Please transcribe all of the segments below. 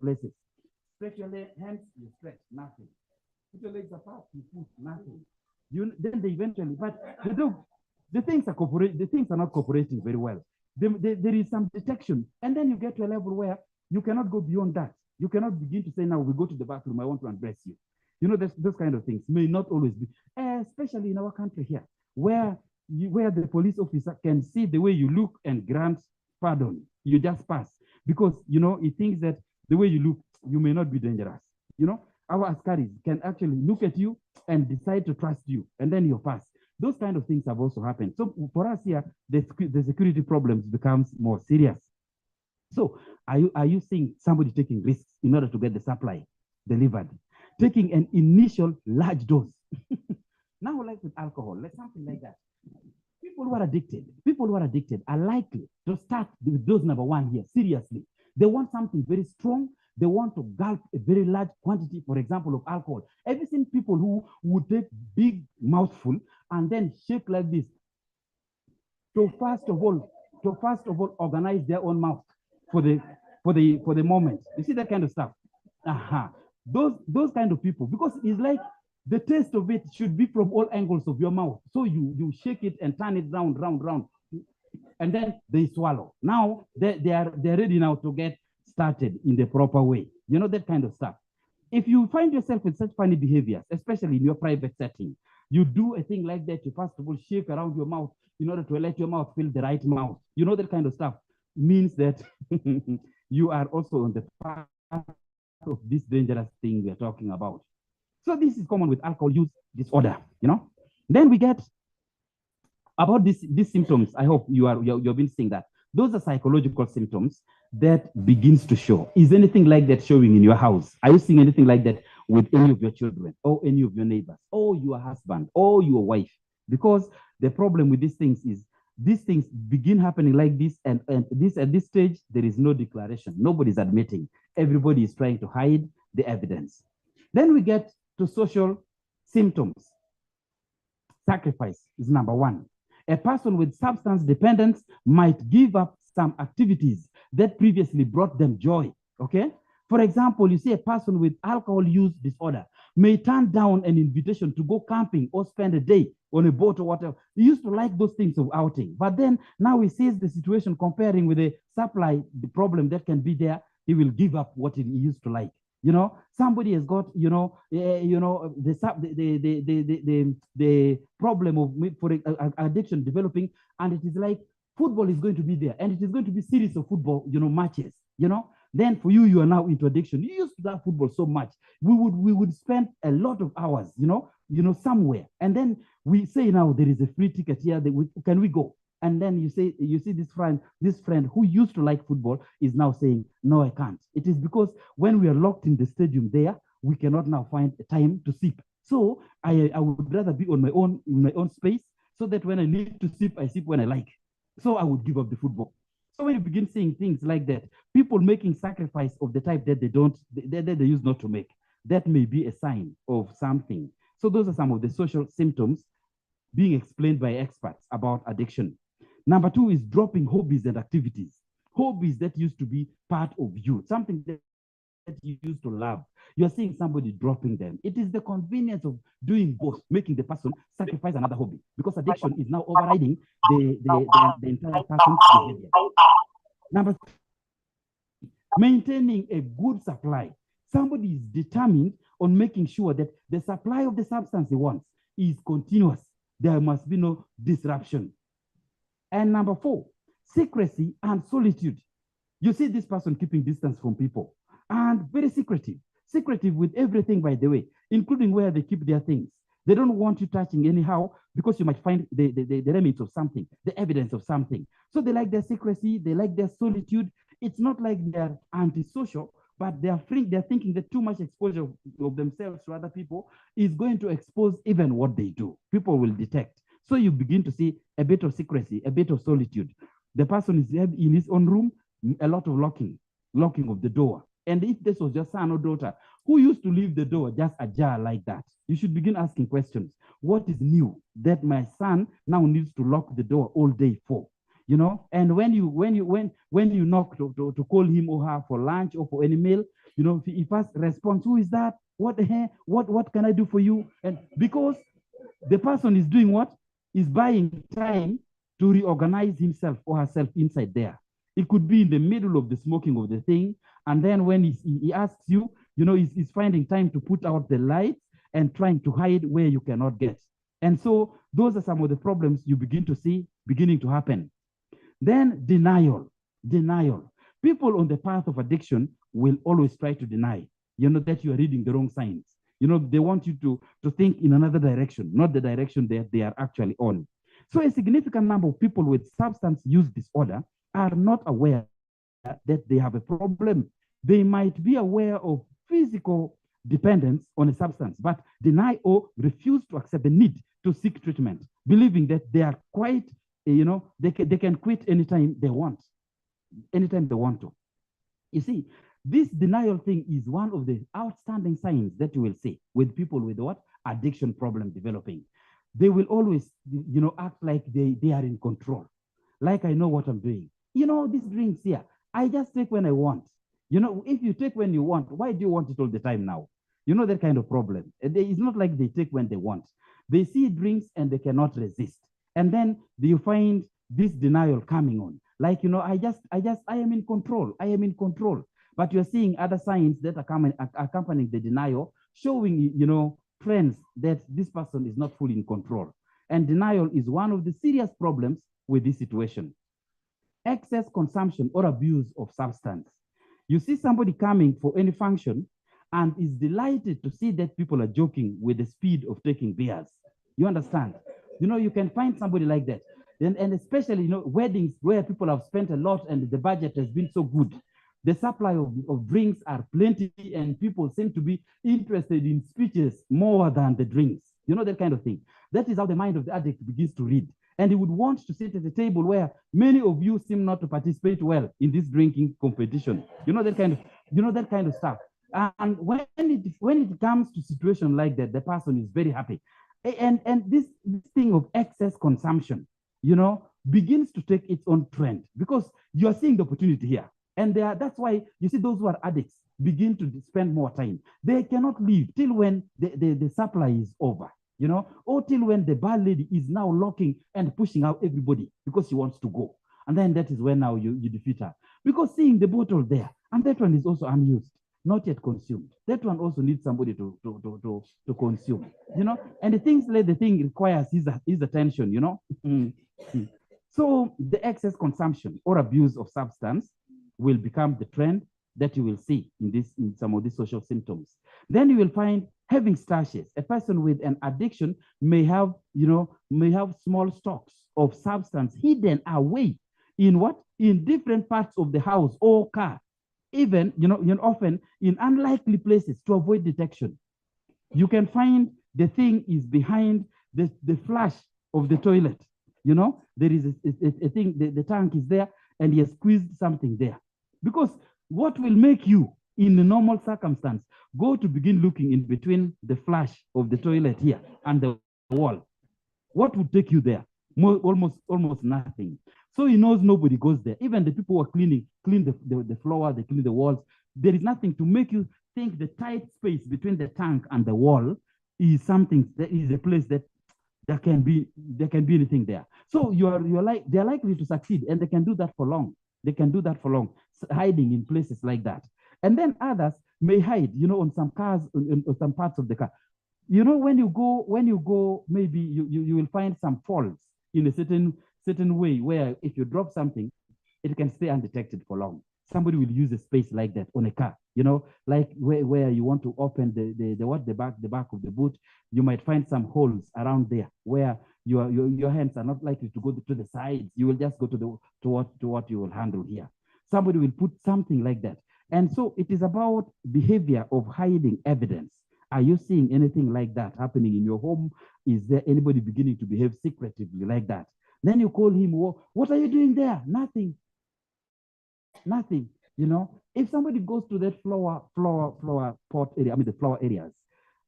places. Stretch your hands, you stretch, nothing. Put your legs apart, you push, nothing. Then they eventually, but the things are not cooperating very well. There is some detection, and then you get to a level where you cannot go beyond that. You cannot begin to say, now we go to the bathroom, I want to undress you. Those kind of things may not always be, especially in our country here, where the police officer can see the way you look and grant pardon. You just pass because, he thinks that the way you look, you may not be dangerous. Our askaris can actually look at you and decide to trust you, and then you pass. Those kind of things have also happened. So for us here, the security problems becomes more serious. So are you seeing somebody taking risks in order to get the supply delivered? Taking an initial large dose. Now, like with alcohol, like something like that. People who are addicted are likely to start with dose number one here, seriously. They want something very strong. They want to gulp a very large quantity, for example, of alcohol. Have you seen people who would take big mouthful and then shake like this to first of all organize their own mouth for the moment? You see that kind of stuff? Those kind of people, because it's like the taste of it should be from all angles of your mouth. So you shake it and turn it round, and then they swallow. Now they're ready now to get started in the proper way. That kind of stuff. If you find yourself with such funny behaviors, especially in your private setting, you do a thing like that. You first of all shake around your mouth in order to let your mouth feel the right mouth. That kind of stuff means that you are also on the path of this dangerous thing we're talking about. So this is common with alcohol use disorder. Then we get about these symptoms. I hope you've been seeing that. Those are psychological symptoms that begins to show. Is anything like that showing in your house? Are you seeing anything like that with any of your children or any of your neighbors or your husband or your wife? Because the problem with these things is these things begin happening like this, and this at this stage, there is no declaration. Nobody's admitting. Everybody is trying to hide the evidence. Then we get to social symptoms. Sacrifice is number one. A person with substance dependence might give up some activities that previously brought them joy, okay? For example, you see a person with alcohol use disorder may turn down an invitation to go camping or spend a day on a boat or whatever. He used to like those things of outing, but then now he sees the situation comparing with the supply, the problem that can be there, he will give up what he used to like. Somebody has got, the problem of for addiction developing, and it is like football is going to be there, and it is going to be series of football, matches, Then for you are now into addiction. You used to love football so much. We would spend a lot of hours, somewhere, and then we say now there is a free ticket here. Can we go? And then you see this friend who used to like football is now saying, no, I can't. It is because when we are locked in the stadium there, we cannot now find a time to sip. So I would rather be on in my own space, so that when I need to sip, I sip when I like. So I would give up the football. So when you begin seeing things like that, people making sacrifice of the type that they use not to make, that may be a sign of something. So those are some of the social symptoms being explained by experts about addiction. Number two is dropping hobbies and activities. Hobbies that used to be part of you, something that you used to love. You're seeing somebody dropping them. It is the convenience of doing both, making the person sacrifice another hobby, because addiction is now overriding the entire person's behavior. Number three, maintaining a good supply. Somebody is determined on making sure that the supply of the substance he wants is continuous. There must be no disruption. And number four, secrecy and solitude. You see this person keeping distance from people and very secretive with everything, by the way, including where they keep their things. They don't want you touching anyhow, because you might find the remnants of something, the evidence of something. So they like their secrecy, they like their solitude. It's not like they're antisocial, but they're thinking that too much exposure of themselves to other people is going to expose even what they do. People will detect. So you begin to see a bit of secrecy, a bit of solitude. The person is in his own room, a lot of locking of the door. And if this was your son or daughter who used to leave the door just ajar like that, you should begin asking questions. What is new that my son now needs to lock the door all day for? And when you knock to call him or her for lunch or for any meal, he first responds, who is that? What the hell? What can I do for you? And because the person is doing what? Is buying time to reorganize himself or herself inside there. It could be in the middle of the smoking of the thing. And then when he asks you, he's finding time to put out the lights and trying to hide where you cannot get. And so those are some of the problems you begin to see beginning to happen. Then denial. People on the path of addiction will always try to deny, that you are reading the wrong signs. They want you to think in another direction, not the direction that they are actually on. So a significant number of people with substance use disorder are not aware that they have a problem. They might be aware of physical dependence on a substance, but deny or refuse to accept the need to seek treatment, believing that they are quite, they can quit anytime they want to. You see, this denial thing is one of the outstanding signs that you will see with people with what? Addiction problem developing. They will always, act like they are in control. Like, I know what I'm doing. These drinks here, I just take when I want. If you take when you want, why do you want it all the time now? That kind of problem. It's not like they take when they want. They see drinks and they cannot resist. And then you find this denial coming on. Like, I am in control. I am in control. But you're seeing other signs that are accompanying the denial, showing, trends that this person is not fully in control. And denial is one of the serious problems with this situation. Excess consumption or abuse of substance. You see somebody coming for any function and is delighted to see that people are joking with the speed of taking beers. You understand? You can find somebody like that. And especially, weddings where people have spent a lot and the budget has been so good. The supply of drinks are plenty and people seem to be interested in speeches more than the drinks. That kind of thing. That is how the mind of the addict begins to read. And he would want to sit at a table where many of you seem not to participate well in this drinking competition. That kind of stuff. And when it comes to situation like that, the person is very happy. And this thing of excess consumption, begins to take its own trend because you are seeing the opportunity here. And that's why you see those who are addicts begin to spend more time. They cannot leave till when the supply is over, or till when the bar lady is now locking and pushing out everybody because she wants to go. And then that is when now you defeat her. Because seeing the bottle there, and that one is also unused, not yet consumed. That one also needs somebody to consume, and the thing requires his attention, So the excess consumption or abuse of substance will become the trend that you will see in some of these social symptoms. Then you will find having stashes. A person with an addiction may have small stocks of substance hidden away in different parts of the house or car, even often in unlikely places to avoid detection. You can find the thing is behind the flush of the toilet. There is a thing, the tank is there and he has squeezed something there. Because what will make you, in a normal circumstance, go to begin looking in between the flush of the toilet here and the wall? What would take you there? Almost nothing. So he knows nobody goes there. Even the people who are clean the floor, they clean the walls. There is nothing to make you think the tight space between the tank and the wall is something that is a place that there can be anything there. So they're likely to succeed, and they can do that for long. Hiding in places like that. And then others may hide, on some cars, on some parts of the car. When you go, maybe you will find some faults in a certain way where if you drop something, it can stay undetected for long. Somebody will use a space like that on a car, like where you want to open the back of the boot. You might find some holes around there where your hands are not likely to go to the sides. You will just go to what you will handle here. Somebody will put something like that. And so it is about behavior of hiding evidence. Are you seeing anything like that happening in your home? Is there anybody beginning to behave secretively like that? Then you call him, what are you doing there? Nothing. If somebody goes to that flower pot area, the flower areas,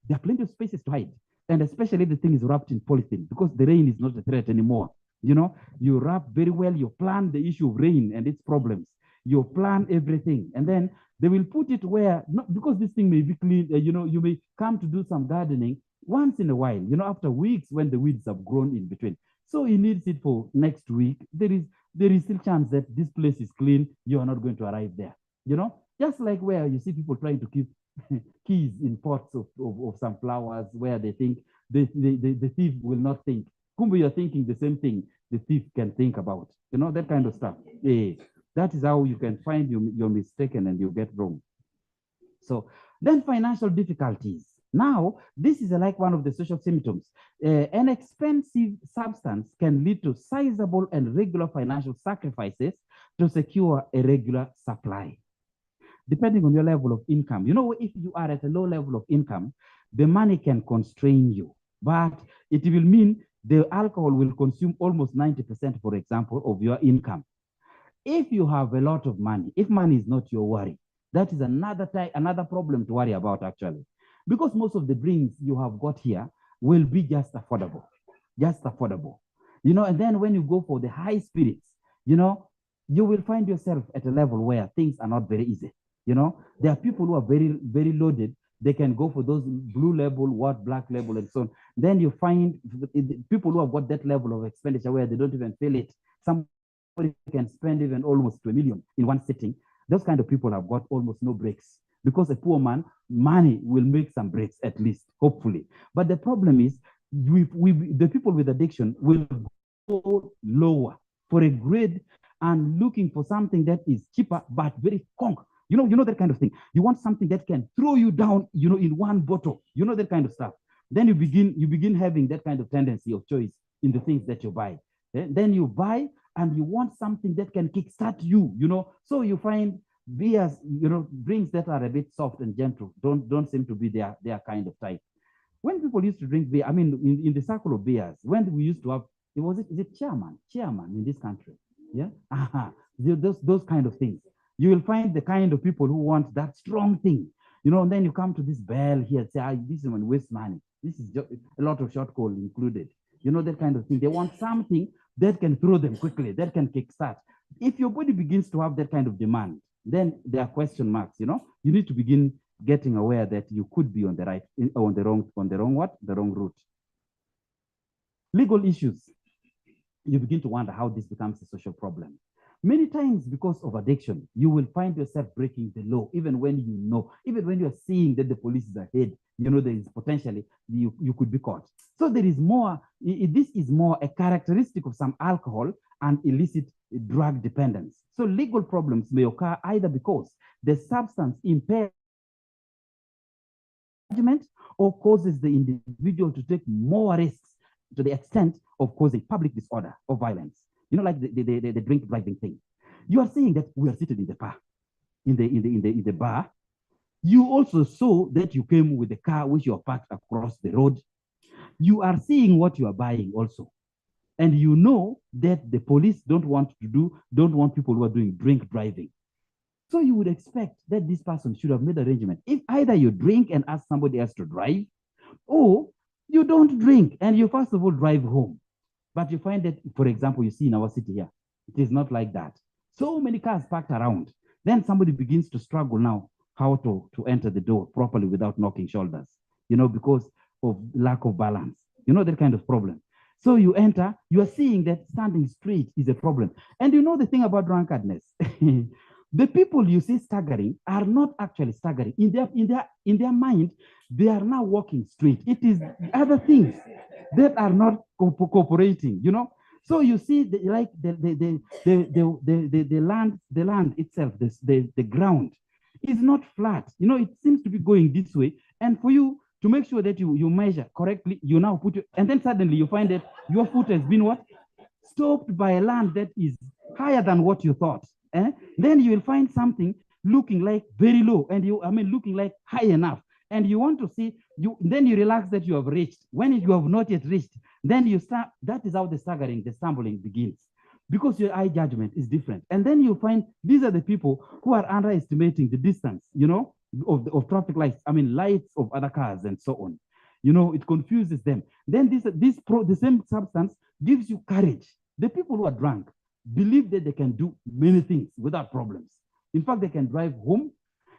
there are plenty of spaces to hide. And especially the thing is wrapped in polythene because the rain is not a threat anymore. You wrap very well, you plan the issue of rain and its problems. You plan everything. And then They will put it where, not because this thing may be clean, you may come to do some gardening once in a while, after weeks when the weeds have grown in between. So he needs it for next week. There is still chance that this place is clean. You are not going to arrive there. Just like where you see people trying to keep keys in pots of some flowers where they think the thief will not think. Kumbu, you're thinking the same thing the thief can think about. That kind of stuff. Yeah. That is how you can find you're mistaken and you get wrong. So then financial difficulties. Now, this is like one of the social symptoms. An expensive substance can lead to sizable and regular financial sacrifices to secure a regular supply. Depending on your level of income. If you are at a low level of income, the money can constrain you, but it will mean the alcohol will consume almost 90%, for example, of your income. If you have a lot of money, if money is not your worry, that is another problem to worry about, actually. Because most of the drinks you have got here will be just affordable. And then when you go for the high spirits, you will find yourself at a level where things are not very easy. There are people who are very, very loaded. They can go for those blue label, black label, and so on. Then you find people who have got that level of expenditure where they don't even feel it. Somebody can spend even almost 2 million in one sitting. Those kind of people have got almost no breaks, because a poor man, money will make some breaks at least, hopefully. But the problem is, the people with addiction will go lower for a grade and looking for something that is cheaper but very conk. That kind of thing. You want something that can throw you down, in one bottle. That kind of stuff. Then you begin having that kind of tendency of choice in the things that you buy. Then you buy and you want something that can kickstart you. So you find beers, drinks that are a bit soft and gentle don't seem to be their kind of type. When people used to drink beer, I mean, in the circle of beers, when we used to have, is it chairman in this country? Yeah, those kind of things. You will find the kind of people who want that strong thing, and then you come to this bell here and say, this is when waste money. This is just a lot of short call included, that kind of thing. They want something that can throw them quickly, that can kickstart. If your body begins to have that kind of demand, then there are question marks, You need to begin getting aware that you could be on the wrong route. Legal issues. You begin to wonder how this becomes a social problem. Many times, because of addiction, you will find yourself breaking the law, even when even when you're seeing that the police is ahead, there is potentially you could be caught. So there is more, this is more a characteristic of some alcohol and illicit drug dependence. So legal problems may occur either because the substance impairs judgment or causes the individual to take more risks to the extent of causing public disorder or violence. Like the drink driving thing. You are saying that we are seated in the bar, in the bar. You also saw that you came with the car which you are parked across the road. You are seeing what you are buying also, and you know that the police don't want people who are doing drink driving. So you would expect that this person should have made arrangement. If either you drink and ask somebody else to drive, or you don't drink and you first of all drive home. But you find that, for example, you see in our city here, it is not like that. So many cars parked around. Then somebody begins to struggle now how to enter the door properly without knocking shoulders, because of lack of balance, that kind of problem. So you enter, you are seeing that standing straight is a problem. And the thing about drunkenness, the people you see staggering are not actually staggering. In their mind, they are now walking straight. It is other things that are not cooperating, So you see, the land itself, the ground is not flat. It seems to be going this way. And for you to make sure that you measure correctly, you now put and then suddenly you find that your foot has been what? Stopped by a land that is higher than what you thought. Then you will find something looking like very low, and looking like high enough. And you want to see, then you relax that you have reached. When you have not yet reached, then you start, that is how the stumbling begins. Because your eye judgment is different. And then you find these are the people who are underestimating the distance, of traffic lights, lights of other cars and so on. It confuses them. Then the same substance gives you courage. The people who are drunk believe that they can do many things without problems. In fact, they can drive home.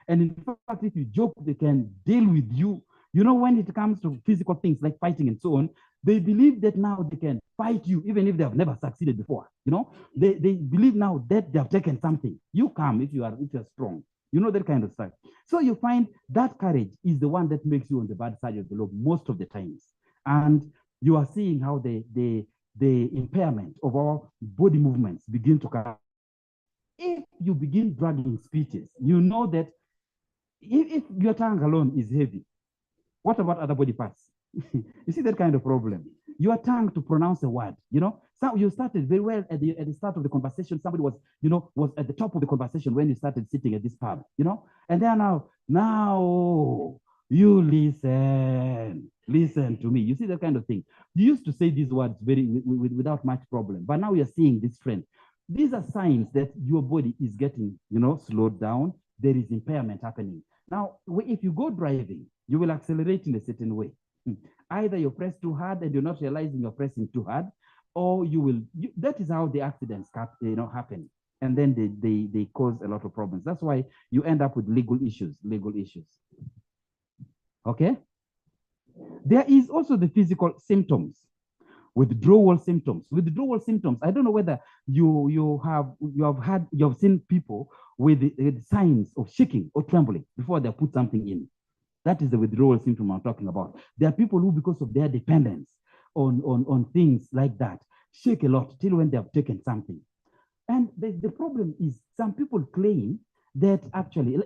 And in fact, if you joke, they can deal with you. You know, when it comes to physical things like fighting and so on, they believe that now they can fight you, even if they have never succeeded before. You know, they believe now that they have taken something. You come if you're strong. You know, that kind of stuff. So you find that courage is the one that makes you on the bad side of the law most of the times. And you are seeing how the impairment of our body movements begin to come. If you begin dragging speeches, you know that if your tongue alone is heavy, what about other body parts? You see that kind of problem. Your tongue to pronounce a word, you know. So you started very well at the start of the conversation. Somebody was, you know, was at the top of the conversation when you started sitting at this pub, you know. And then now you listen to me. You see that kind of thing. You used to say these words without much problem, but now you're seeing this trend. These are signs that your body is getting, you know, slowed down. There is impairment happening. Now, if you go driving, you will accelerate in a certain way. Either you press too hard and you're not realizing you're pressing too hard, or that is how the accidents happen. And then they cause a lot of problems. That's why you end up with legal issues. Okay? There is also the physical symptoms, withdrawal symptoms. Withdrawal symptoms, I don't know whether you have seen people with the signs of shaking or trembling before they put something in. That is the withdrawal symptom I'm talking about. There are people who, because of their dependence on things like that, shake a lot till when they have taken something. And the problem is some people claim that actually,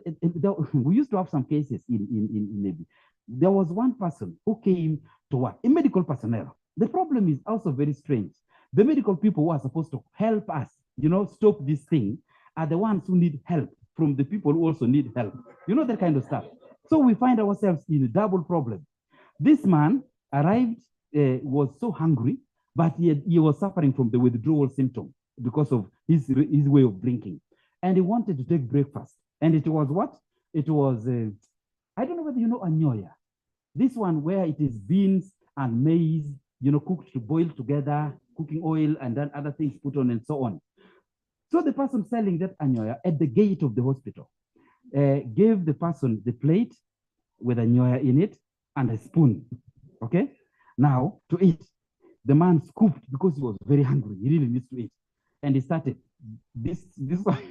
we used to have some cases in Navy. There was one person who came to work, a medical personnel. The problem is also very strange. The medical people who are supposed to help us, you know, stop this thing, are the ones who need help from the people who also need help. You know, that kind of stuff. So we find ourselves in a double problem. This man arrived, was so hungry, but he was suffering from the withdrawal symptom because of his way of drinking. And he wanted to take breakfast. And it was what? It was, I don't know whether you know anyoya. This one where it is beans and maize, you know, cooked to boil together, cooking oil, and then other things put on and so on. So the person selling that anyoya at the gate of the hospital gave the person the plate with anyoya in it and a spoon, okay? Now, to eat, the man scooped because he was very hungry. He really needs to eat. And he started this one.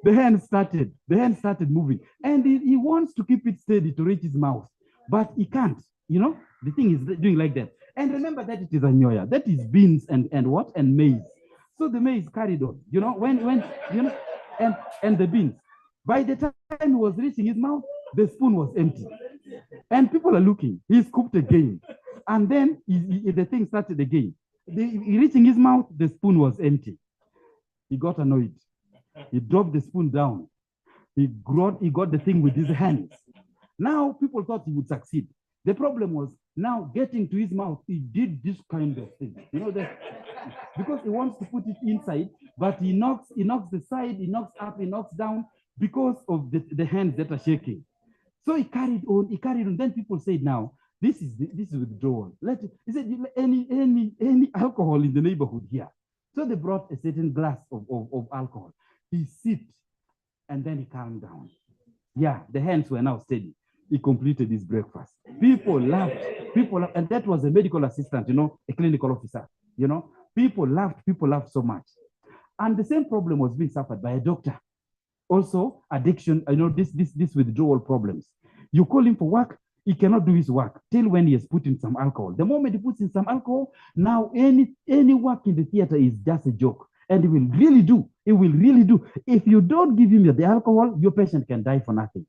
The hand started moving. And he wants to keep it steady to reach his mouth, but he can't, you know? The thing is doing like that. And remember that it is anyoya. That is beans and what? And maize. So the maize carried on, you know, when you know, and the beans. By the time he was reaching his mouth, the spoon was empty. And people are looking. He scooped again. And then the thing started again. Reaching his mouth, the spoon was empty. He got annoyed. He dropped the spoon down. He got the thing with his hands. Now people thought he would succeed. The problem was now getting to his mouth, he did this kind of thing. You know that because he wants to put it inside, but he knocks the side, he knocks up, he knocks down because of the hands that are shaking. So he carried on. Then people said, now this is withdrawal. He said, any alcohol in the neighborhood here. So they brought a certain glass of alcohol. He sipped and then he calmed down. Yeah, the hands were now steady. He completed his breakfast. People laughed, and that was a medical assistant, you know, a clinical officer, you know. People laughed so much. And the same problem was being suffered by a doctor. Also, addiction, you know, this withdrawal problems. You call him for work, he cannot do his work till when he has put in some alcohol. The moment he puts in some alcohol, now any work in the theater is just a joke. And it will really do. If you don't give him the alcohol, your patient can die for nothing.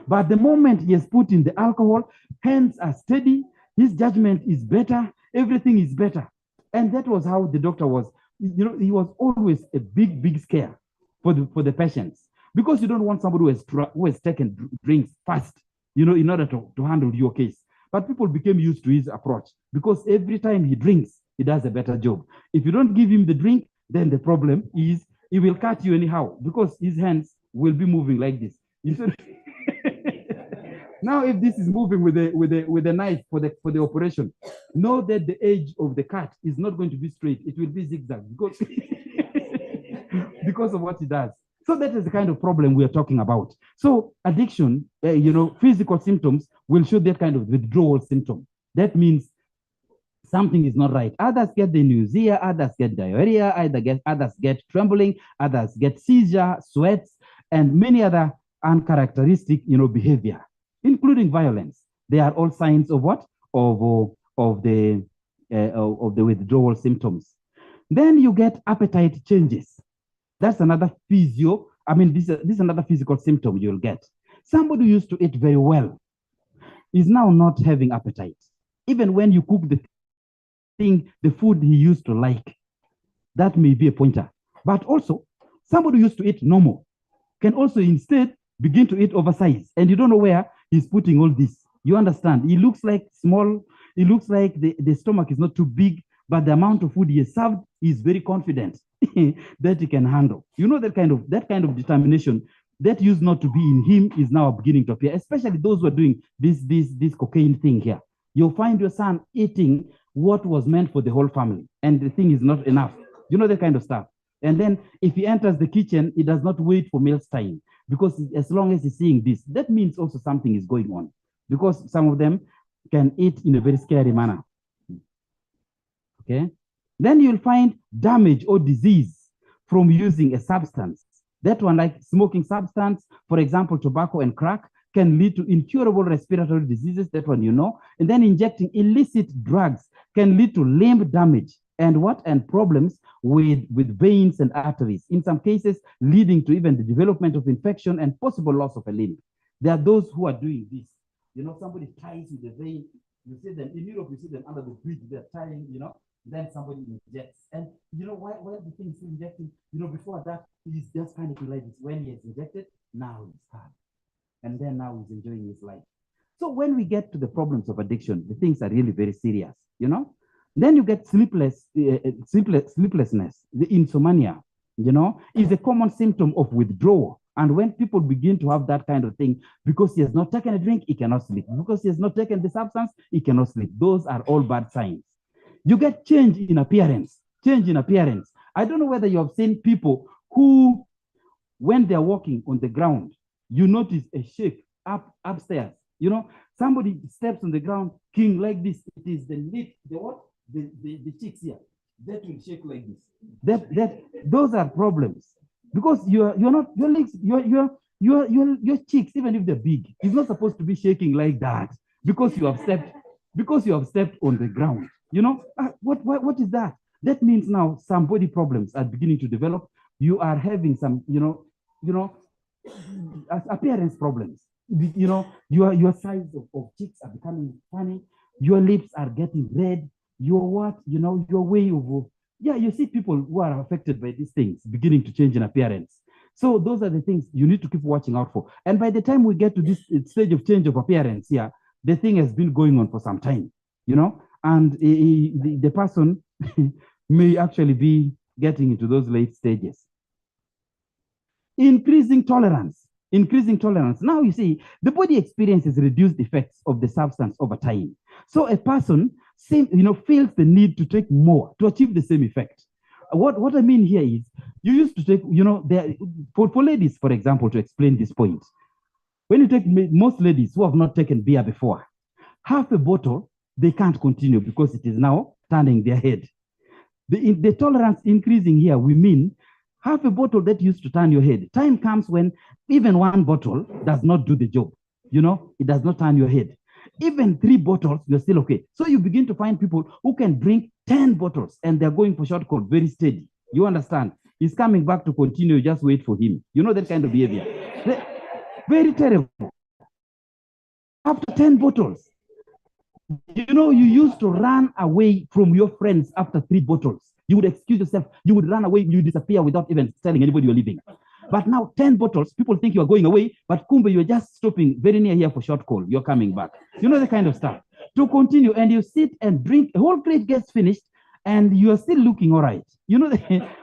But the moment he has put in the alcohol, hands are steady, his judgment is better, everything is better. And that was how the doctor was, you know, he was always a big scare for the patients. Because you don't want somebody who has taken drinks fast, you know, in order to handle your case. But people became used to his approach because every time he drinks, he does a better job. If you don't give him the drink, then the problem is he will cut you anyhow because his hands will be moving like this. Now, if this is moving with a knife for the operation, know that the edge of the cut is not going to be straight. It will be zigzag because of what he does. So that is the kind of problem we are talking about. So addiction, physical symptoms will show that kind of withdrawal symptom. That means something is not right. Others get the nausea, others get diarrhea, others get trembling, others get seizure, sweats, and many other uncharacteristic, behavior, including violence. They are all signs of what? Of the withdrawal symptoms. Then you get appetite changes. That's another this is another physical symptom you'll get. Somebody who used to eat very well is now not having appetite. Even when you cook the food he used to like, that may be a pointer. But also, somebody who used to eat normal can also instead begin to eat oversized, and you don't know where he's putting all this. You understand? He looks like small. It looks like the stomach is not too big, but the amount of food he has served is very confident that he can handle. That kind of determination that used not to be in him is now beginning to appear, especially those who are doing this cocaine thing here. You'll find your son eating what was meant for the whole family, and the thing is not enough. That kind of stuff. And then if he enters the kitchen, he does not wait for meals time, because as long as he's seeing this, that means also something is going on, because some of them can eat in a very scary manner. Okay. Then you'll find damage or disease from using a substance. That one, like smoking substance, for example, tobacco and crack, can lead to incurable respiratory diseases. That one, And then injecting illicit drugs can lead to limb damage and problems with veins and arteries. In some cases, leading to even the development of infection and possible loss of a limb. There are those who are doing this. Somebody ties with the vein. You see them in Europe. You see them under the bridge. They're tying. Then somebody injects. And why the thing is injecting? Before that, he's just panicking like this. When he is injected, now he's fine. And then now he's enjoying his life. So when we get to the problems of addiction, the things are really very serious, Then you get sleeplessness. The insomnia, is a common symptom of withdrawal. And when people begin to have that kind of thing, because he has not taken a drink, he cannot sleep. Because he has not taken the substance, he cannot sleep. Those are all bad signs. You get change in appearance. I don't know whether you have seen people who, when they're walking on the ground, you notice a shake upstairs. Somebody steps on the ground, king like this. It is the lip, the cheeks here that will shake like this. Those are problems, because you're not your legs, your cheeks, even if they're big, is not supposed to be shaking like that, because you have stepped on the ground. What is that? That means now some body problems are beginning to develop. You are having some, appearance problems. Your size of cheeks are becoming funny. Your lips are getting red. Your way of, you see people who are affected by these things beginning to change in appearance. So those are the things you need to keep watching out for. And by the time we get to this stage of change of appearance here, the thing has been going on for some time, and the person may actually be getting into those late stages. Increasing tolerance. Now you see, the body experiences reduced effects of the substance over time. So a person feels the need to take more to achieve the same effect. What I mean here is, you used to take, for ladies, for example, to explain this point. When you take most ladies who have not taken beer before, half a bottle, they can't continue because it is now turning their head. The tolerance increasing here, we mean half a bottle that used to turn your head. Time comes when even one bottle does not do the job. It does not turn your head. Even 3 bottles, you're still okay. So you begin to find people who can drink 10 bottles and they're going for short call, very steady. You understand? He's coming back to continue, just wait for him. That kind of behavior. Very terrible. After 10 bottles, you used to run away from your friends after 3 bottles. You would excuse yourself, you would run away, you would disappear without even telling anybody you're leaving. But now 10 bottles, people think you are going away, but kumbe, you're just stopping very near here for short call. You're coming back. The kind of stuff. To continue, and you sit and drink, a whole crate gets finished, and you are still looking all right.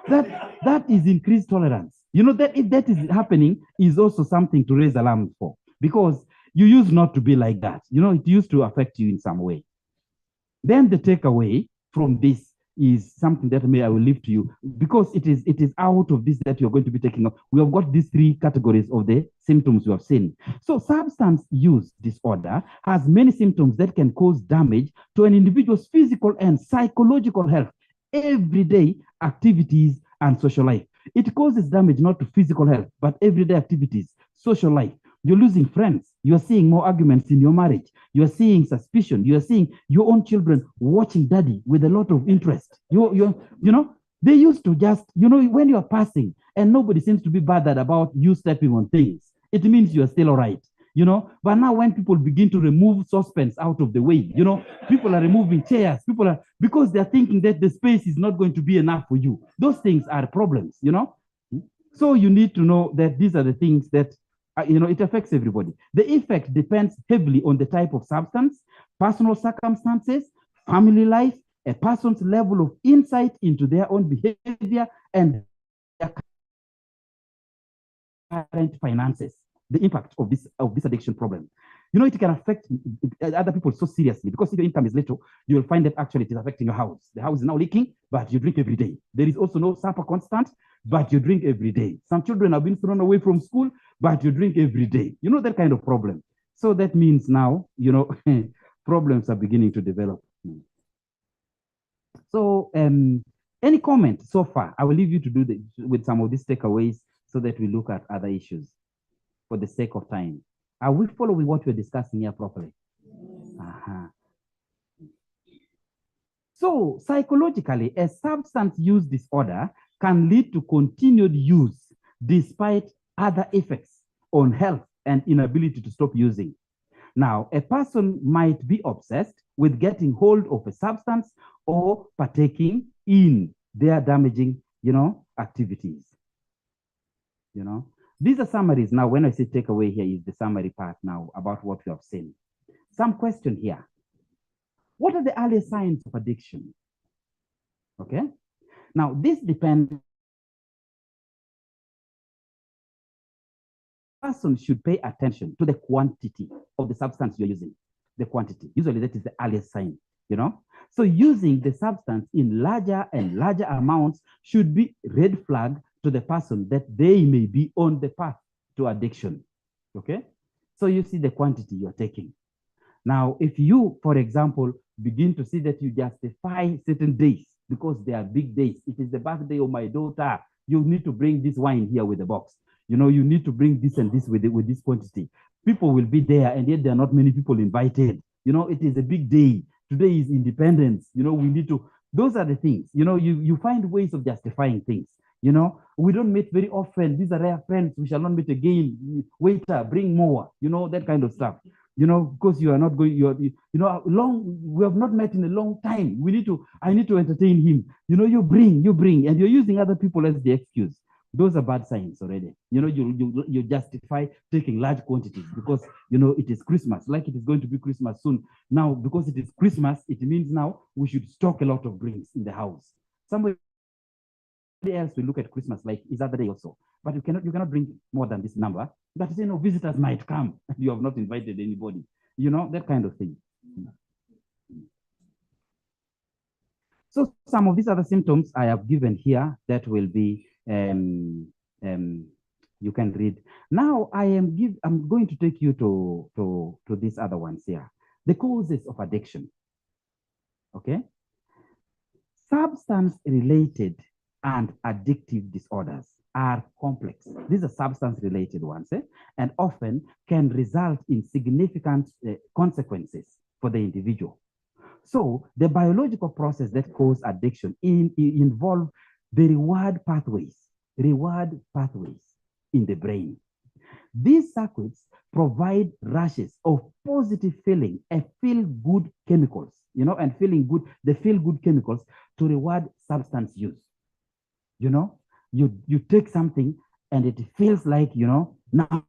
That is increased tolerance. That if that is happening, is also something to raise alarms for, because you used not to be like that. It used to affect you in some way. Then the takeaway from this is something that I will leave to you, because it is out of this that you're going to be taking up. We have got these three categories of the symptoms we have seen. So substance use disorder has many symptoms that can cause damage to an individual's physical and psychological health, everyday activities, and social life. It causes damage not to physical health, but everyday activities, social life. You're losing friends. You're seeing more arguments in your marriage. You're seeing suspicion. You're seeing your own children watching daddy with a lot of interest. You know, they used to just, when you're passing and nobody seems to be bothered about you stepping on things, it means you're still all right. But now when people begin to remove suspense out of the way, people are removing chairs, because they're thinking that the space is not going to be enough for you. Those things are problems. So you need to know that these are the things that it affects everybody. The effect depends heavily on the type of substance, personal circumstances, family life, a person's level of insight into their own behavior, and their current finances. The impact of this addiction problem. It can affect other people so seriously, because if your income is little, you will find that actually it is affecting your house. The house is now leaking, but you drink every day. There is also no supper constant, but you drink every day. Some children have been thrown away from school, but you drink every day. That kind of problem. So that means now, problems are beginning to develop. So any comment so far? I will leave you to do with some of these takeaways so that we look at other issues for the sake of time. Are we following what we're discussing here properly? So psychologically, a substance use disorder can lead to continued use despite other effects on health and inability to stop using. Now, a person might be obsessed with getting hold of a substance or partaking in their damaging, activities. These are summaries. Now, when I say takeaway, here is the summary part now about what we have seen. Some question here. What are the early signs of addiction? Okay. Now, this depends. Person should pay attention to the quantity of the substance you're using. The quantity. Usually that is the earliest sign, So using the substance in larger and larger amounts should be red flag to the person that they may be on the path to addiction. Okay? So you see the quantity you're taking. Now, if you, for example, begin to see that you justify certain days because they are big days, it is the birthday of my daughter, you need to bring this wine here with the box. You need to bring this and this with this quantity. People will be there, and yet there are not many people invited. It is a big day. Today is independence. We need to, those are the things, you find ways of justifying things. We don't meet very often. These are rare friends. We shall not meet again. Waiter, bring more, that kind of stuff. Because you are not going, we have not met in a long time. I need to entertain him. You bring, and you're using other people as the excuse. Those are bad signs already. You justify taking large quantities because, it is Christmas, like it is going to be Christmas soon. Now, because it is Christmas, it means now we should stock a lot of drinks in the house. Somebody else will look at Christmas like it's other day also. But you cannot drink more than this number. But visitors might come. You have not invited anybody. That kind of thing. So some of these other symptoms I have given here that will be you can read. Now I'm going to take you to these other ones here. The causes of addiction. Okay. Substance related and addictive disorders are complex. These are substance-related ones, and often can result in significant consequences for the individual. So the biological process that cause addiction involve the reward pathways in the brain. These circuits provide rushes of positive feeling and feel-good chemicals, and the feel-good chemicals to reward substance use. You take something and it feels like, now,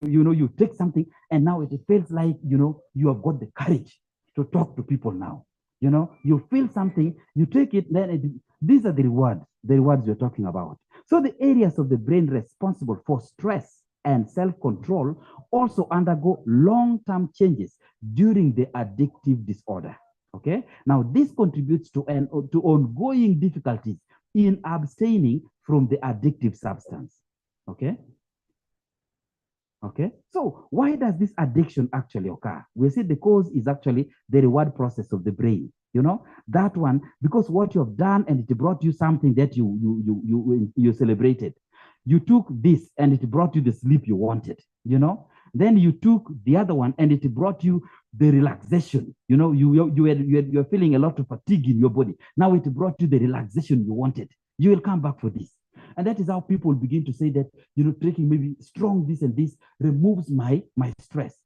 you take something and now it feels like, you have got the courage to talk to people now. You feel something, you take it, then these are the rewards we're talking about. So the areas of the brain responsible for stress and self-control also undergo long-term changes during the addictive disorder. Okay, now this contributes to ongoing difficulties in abstaining from the addictive substance. Okay. Okay, so why does this addiction actually occur? We see the cause is actually the reward process of the brain. You know that one, because what you have done and it brought you something that you celebrated. You took this and it brought you the sleep you wanted. You know, then you took the other one and it brought you the relaxation. You know, you're feeling a lot of fatigue in your body. Now it brought you the relaxation you wanted. You will come back for this. And that is how people begin to say that, you know, taking maybe strong this and this removes my stress,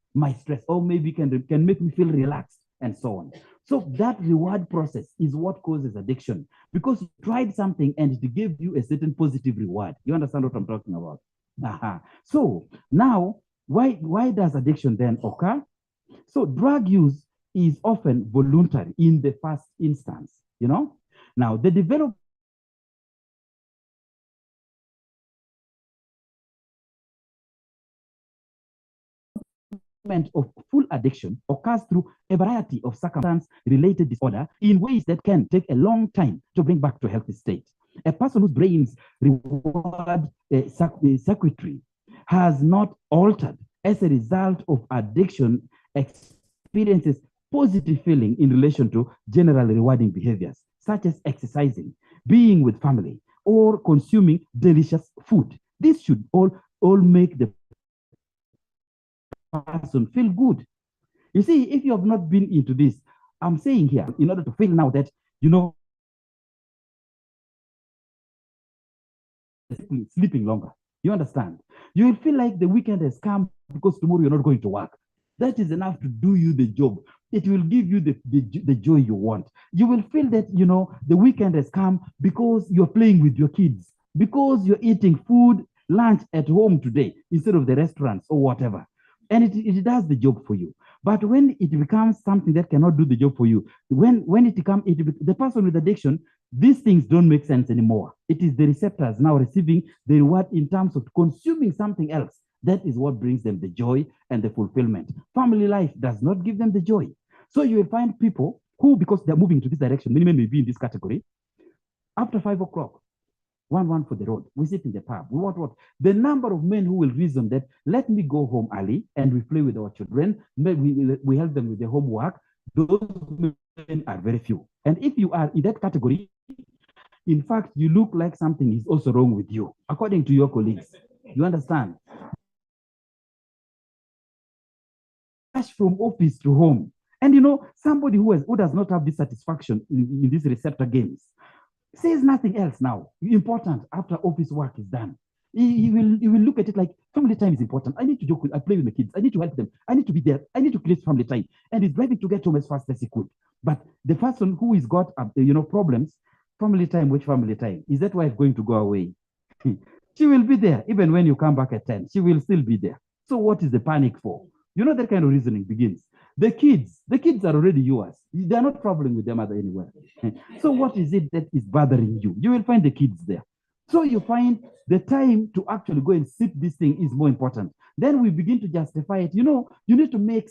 or maybe can make me feel relaxed and so on. So that reward process is what causes addiction, because you tried something and it gave you a certain positive reward. You understand what I'm talking about? So now, why does addiction then occur? So drug use is often voluntary in the first instance, you know. Now the development of full addiction occurs through a variety of circumstance-related disorder in ways that can take a long time to bring back to a healthy state. A person whose brain's reward circuitry has not altered as a result of addiction experiences positive feeling in relation to generally rewarding behaviors, such as exercising, being with family, or consuming delicious food. This should all make the person feel good. You see, if you have not been into this, I'm saying here, in order to feel now that, you know, sleeping longer, you understand? You will feel like the weekend has come because tomorrow you're not going to work. That is enough to do you the job. It will give you the joy you want. You will feel that, you know, the weekend has come because you're playing with your kids, because you're eating food, lunch at home today instead of the restaurants or whatever. And it does the job for you. But when it becomes something that cannot do the job for you, when it becomes the person with addiction, these things don't make sense anymore. It is the receptors now receiving the reward in terms of consuming something else. That is what brings them the joy and the fulfillment. Family life does not give them the joy. So you will find people who, because they're moving to this direction, many men may be in this category, after 5 o'clock, one for the road. We sit in the pub. We want what? The number of men who will reason that, let me go home early and we play with our children. We help them with their homework. Those men are very few. And if you are in that category, in fact, you look like something is also wrong with you, according to your colleagues. You understand? Rush from office to home. And you know, somebody who does not have this satisfaction in these receptor games says nothing else now important after office work is done. He will look at it like family time is important. I need to joke with, I play with the kids. I need to help them. I need to be there. I need to create family time. And he's driving to get home as fast as he could. But the person who has got problems, family time, which family time? Is that wife going to go away? She will be there even when you come back at 10. She will still be there. So what is the panic for? You know, that kind of reasoning begins. The kids are already yours. They're not traveling with their mother anywhere. So what is it that is bothering you? You will find the kids there. So you find the time to actually go and sip this thing is more important. Then we begin to justify it. You know, you need to make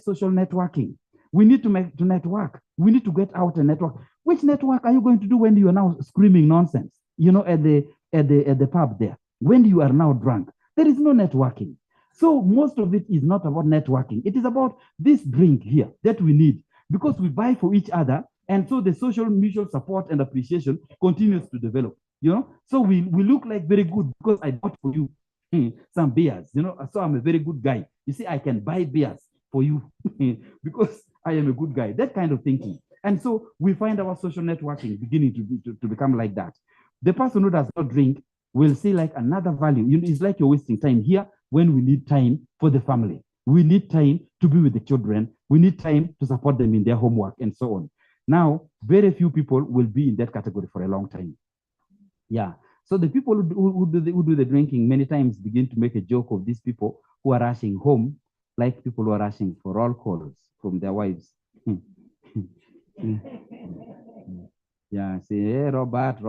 social networking. We need to network. We need to get out and network. Which network are you going to do when you are now screaming nonsense? You know, at the pub there, when you are now drunk, there is no networking. So most of it is not about networking. It is about this drink here that we need, because we buy for each other. And so the social mutual support and appreciation continues to develop, you know. So we look like very good because I bought for you some beers, you know. So I'm a very good guy. You see, I can buy beers for you because I am a good guy. That kind of thinking. And so we find our social networking beginning to become like that. The person who does not drink will see like another value. It's like you're wasting time here when we need time for the family. We need time to be with the children. We need time to support them in their homework and so on. Now, very few people will be in that category for a long time. Yeah. So the people who do the drinking many times begin to make a joke of these people who are rushing home, like people who are rushing for roll calls from their wives. Yeah, say, hey, Robert,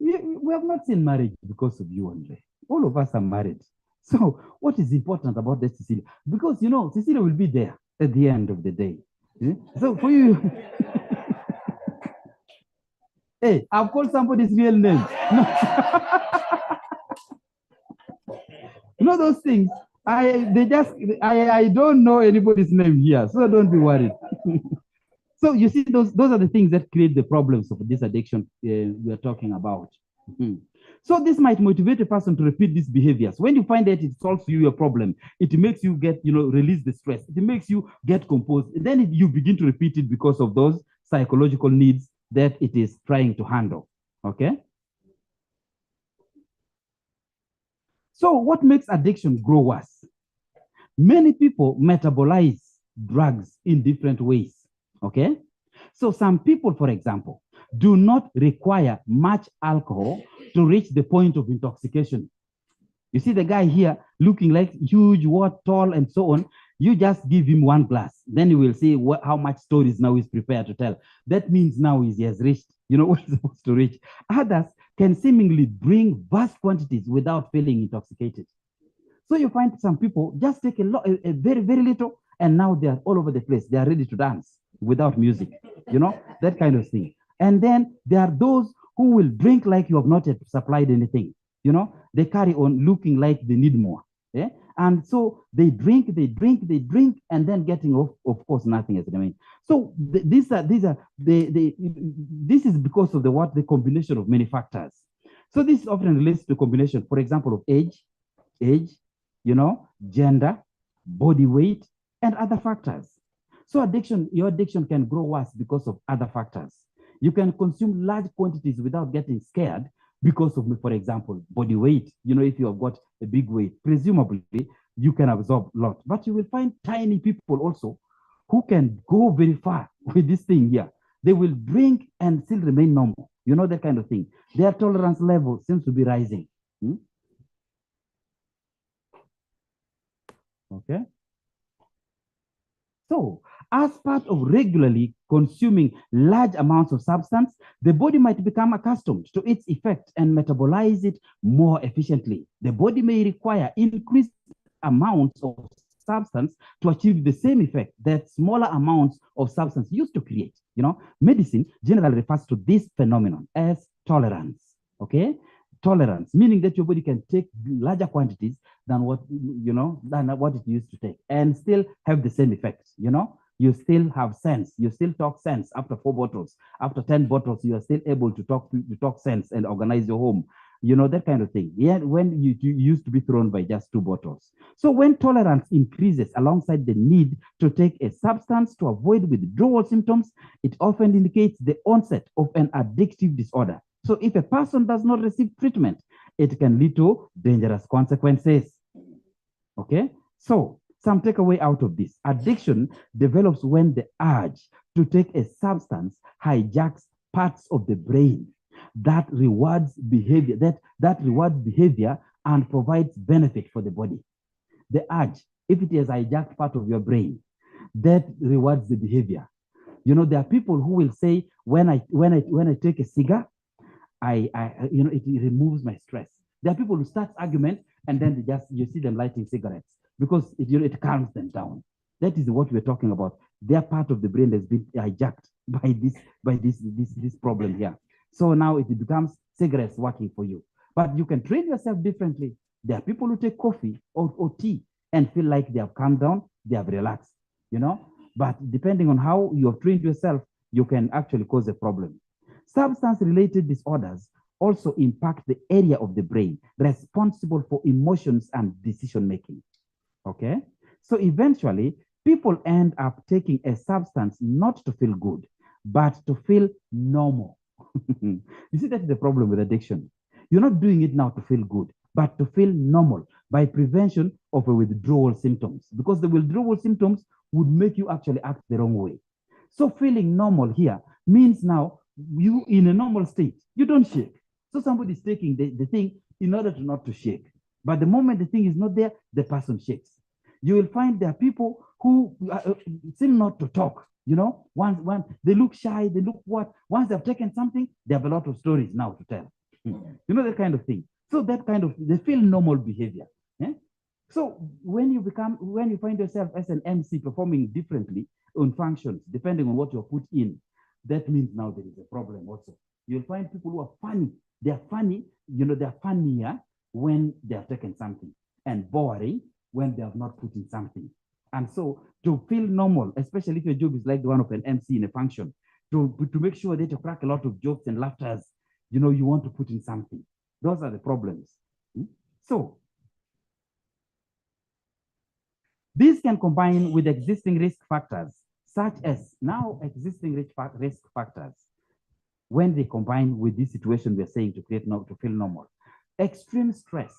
we have not seen marriage because of you only. All of us are married. So what is important about this, Cecilia? Because, Cecilia will be there at the end of the day. Yeah? So for you, hey, I've called somebody's real name. No, those things. I don't know anybody's name here, so don't be worried. So you see, those are the things that create the problems of this addiction we are talking about. Mhm. So this might motivate a person to repeat these behaviors. When you find that it solves you your problem, it makes you get, release the stress. It makes you get composed. And then you begin to repeat it because of those psychological needs that it is trying to handle. Okay. So what makes addiction grow worse? Many people metabolize drugs in different ways. Okay. So some people, for example, do not require much alcohol to reach the point of intoxication. You see the guy here looking like huge, tall, and so on. You just give him one glass. Then you will see how much stories now he's prepared to tell. That means now he has reached, what he's supposed to reach. Others can seemingly bring vast quantities without feeling intoxicated. So you find some people just take a very, very little, and now they are all over the place. They are ready to dance without music, that kind of thing. And then there are those who will drink like you have not yet supplied anything. They carry on looking like they need more. Yeah? And so they drink, and then getting off, of course, nothing as remains. So this is because of the combination of many factors. So this often relates to combination, for example, of age, gender, body weight, and other factors. So your addiction can grow worse because of other factors. You can consume large quantities without getting scared because of, for example, body weight. If you have got a big weight, presumably you can absorb a lot. But you will find tiny people also who can go very far with this thing here. They will drink and still remain normal. That kind of thing. Their tolerance level seems to be rising. Okay. So, as part of regularly consuming large amounts of substance, the body might become accustomed to its effect and metabolize it more efficiently. The body may require increased amounts of substance to achieve the same effect that smaller amounts of substance used to create. Medicine generally refers to this phenomenon as tolerance. Okay. Tolerance, meaning that your body can take larger quantities than what it used to take and still have the same effects. You still have sense. You still talk sense after 4 bottles. After 10 bottles, you are still able to talk sense and organize your home. That kind of thing. Yeah, when you used to be thrown by just 2 bottles. So when tolerance increases alongside the need to take a substance to avoid withdrawal symptoms, it often indicates the onset of an addictive disorder. So if a person does not receive treatment, it can lead to dangerous consequences. Okay? So some takeaway out of this. Addiction develops when the urge to take a substance hijacks parts of the brain that rewards behavior, that rewards behavior and provides benefit for the body. The urge, if it has hijacked part of your brain, that rewards the behavior. There are people who will say, when I take a cigar, it removes my stress. There are people who start argument and then you see them lighting cigarettes because it calms them down. That is what we're talking about. Their part of the brain has been hijacked by this problem here. So now it becomes cigarettes working for you. But you can train yourself differently. There are people who take coffee or tea and feel like they have calmed down, they have relaxed, But depending on how you have trained yourself, you can actually cause a problem. Substance-related disorders also impact the area of the brain responsible for emotions and decision-making. Okay? So eventually, people end up taking a substance not to feel good, but to feel normal. You see, that's the problem with addiction. You're not doing it now to feel good, but to feel normal by prevention of a withdrawal symptoms, because the withdrawal symptoms would make you actually act the wrong way. So feeling normal here means now you in a normal state, you don't shake. So somebody's taking the thing in order to not to shake. But the moment the thing is not there, the person shakes. You will find there are people who seem not to talk. Once they look shy, they look what? Once they've taken something, they have a lot of stories now to tell. That kind of thing. So that kind of, they feel normal behavior. Yeah? So when you find yourself as an MC performing differently on functions, depending on what you're put in, that means now there is a problem also. You'll find people who are funny. They're funny, they're funnier when they have taken something, and boring when they have not put in something. And so to feel normal, especially if your job is like the one of an MC in a function, to make sure that you crack a lot of jokes and laughters, you want to put in something. Those are the problems. So these can combine with existing risk factors, such as now existing risk factors, when they combine with this situation we're saying to feel normal. Extreme stress.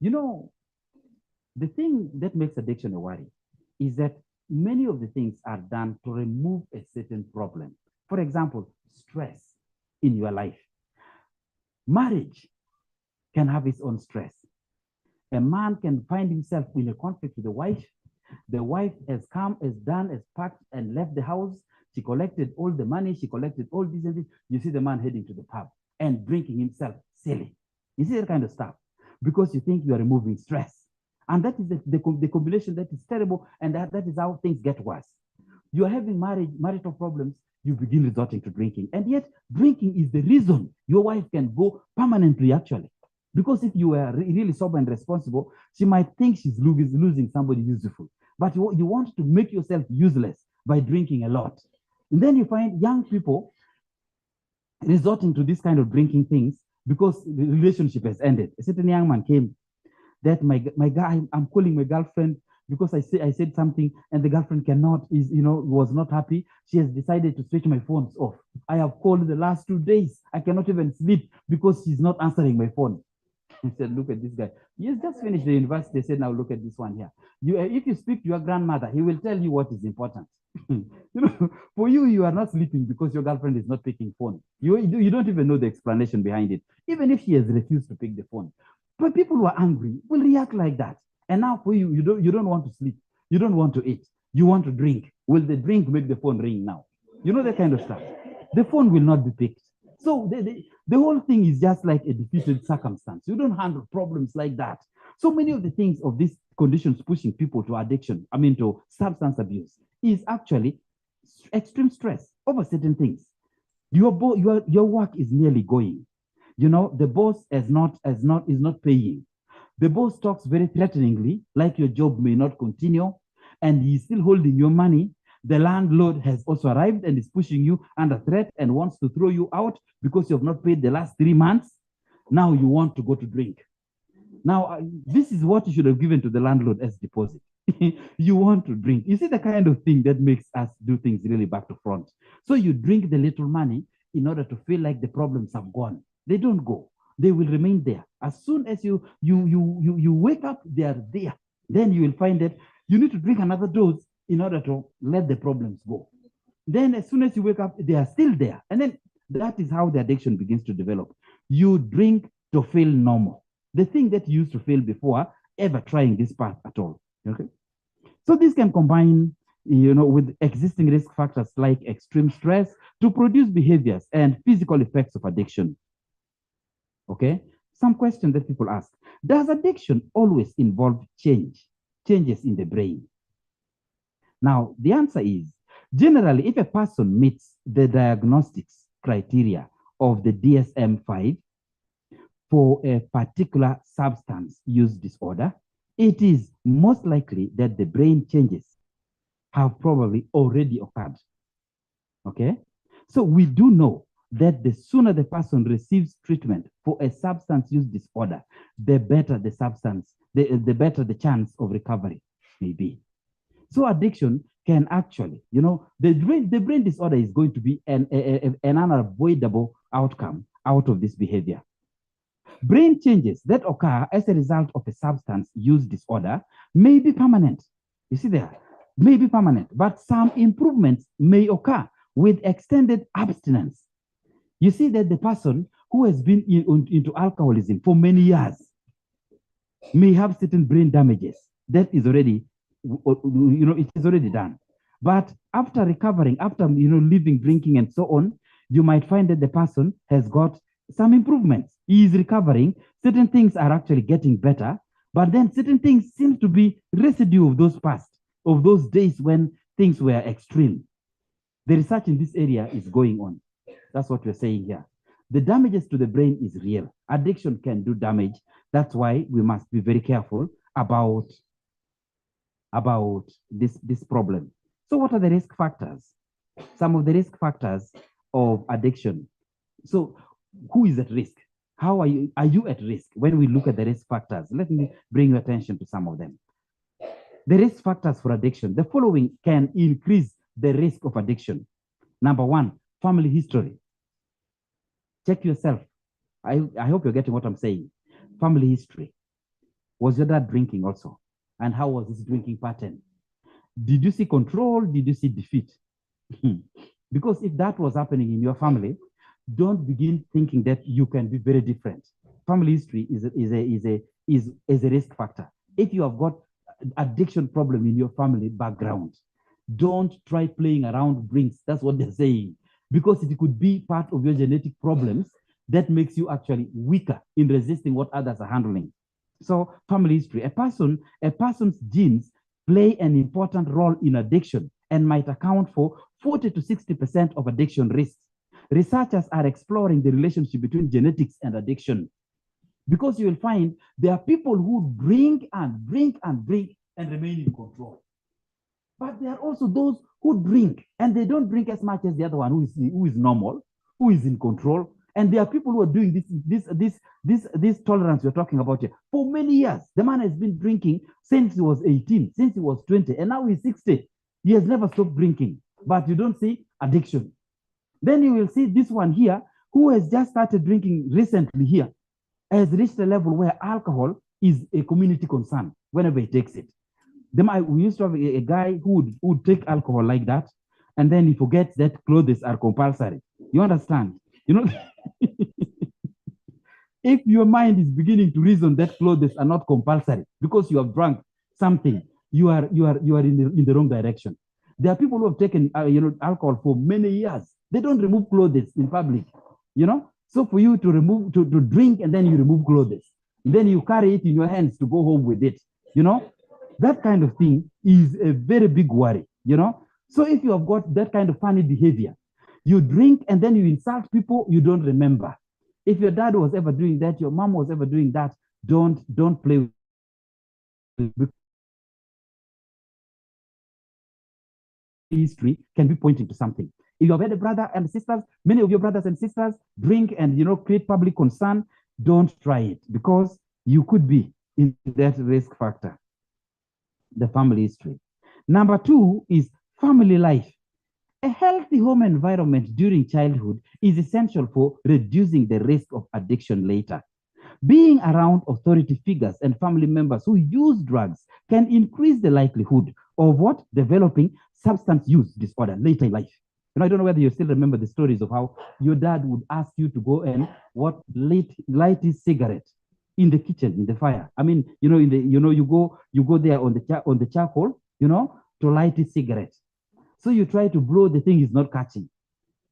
The thing that makes addiction a worry is that many of the things are done to remove a certain problem. For example, stress in your life. Marriage can have its own stress. A man can find himself in a conflict with the wife. The wife has come, has done, has packed and left the house. She collected all the money. She collected all this and this. You see the man heading to the pub and drinking himself silly. You see that kind of stuff because you think you are removing stress. And that is the combination that is terrible, and that is how things get worse. You are having marital problems, you begin resorting to drinking. And yet, drinking is the reason your wife can go permanently, actually. Because if you were really sober and responsible, she might think she's losing somebody useful. But you want to make yourself useless by drinking a lot. And then you find young people resorting to this kind of drinking things because the relationship has ended. A certain young man came that my guy, I'm calling my girlfriend because I said something and the girlfriend was not happy. She has decided to switch my phones off. I have called the last 2 days. I cannot even sleep because she's not answering my phone. I said, look at this guy. He has just finished the university. They said, now look at this one here. If you speak to your grandmother, he will tell you what is important. For you are not sleeping because your girlfriend is not picking phone. You don't even know the explanation behind it, even if she has refused to pick the phone. But people who are angry will react like that. And now for you don't want to sleep. You don't want to eat. You want to drink. Will the drink make the phone ring now? You know that kind of stuff. The phone will not be picked. So the whole thing is just like a defeated circumstance. You don't handle problems like that. So many of the things of these conditions pushing people to addiction, to substance abuse, is actually extreme stress over certain things. Your work is nearly going. The boss is not paying. The boss talks very threateningly, like your job may not continue, and he's still holding your money. The landlord has also arrived and is pushing you under threat and wants to throw you out because you have not paid the last 3 months. Now you want to go to drink. Now, this is what you should have given to the landlord as deposit. You want to drink. You see the kind of thing that makes us do things really back to front. So you drink the little money in order to feel like the problems have gone. They don't go. They will remain there. As soon as you wake up, they are there. Then you will find that you need to drink another dose in order to let the problems go. Then as soon as you wake up, they are still there. And then that is how the addiction begins to develop. You drink to feel normal. The thing that you used to feel before ever trying this path at all. Okay. So this can combine, with existing risk factors like extreme stress to produce behaviors and physical effects of addiction. Okay. Some questions that people ask. Does addiction always involve changes in the brain? Now, the answer is, generally, if a person meets the diagnostics criteria of the DSM-5 for a particular substance use disorder, it is most likely that the brain changes have probably already occurred. Okay? So we do know that the sooner the person receives treatment for a substance use disorder, the better the substance, the better the chance of recovery may be. So addiction can actually, the brain disorder is going to be an unavoidable outcome out of this behavior. Brain changes that occur as a result of a substance use disorder may be permanent. You see there, may be permanent, but some improvements may occur with extended abstinence. You see that the person who has been into alcoholism for many years may have certain brain damages that is already, it is already done. But after recovering, after leaving drinking and so on, you might find that the person has got some improvements. He is recovering. Certain things are actually getting better, but then certain things seem to be residue of those past, of those days when things were extreme. The research in this area is going on. That's what we're saying here. The damages to the brain is real. Addiction can do damage. That's why we must be very careful about this problem. So what are the risk factors? Some of the risk factors of addiction. So who is at risk? How are you at risk? When we look at the risk factors, let me bring your attention to some of them. The risk factors for addiction. The following can increase the risk of addiction. Number one, family history. Check yourself. I hope you're getting what I'm saying. Family history. Was your dad drinking also? And how was his drinking pattern? Did you see control? Did you see defeat? Because if that was happening in your family, don't begin thinking that you can be very different. Family history is a risk factor. If you have got addiction problem in your family background, don't try playing around drinks. That's what they're saying. Because it could be part of your genetic problems that makes you actually weaker in resisting what others are handling. So family history, a person's genes play an important role in addiction and might account for 40 to 60% of addiction risks. Researchers are exploring the relationship between genetics and addiction, because you will find there are people who drink and drink and drink and remain in control. But there are also those who drink and they don't drink as much as the other one who is normal, who is in control. And there are people who are doing this tolerance we're talking about here for many years. The man has been drinking since he was 18, since he was 20, and now he's 60. He has never stopped drinking, but you don't see addiction. Then you will see this one here, who has just started drinking recently here, has reached a level where alcohol is a community concern whenever he takes it. We used to have a guy who would take alcohol like that, and then he forgets that clothes are compulsory. You understand? You know, if your mind is beginning to reason that clothes are not compulsory because you have drunk something, you are in the wrong direction. There are people who have taken alcohol for many years. They don't remove clothes in public. So for you to drink and then you remove clothes, then you carry it in your hands to go home with it. That kind of thing is a very big worry. So if you have got that kind of funny behavior, you drink and then you insult people you don't remember. If your dad was ever doing that, your mom was ever doing that, don't play with history can be pointing to something. If you have had a brother and sisters, many of your brothers and sisters drink and create public concern, don't try it, because you could be in that risk factor. The family history. Number two is family life. A healthy home environment during childhood is essential for reducing the risk of addiction later. Being around authority figures and family members who use drugs can increase the likelihood of developing substance use disorder later in life. I don't know whether you still remember the stories of how your dad would ask you to go and light his cigarette in the kitchen, in the fire. I mean, you go there on the charcoal, to light his cigarette. So you try to blow, the thing is not catching.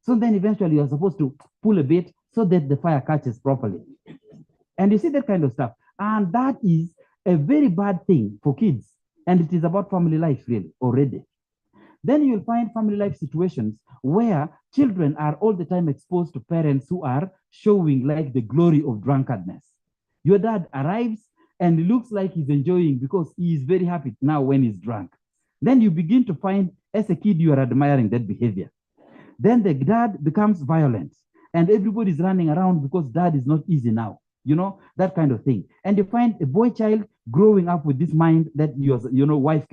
So then eventually you're supposed to pull a bit so that the fire catches properly. And you see that kind of stuff. And that is a very bad thing for kids. And it is about family life really already. Then you'll find family life situations where children are all the time exposed to parents who are showing like the glory of drunkenness. Your dad arrives and it looks like he's enjoying because he is very happy now when he's drunk. Then you begin to find, as a kid, you are admiring that behavior. Then the dad becomes violent and everybody's running around because dad is not easy now, that kind of thing. And you find a boy child growing up with this mind that wives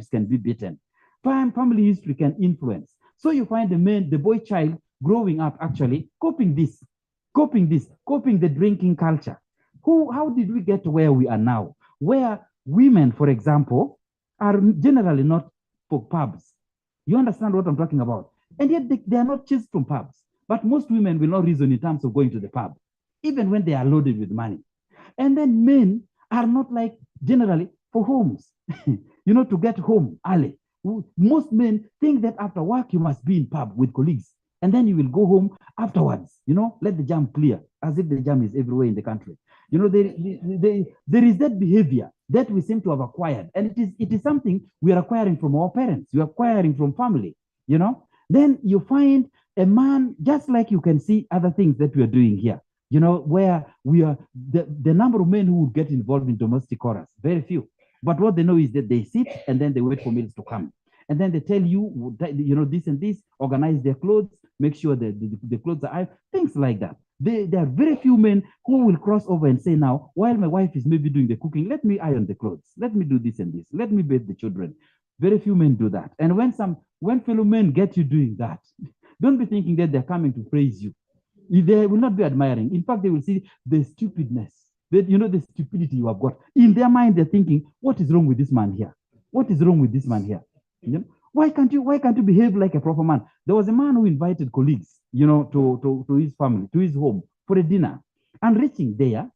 can be beaten. Family history can influence. So you find the boy child growing up actually coping the drinking culture. How did we get to where we are now? Where women, for example, are generally not for pubs. You understand what I'm talking about? And yet they are not chased from pubs. But most women will not reason in terms of going to the pub, even when they are loaded with money. And then men are not like generally for homes, to get home early. Most men think that after work, you must be in pub with colleagues and then you will go home afterwards, let the jam clear, as if the jam is everywhere in the country. There is that behavior that we seem to have acquired, and it is something we are acquiring from our parents, we are acquiring from family, Then you find a man, just like you can see other things that we are doing here, where we are, the number of men who would get involved in domestic chorus, very few. But what they know is that they sit and then they wait for meals to come. And then they tell you, this and this, organize their clothes, make sure that the clothes are ironed, things like that. There are very few men who will cross over and say, now, while my wife is maybe doing the cooking, let me iron the clothes, let me do this and this, let me bathe the children. Very few men do that. And when fellow men get you doing that, don't be thinking that they're coming to praise you. They will not be admiring. In fact, they will see the stupidness, the stupidity you have got. In their mind, they're thinking, what is wrong with this man here? What is wrong with this man here? Why can't you behave like a proper man? There was a man who invited colleagues, to his family, to his home for a dinner. And reaching there,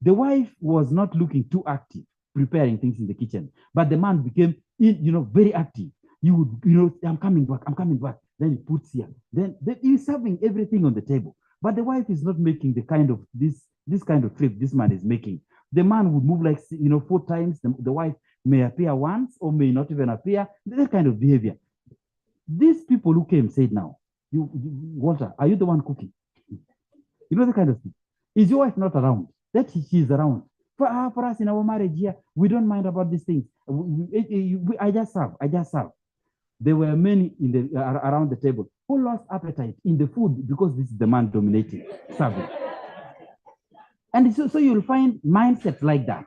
the wife was not looking too active, preparing things in the kitchen. But the man became, very active. You would, I'm coming back. Then he puts here. Then he's serving everything on the table. But the wife is not making the kind of this kind of trip this man is making. The man would move like 4 times. The wife may appear once or may not even appear. That kind of behavior. These people who came said, now, Walter, are you the one cooking? The kind of thing. Is your wife not around? That she's around. For us in our marriage here, we don't mind about these things. I just serve. There were many around the table who lost appetite in the food because this is the man dominating serving. And so you'll find mindsets like that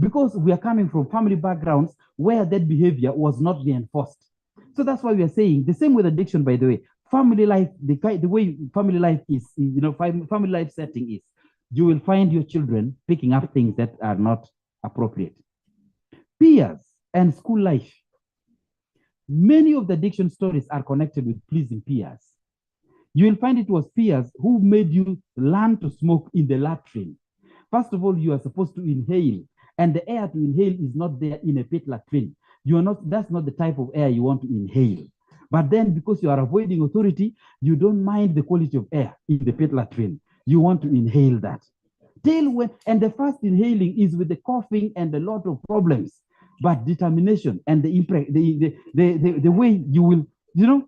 because we are coming from family backgrounds where that behavior was not reinforced. So that's why we are saying the same with addiction, by the way. Family life, the way family life is, family life setting is, you will find your children picking up things that are not appropriate. Peers and school life. Many of the addiction stories are connected with pleasing peers. You will find it was peers who made you learn to smoke in the latrine. First of all, you are supposed to inhale, and the air to inhale is not there in a pit latrine. That's not the type of air you want to inhale. But then because you are avoiding authority, you don't mind the quality of air in the pit latrine. You want to inhale that. And the first inhaling is with the coughing and a lot of problems. But determination and the way you will,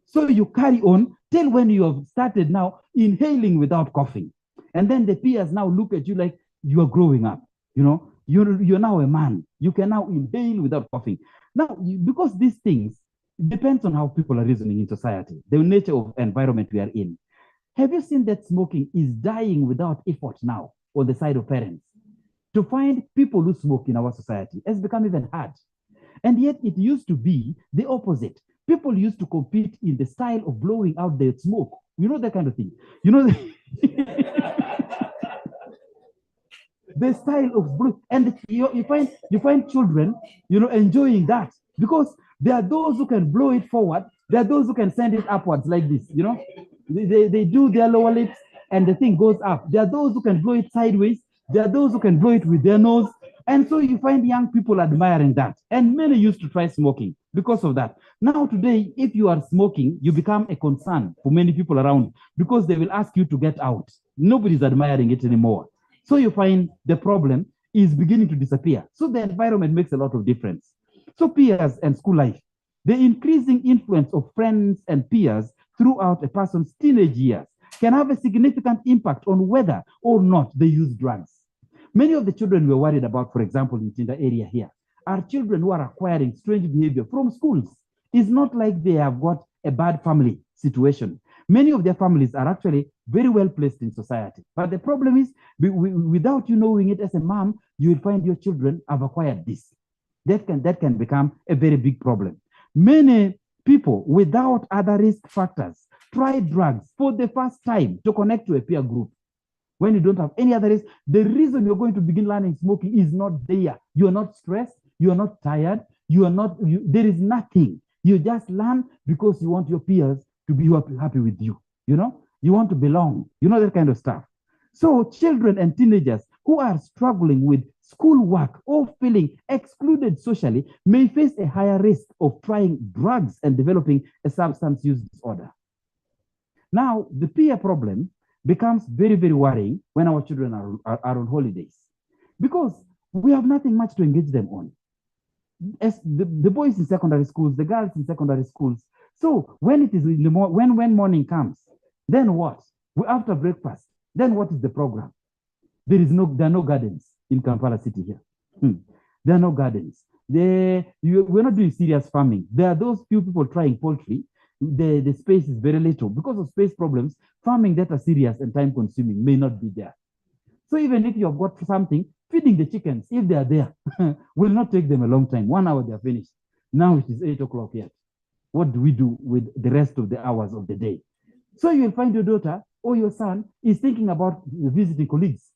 so you carry on till when you have started now inhaling without coughing. And then the peers now look at you like you are growing up, you're now a man. You can now inhale without coughing. Now, because these things depends on how people are reasoning in society, the nature of environment we are in. Have you seen that smoking is dying without effort now on the side of parents? To find people who smoke in our society has become even hard. And yet it used to be the opposite. People used to compete in the style of blowing out their smoke. That kind of thing. The style of blowing. And you find children, enjoying that. Because there are those who can blow it forward. There are those who can send it upwards like this, They do their lower lips and the thing goes up. There are those who can blow it sideways. There are those who can blow it with their nose. And so you find young people admiring that. And many used to try smoking because of that. Now today, if you are smoking, you become a concern for many people around because they will ask you to get out. Nobody's admiring it anymore. So you find the problem is beginning to disappear. So the environment makes a lot of difference. So peers and school life, the increasing influence of friends and peers throughout a person's teenage years can have a significant impact on whether or not they use drugs. Many of the children we're worried about, for example, in the area here, are children who are acquiring strange behavior from schools. It's not like they have got a bad family situation. Many of their families are actually very well placed in society. But the problem is, without you knowing it as a mom, you will find your children have acquired this. That can become a very big problem. Many people without other risk factors try drugs for the first time to connect to a peer group. When you don't have any other risk, the reason you're going to begin learning smoking is not there. You are not stressed. You are not tired. There is nothing. You just learn because you want your peers to be happy with you. You want to belong. That kind of stuff. So children and teenagers who are struggling with schoolwork or feeling excluded socially may face a higher risk of trying drugs and developing a substance use disorder. Now, the peer problem becomes very, very worrying when our children are on holidays because we have nothing much to engage them on. As the boys in secondary schools, the girls in secondary schools. So when it is in the when morning comes, then what? After breakfast, then what is the program? There are no gardens in Kampala city here. There are no gardens. We're not doing serious farming. There are those few people trying poultry. The space is very little. Because of space problems, farming that are serious and time consuming may not be there. So even if you have got something, feeding the chickens, if they are there, will not take them a long time. 1 hour, they are finished. Now it is 8 o'clock yet. What do we do with the rest of the hours of the day? So you will find your daughter or your son is thinking about visiting colleagues,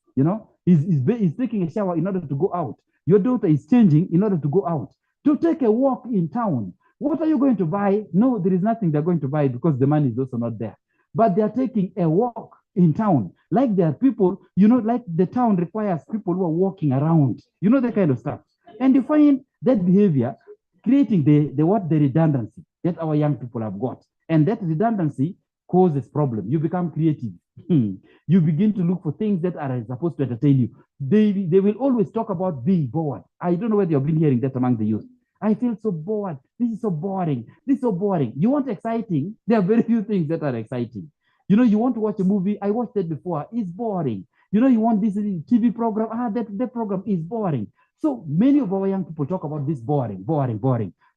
he's taking a shower in order to go out. Your daughter is changing in order to go out, to take a walk in town. What are you going to buy? No, there is nothing they're going to buy because the money is also not there. But they're taking a walk in town. Like there are people, like the town requires people who are walking around, that kind of stuff. And you find that behavior creating the redundancy that our young people have got. And that redundancy causes problem. You become creative. You begin to look for things that are supposed to entertain you. They will always talk about being bored. I don't know whether you've been hearing that among the youth. I feel so bored. This is so boring. This is so boring. You want exciting? There are very few things that are exciting. You want to watch a movie. I watched it before. It's boring. You want this TV program. That program is boring. So many of our young people talk about this boring.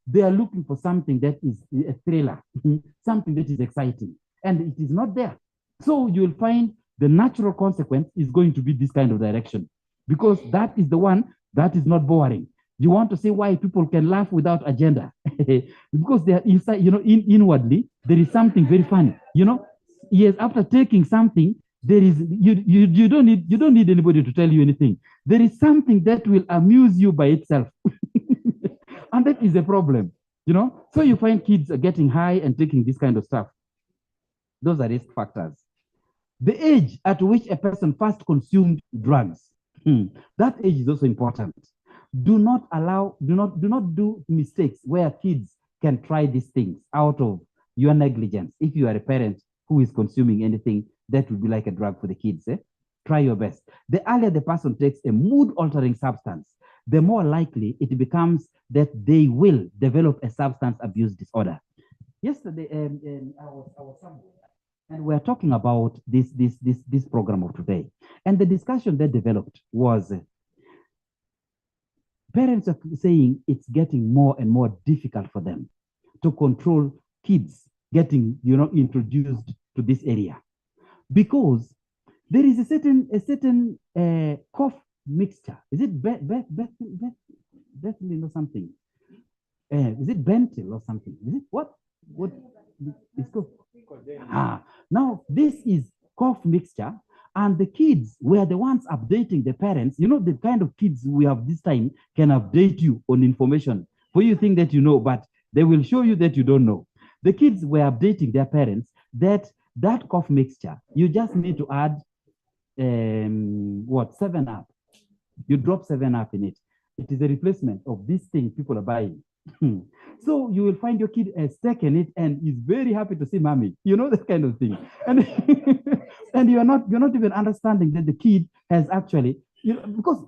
They are looking for something that is a thriller, something that is exciting. And it is not there. So you will find the natural consequence is going to be this kind of direction, because that is the one that is not boring. You want to see why people can laugh without agenda, because they are inside, inwardly, there is something very funny. Yes, after taking something, there is you don't need anybody to tell you anything. There is something that will amuse you by itself. And that is a problem, So you find kids are getting high and taking this kind of stuff. Those are risk factors. The age at which a person first consumed drugs, that age is also important. Do not do mistakes where kids can try these things out of your negligence. If you are a parent who is consuming anything that would be like a drug for the kids, try your best. The earlier the person takes a mood-altering substance, the more likely it becomes that they will develop a substance abuse disorder. Yesterday, I was somewhere, and we're talking about this program of today. And the discussion that developed was parents are saying it's getting more and more difficult for them to control kids getting, introduced to this area, because there is a certain cough mixture. Is it Bethlehem or something? Is it Bentil or something? Is it what? What is called? Now this is cough mixture, and the kids were the ones updating the parents. The kind of kids we have this time can update you on information for you think that but they will show you that you don't know. The kids were updating their parents that cough mixture, you just need to add 7-Up. You drop 7-Up in it. It is a replacement of this thing people are buying. So you will find your kid has taken it and is very happy to see mommy, that kind of thing. And and you're not even understanding that the kid has actually, because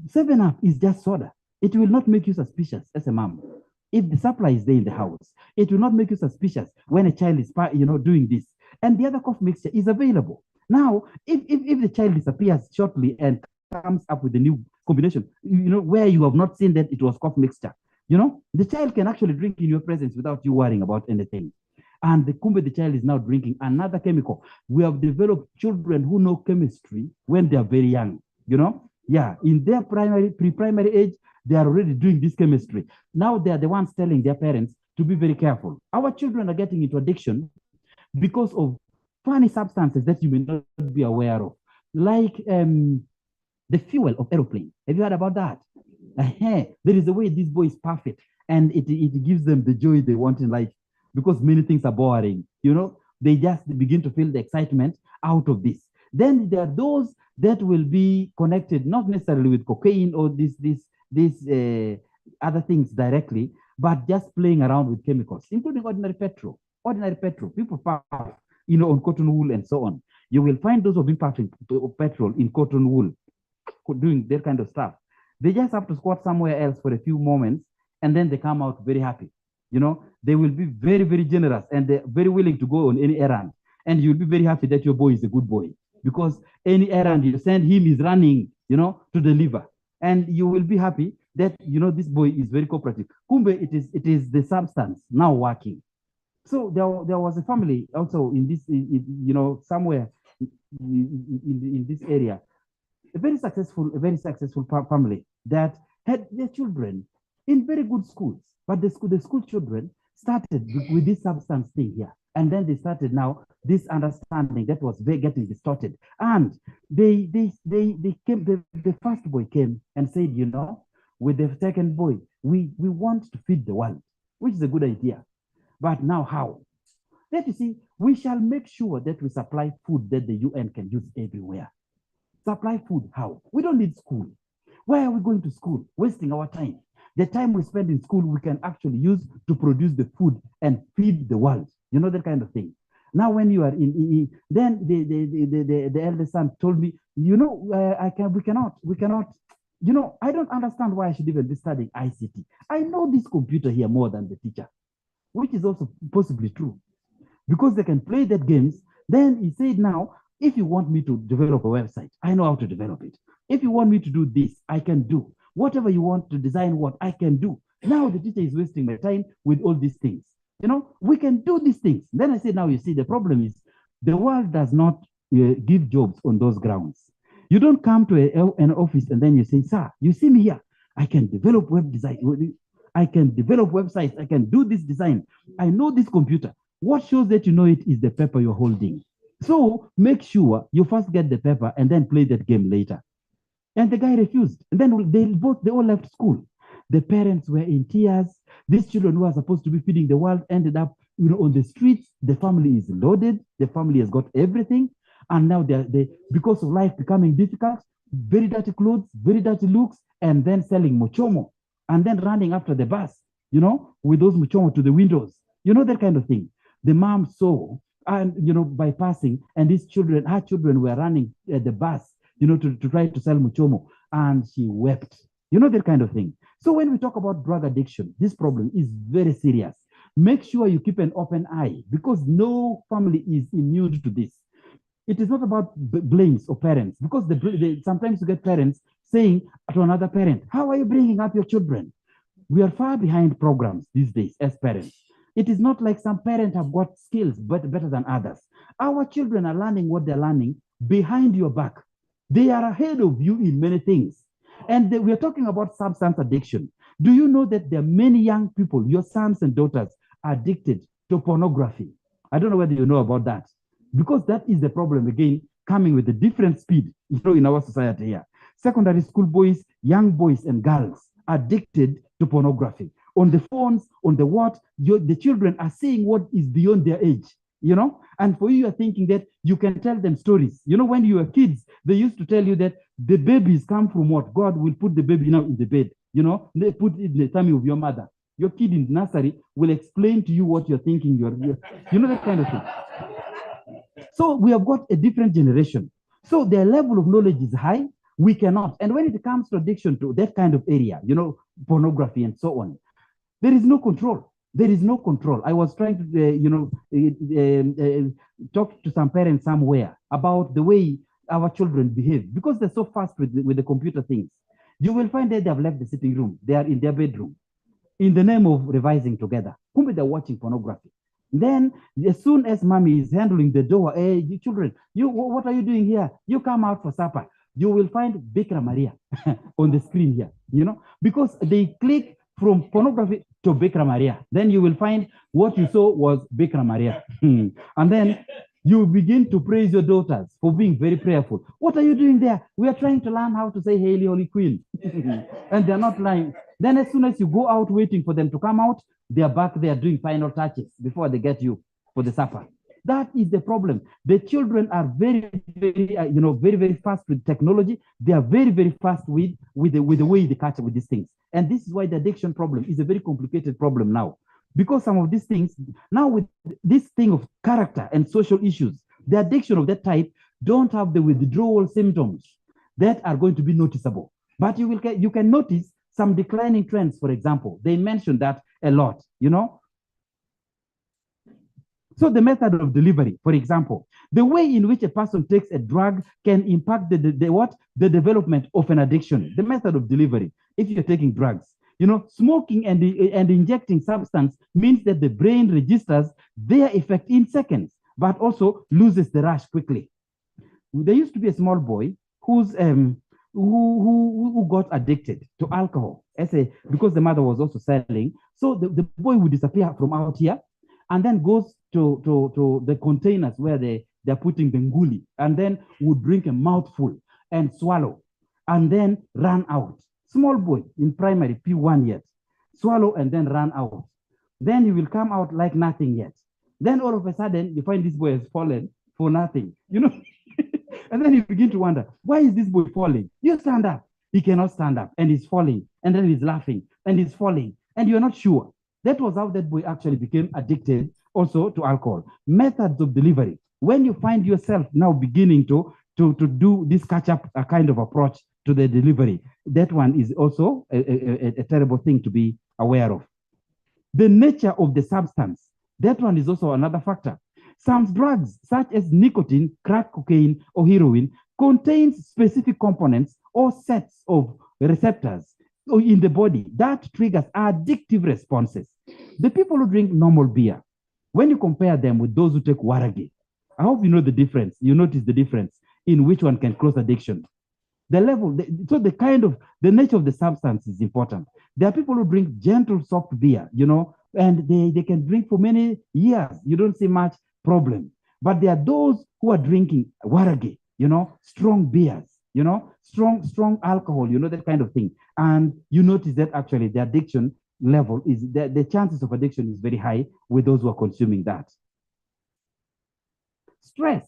7-Up is just soda. It will not make you suspicious as a mom. If the supply is there in the house, it will not make you suspicious when a child is, doing this. And the other cough mixture is available. Now, if the child disappears shortly and comes up with a new combination, where you have not seen that it was cough mixture, the child can actually drink in your presence without you worrying about anything. And the child is now drinking another chemical. We have developed children who know chemistry when they are very young, in their pre-primary age, they are already doing this chemistry. Now they are the ones telling their parents to be very careful. Our children are getting into addiction because of funny substances that you may not be aware of, like the fuel of aeroplane. Have you heard about that? There is a way this boy is perfect, and it gives them the joy they want in life, because many things are boring. They just begin to feel the excitement out of this. Then there are those that will be connected not necessarily with cocaine or these other things directly, but just playing around with chemicals, including ordinary petrol. People puff. on cotton wool and so on. You will find those who have been passing petrol in cotton wool, doing that kind of stuff. They just have to squat somewhere else for a few moments, and then they come out very happy. They will be very, very generous, and they're very willing to go on any errand. And you'll be very happy that your boy is a good boy, because any errand you send him is running, to deliver. And you will be happy that, this boy is very cooperative. Kumbe, it is the substance now working. So there was a family also in this, somewhere in this area, a very successful family that had their children in very good schools. But the school children started with this substance thing here. And then they started now this understanding that was getting distorted. And they came, the first boy came and said, with the second boy, we want to feed the world, which is a good idea. But now how? That you see, we shall make sure that we supply food that the UN can use everywhere. Supply food, how? We don't need school. Why are we going to school? Wasting our time. The time we spend in school, we can actually use to produce the food and feed the world. That kind of thing. Now, when you are then the eldest son told me, we cannot, I don't understand why I should even be studying ICT. I know this computer here more than the teacher, which is also possibly true, because they can play that games. Then he said, now, if you want me to develop a website, I know how to develop it. If you want me to do this, I can do. Whatever you want to design, what I can do. Now the teacher is wasting my time with all these things. We can do these things. Then I said, now you see, the problem is the world does not give jobs on those grounds. You don't come to an office and then you say, sir, you see me here. I can develop web design. I can develop websites. I can do this design. I know this computer. What shows that you know it is the paper you're holding. So make sure you first get the paper and then play that game later. And the guy refused. And then they all left school. The parents were in tears. These children who are supposed to be feeding the world ended up, on the streets. The family is loaded. The family has got everything. And now they because of life becoming difficult, very dirty clothes, very dirty looks, and then selling mochomo, and then running after the bus, with those mochomo to the windows, that kind of thing. The mom saw, and by passing, and her children were running at the bus, to try to sell mochomo, and she wept, that kind of thing. So when we talk about drug addiction, this problem is very serious. Make sure you keep an open eye, because no family is immune to this. It is not about blames of parents, because sometimes you get parents saying to another parent, how are you bringing up your children? We are far behind programs these days as parents. It is not like some parents have got skills better than others. Our children are learning what they're learning behind your back. They are ahead of you in many things. And we are talking about substance addiction. Do you know that there are many young people, your sons and daughters, addicted to pornography? I don't know whether you know about that. Because that is the problem, again, coming with a different speed, in our society here. Secondary school boys, young boys and girls, addicted to pornography. On the phones, on the what, the children are seeing what is beyond their age, And for you are thinking that you can tell them stories. When you were kids, they used to tell you that the babies come from what? God will put the baby now in the bed, They put it in the tummy of your mother. Your kid in nursery will explain to you what you're thinking. That kind of thing. So we have got a different generation. So their level of knowledge is high. We cannot. And when it comes to addiction to that kind of area, pornography and so on, there is no control. There is no control. I was trying to, talk to some parents somewhere about the way our children behave, because they're so fast with the computer things. You will find that they have left the sitting room. They are in their bedroom in the name of revising together. They're watching pornography. Then, as soon as mommy is handling the door, hey, you children, what are you doing here? You come out for supper. You will find Bikra Maria on the screen here, because they click from pornography to Bikra Maria. Then you will find what you saw was Bikra Maria. And then you begin to praise your daughters for being very prayerful. What are you doing there? We are trying to learn how to say Hail, Holy Queen. And they're not lying. Then as soon as you go out waiting for them to come out, they are back there doing final touches before they get you for the supper. That is the problem. The children are very, very, very, very fast with technology. They are very, very fast with the way they catch up with these things. And this is why the addiction problem is a very complicated problem now. because some of these things, now with this thing of character and social issues, the addiction of that type don't have the withdrawal symptoms that are going to be noticeable. But you can notice some declining trends, for example. They mentioned that a lot, So the method of delivery, for example, the way in which a person takes a drug can impact the development of an addiction. The method of delivery, if you're taking drugs, smoking and injecting substance means that the brain registers their effect in seconds, but also loses the rush quickly. There used to be a small boy who got addicted to alcohol, because the mother was also selling. So the boy would disappear from out here and then goes to the containers where they're putting the nguli, and then would drink a mouthful and swallow and then run out. Small boy in primary, P1 yet, swallow and then run out. Then he will come out like nothing yet. Then all of a sudden, you find this boy has fallen for nothing, And then you begin to wonder, why is this boy falling? You stand up. He cannot stand up, and he's falling. And then he's laughing, and he's falling. And you're not sure. That was how that boy actually became addicted also to alcohol. Methods of delivery. When you find yourself now beginning to do this catch-up kind of approach to the delivery, that one is also a terrible thing to be aware of. The nature of the substance, that one is also another factor. Some drugs, such as nicotine, crack cocaine, or heroin, contains specific components or sets of receptors in the body that triggers addictive responses. The people who drink normal beer, when you compare them with those who take waragi, I hope you know the difference. You notice the difference in which one can cause addiction. The nature of the substance is important. There are people who drink gentle, soft beer, and they can drink for many years. You don't see much problem. But there are those who are drinking waragi, strong beers, strong alcohol, that kind of thing. And you notice that actually the addiction level is, the chances of addiction is very high with those who are consuming that. Stress.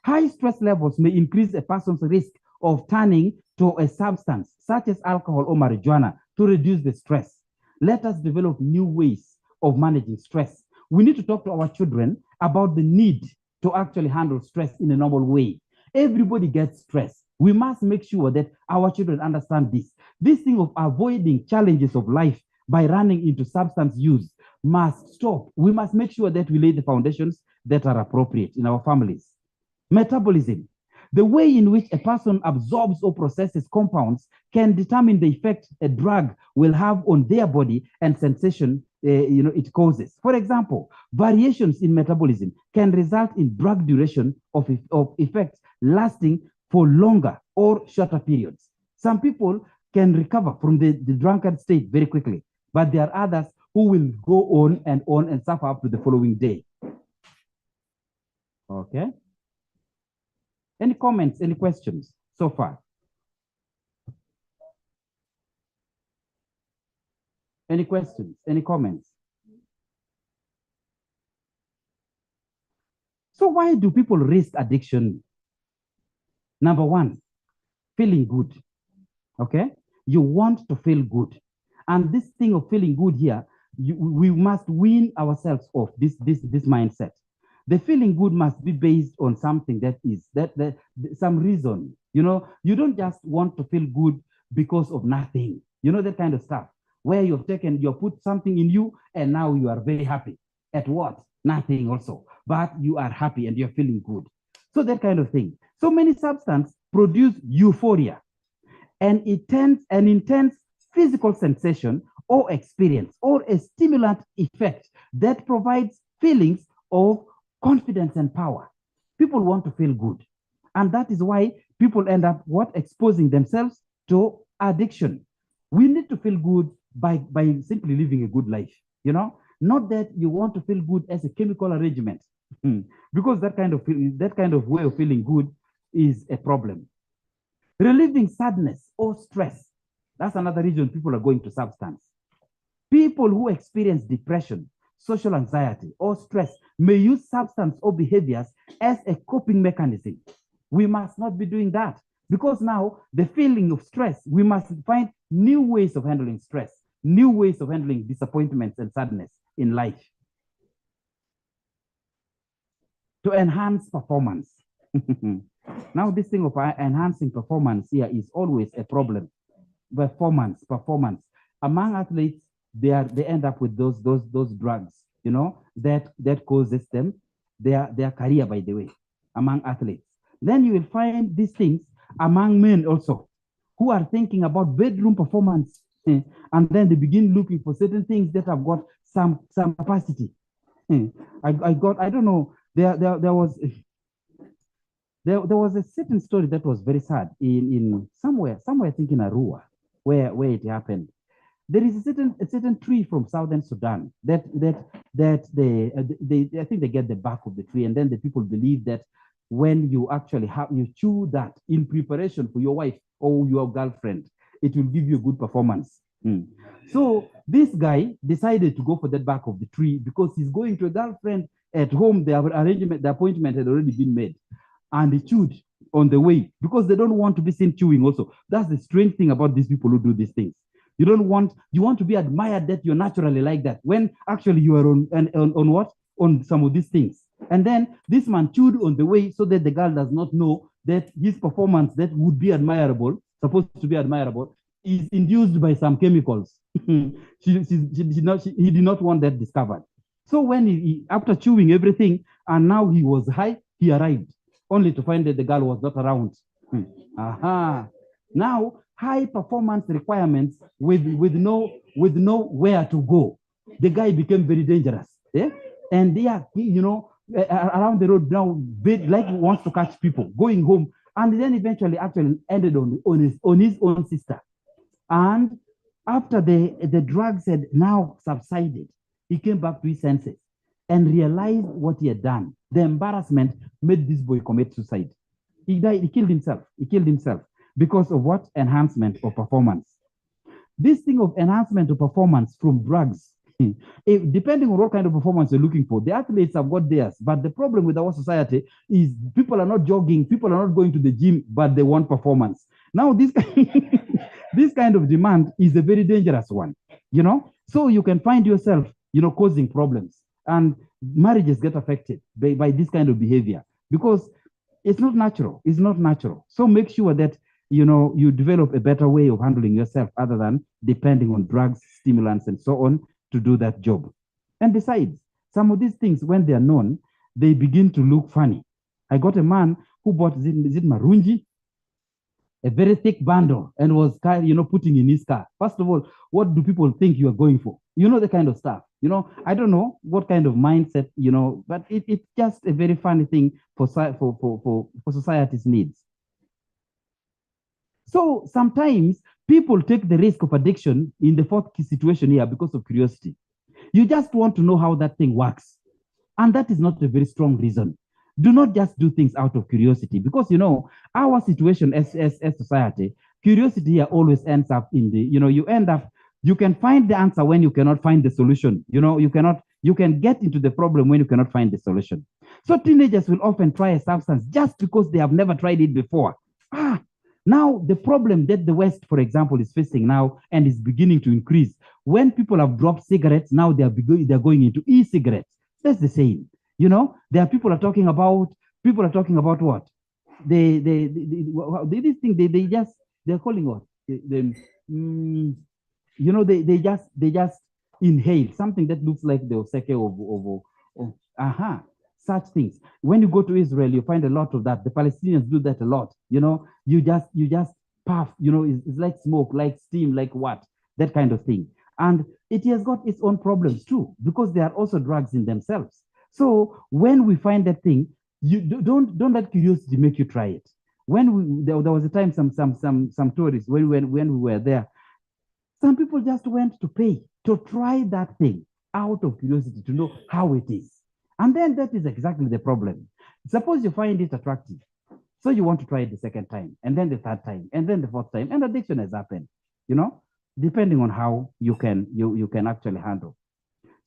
High stress levels may increase a person's risk of turning to a substance such as alcohol or marijuana to reduce the stress. Let us develop new ways of managing stress. We need to talk to our children about the need to actually handle stress in a normal way. Everybody gets stress. We must make sure that our children understand this. This thing of avoiding challenges of life by running into substance use must stop. We must make sure that we lay the foundations that are appropriate in our families. Metabolism. The way in which a person absorbs or processes compounds can determine the effect a drug will have on their body and sensation it causes. For example, variations in metabolism can result in drug duration of effects lasting for longer or shorter periods. Some people can recover from the drunkard state very quickly, but there are others who will go on and suffer up to the following day. Okay. Any comments, any questions so far? Any questions, any comments? So why do people risk addiction? Number one, feeling good, okay? You want to feel good. And this thing of feeling good here, we must wean ourselves off this mindset. The feeling good must be based on something that is, some reason. You don't just want to feel good because of nothing. That kind of stuff, where you've put something in you and now you are very happy. At what? Nothing also. But you are happy and you're feeling good. So that kind of thing. So many substances produce euphoria, an intense physical sensation or experience, or a stimulant effect that provides feelings of confidence and power. People want to feel good. And that is why people end up exposing themselves to addiction. We need to feel good by simply living a good life, not that you want to feel good as a chemical arrangement, because that kind of way of feeling good is a problem. Relieving sadness or stress, that's another reason people are going to substance. People who experience depression, social anxiety, or stress may use substance or behaviors as a coping mechanism. We must not be doing that, because now the feeling of stress, we must find new ways of handling stress, new ways of handling disappointments and sadness. in life to enhance performance. Now, this thing of enhancing performance here is always a problem. Performance. Among athletes, they end up with those drugs, that causes them their career, by the way, among athletes. Then you will find these things among men also, who are thinking about bedroom performance, and then they begin looking for certain things that have got some capacity. I don't know, there was a certain story that was very sad in somewhere I think in Arua, where it happened. There is a certain tree from southern Sudan that they I think they get the bark of the tree, and then the people believe that when you actually you chew that in preparation for your wife or your girlfriend, it will give you a good performance. So this guy decided to go for that bark of the tree because he's going to a girlfriend at home. The appointment had already been made, and he chewed on the way because they don't want to be seen chewing also. That's the strange thing about these people who do these things. You want to be admired that you're naturally like that, when actually you are on some of these things. And then this man chewed on the way so that the girl does not know that his performance that would be supposed to be admirable, is induced by some chemicals. He did not want that discovered. So when after chewing everything, and now he was high, he arrived, only to find that the girl was not around. Now, high performance requirements with no where to go. The guy became very dangerous. And around the road now, like wants to catch people going home, and then eventually actually ended on his own sister. And after the drugs had now subsided, he came back to his senses and realized what he had done. The embarrassment made this boy commit suicide. He died. He killed himself because of what? Enhancement of performance. This thing of enhancement of performance from drugs, depending on what kind of performance you're looking for, the athletes have got theirs. But the problem with our society is people are not jogging, people are not going to the gym, but they want performance. Now, this kind of demand is a very dangerous one, So you can find yourself, causing problems, and marriages get affected by this kind of behavior because it's not natural. It's not natural. So make sure that you develop a better way of handling yourself other than depending on drugs, stimulants, and so on to do that job. And besides, some of these things, when they are known, they begin to look funny. I got a man who bought, is it Marunji? A very thick bundle, and was putting in his car. First of all, what do people think you are going for? The kind of stuff. I don't know what kind of mindset, but it's just a very funny thing for society's needs. So sometimes people take the risk of addiction in the fourth key situation here because of curiosity. You just want to know how that thing works. And that is not a very strong reason. Do not just do things out of curiosity because, our situation as society, curiosity here always ends up in you can find the answer when you cannot find the solution. You can get into the problem when you cannot find the solution. So teenagers will often try a substance just because they have never tried it before. Now, the problem that the West, for example, is facing now and is beginning to increase, when people have dropped cigarettes, now they're going into e-cigarettes. That's the same. There are people are talking about what? This thing they're calling what? They just inhale something that looks like the oseke of such things. When you go to Israel, you find a lot of that. The Palestinians do that a lot. You just puff, it's like smoke, like steam, like what? That kind of thing. And it has got its own problems too, because they are also drugs in themselves. So when we find that thing, you don't let curiosity make you try it. When there was a time some tourists when we were there, some people just went to pay to try that thing out of curiosity to know how it is. And then that is exactly the problem. Suppose you find it attractive. So you want to try it the second time, and then the third time, and then the fourth time, and addiction has happened, depending on how you can actually handle.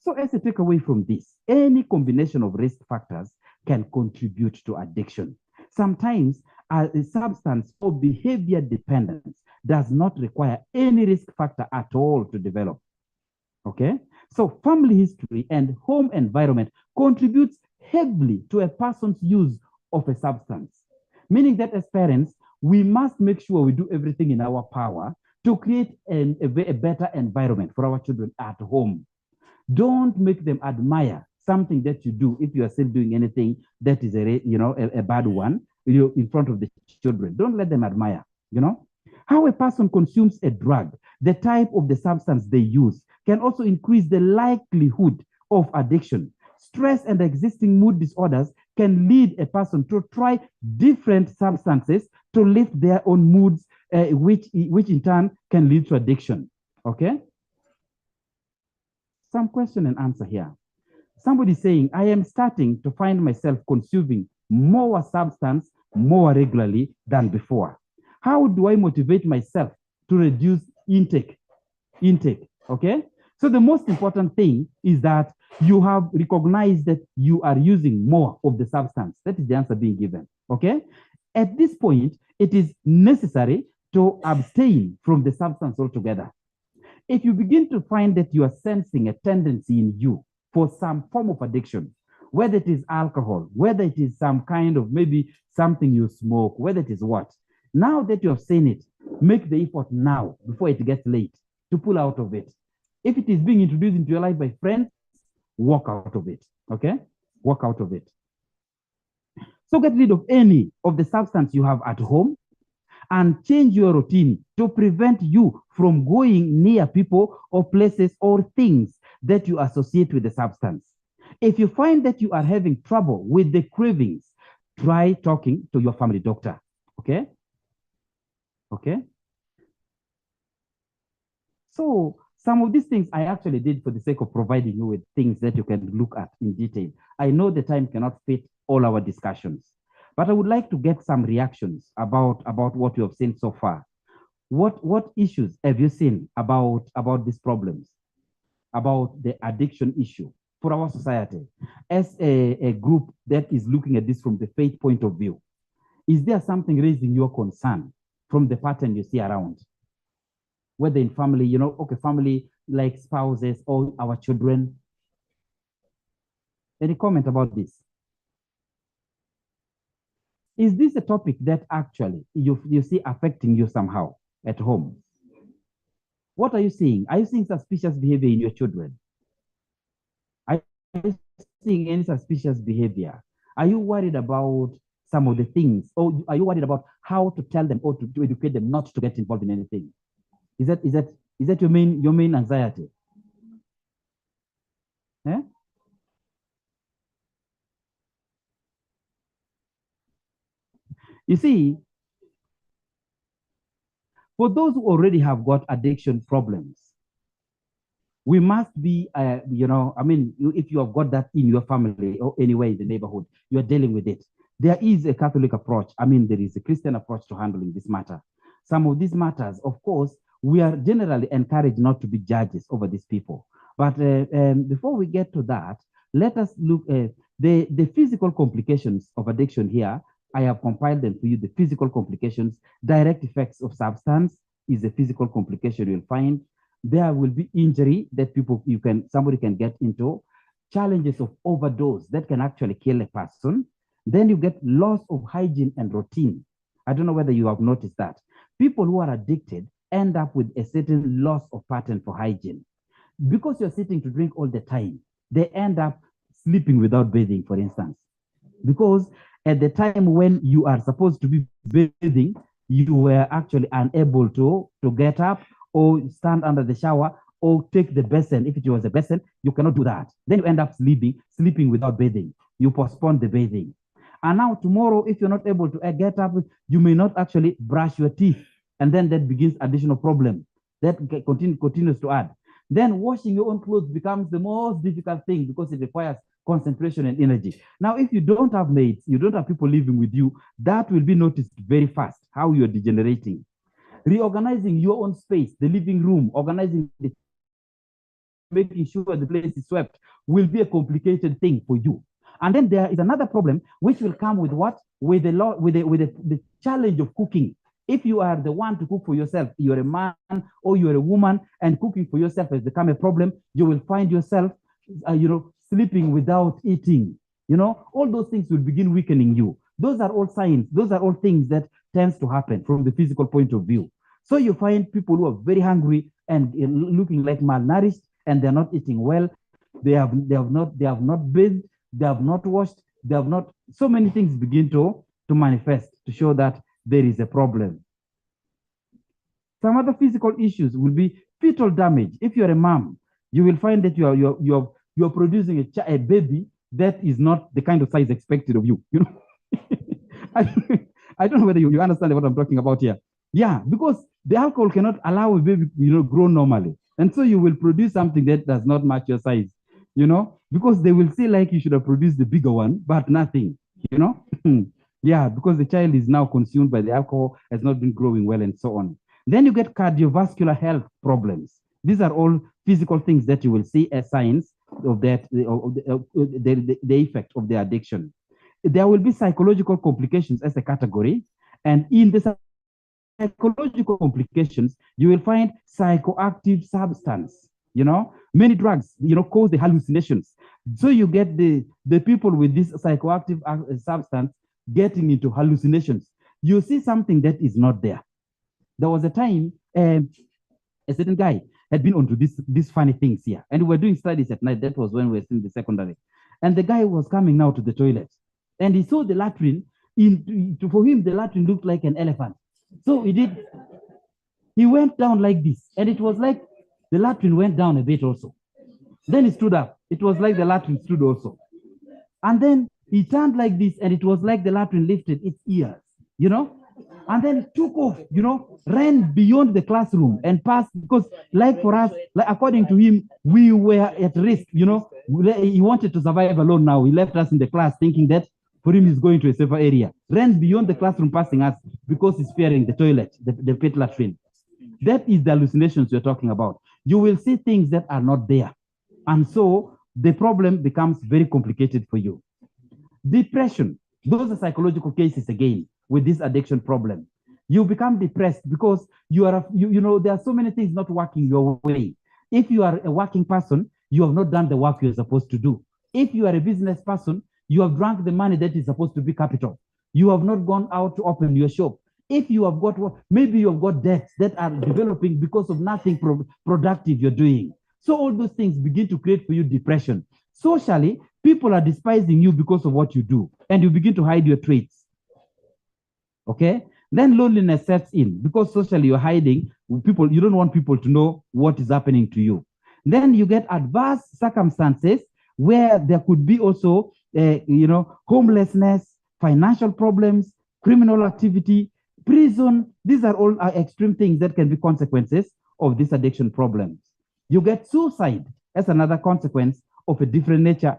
So as a takeaway from this, any combination of risk factors can contribute to addiction. Sometimes a substance or behavior dependence does not require any risk factor at all to develop. Okay? So family history and home environment contributes heavily to a person's use of a substance, meaning that as parents, we must make sure we do everything in our power to create a better environment for our children at home. Don't make them admire something that you do if you are still doing anything that is a bad one in front of the children. Don't let them admire, How a person consumes a drug, the type of the substance they use, can also increase the likelihood of addiction. Stress and existing mood disorders can lead a person to try different substances to lift their own moods, which in turn can lead to addiction. Okay? Some question and answer here. Somebody saying, I am starting to find myself consuming more substance more regularly than before. How do I motivate myself to reduce intake? Okay? So the most important thing is that you have recognized that you are using more of the substance. That is the answer being given. Okay? At this point, it is necessary to abstain from the substance altogether. If you begin to find that you are sensing a tendency in you for some form of addiction, whether it is alcohol, whether it is some kind of maybe something you smoke, whether it is what, now that you have seen it, make the effort now before it gets late to pull out of it. If it is being introduced into your life by friends, walk out of it. Okay? Walk out of it. So get rid of any of the substance you have at home and change your routine to prevent you from going near people or places or things that you associate with the substance. If you find that you are having trouble with the cravings, try talking to your family doctor. Okay? Okay? So some of these things I actually did for the sake of providing you with things that you can look at in detail. I know the time cannot fit all our discussions, but I would like to get some reactions about what you have seen so far. What issues have you seen about these problems, about the addiction issue for our society as a group that is looking at this from the faith point of view? Is there something raising your concern from the pattern you see around? Whether in family, family like spouses or our children. Any comment about this? Is this a topic that actually you see affecting you somehow at home? What are you seeing? Are you seeing suspicious behavior in your children? Are you seeing any suspicious behavior? Are you worried about some of the things? Or are you worried about how to tell them or to educate them not to get involved in anything? Is that your main anxiety? Eh? You see, for those who already have got addiction problems, we must be, if you have got that in your family or anywhere in the neighborhood, you're dealing with it. There is a Catholic approach. There is a Christian approach to handling this matter. Some of these matters, of course, we are generally encouraged not to be judges over these people. But before we get to that, let us look at the physical complications of addiction here. I have compiled them for you. The physical complications, direct effects of substance is a physical complication you'll find. There will be injury that somebody can get into, challenges of overdose that can actually kill a person. Then you get loss of hygiene and routine. I don't know whether you have noticed that. People who are addicted end up with a certain loss of pattern for hygiene. Because you're sitting to drink all the time, they end up sleeping without bathing, for instance. Because at the time when you are supposed to be bathing, you were actually unable to get up or stand under the shower or take the basin. If it was a basin, you cannot do that. Then you end up sleeping without bathing. You postpone the bathing. And now tomorrow, if you're not able to get up, you may not actually brush your teeth. And then that begins additional problem that continues to add. Then washing your own clothes becomes the most difficult thing because it requires concentration and energy. Now, if you don't have mates, you don't have people living with you, that will be noticed very fast, how you're degenerating. Reorganizing your own space, the living room, making sure the place is swept will be a complicated thing for you. And then there is another problem which will come with what? With the challenge of cooking. If you are the one to cook for yourself, you're a man or you're a woman, and cooking for yourself has become a problem, you will find yourself, sleeping without eating. All those things will begin weakening you. Those are all signs. Those are all things that tends to happen from the physical point of view. So you find people who are very hungry and looking like malnourished, and they're not eating well. They have not bathed, they have not washed, they have not. So many things begin to manifest to show that there is a problem. Some other physical issues will be fetal damage. If you're a mom, you will find that you're producing a baby that is not the kind of size expected of you. I don't know whether you understand what I'm talking about here. Yeah, because the alcohol cannot allow a baby, grow normally. And so you will produce something that does not match your size, because they will say like you should have produced the bigger one, but nothing, Yeah, because the child is now consumed by the alcohol, has not been growing well, and so on. Then you get cardiovascular health problems. These are all physical things that you will see as signs of that, the effect of the addiction. There will be psychological complications as a category. And in the psychological complications, you will find psychoactive substance. Many drugs, cause the hallucinations. So you get the people with this psychoactive substance getting into hallucinations. You see something that is not there. There was a time a certain guy had been onto these funny things here, and we were doing studies at night. That was when we were in the secondary, and the guy was coming now to the toilet, and he saw the latrine. For him, the latrine looked like an elephant. So he went down like this, and it was like the latrine went down a bit also. Then he stood up. It was like the latrine stood also. And then he turned like this, and it was like the latrine lifted its ears, and then took off, ran beyond the classroom and passed, because like for us, like according to him, we were at risk, he wanted to survive alone now. He left us in the class thinking that for him he's going to a safer area, ran beyond the classroom passing us because he's fearing the toilet, the pit latrine. That is the hallucinations you're talking about. You will see things that are not there. And so the problem becomes very complicated for you. Depression, those are psychological cases again with this addiction problem. You become depressed because there are so many things not working your way. If you are a working person, you have not done the work you're supposed to do. If you are a business person, you have drunk the money that is supposed to be capital. You have not gone out to open your shop. If you have got maybe you have got debts that are developing because of nothing productive you're doing. So all those things begin to create for you depression. Socially, people are despising you because of what you do, and you begin to hide your traits. Okay? Then loneliness sets in because socially you're hiding people. You don't want people to know what is happening to you. Then you get adverse circumstances where there could be also, homelessness, financial problems, criminal activity, prison. These are all extreme things that can be consequences of this addiction problems. You get suicide as another consequence of a different nature.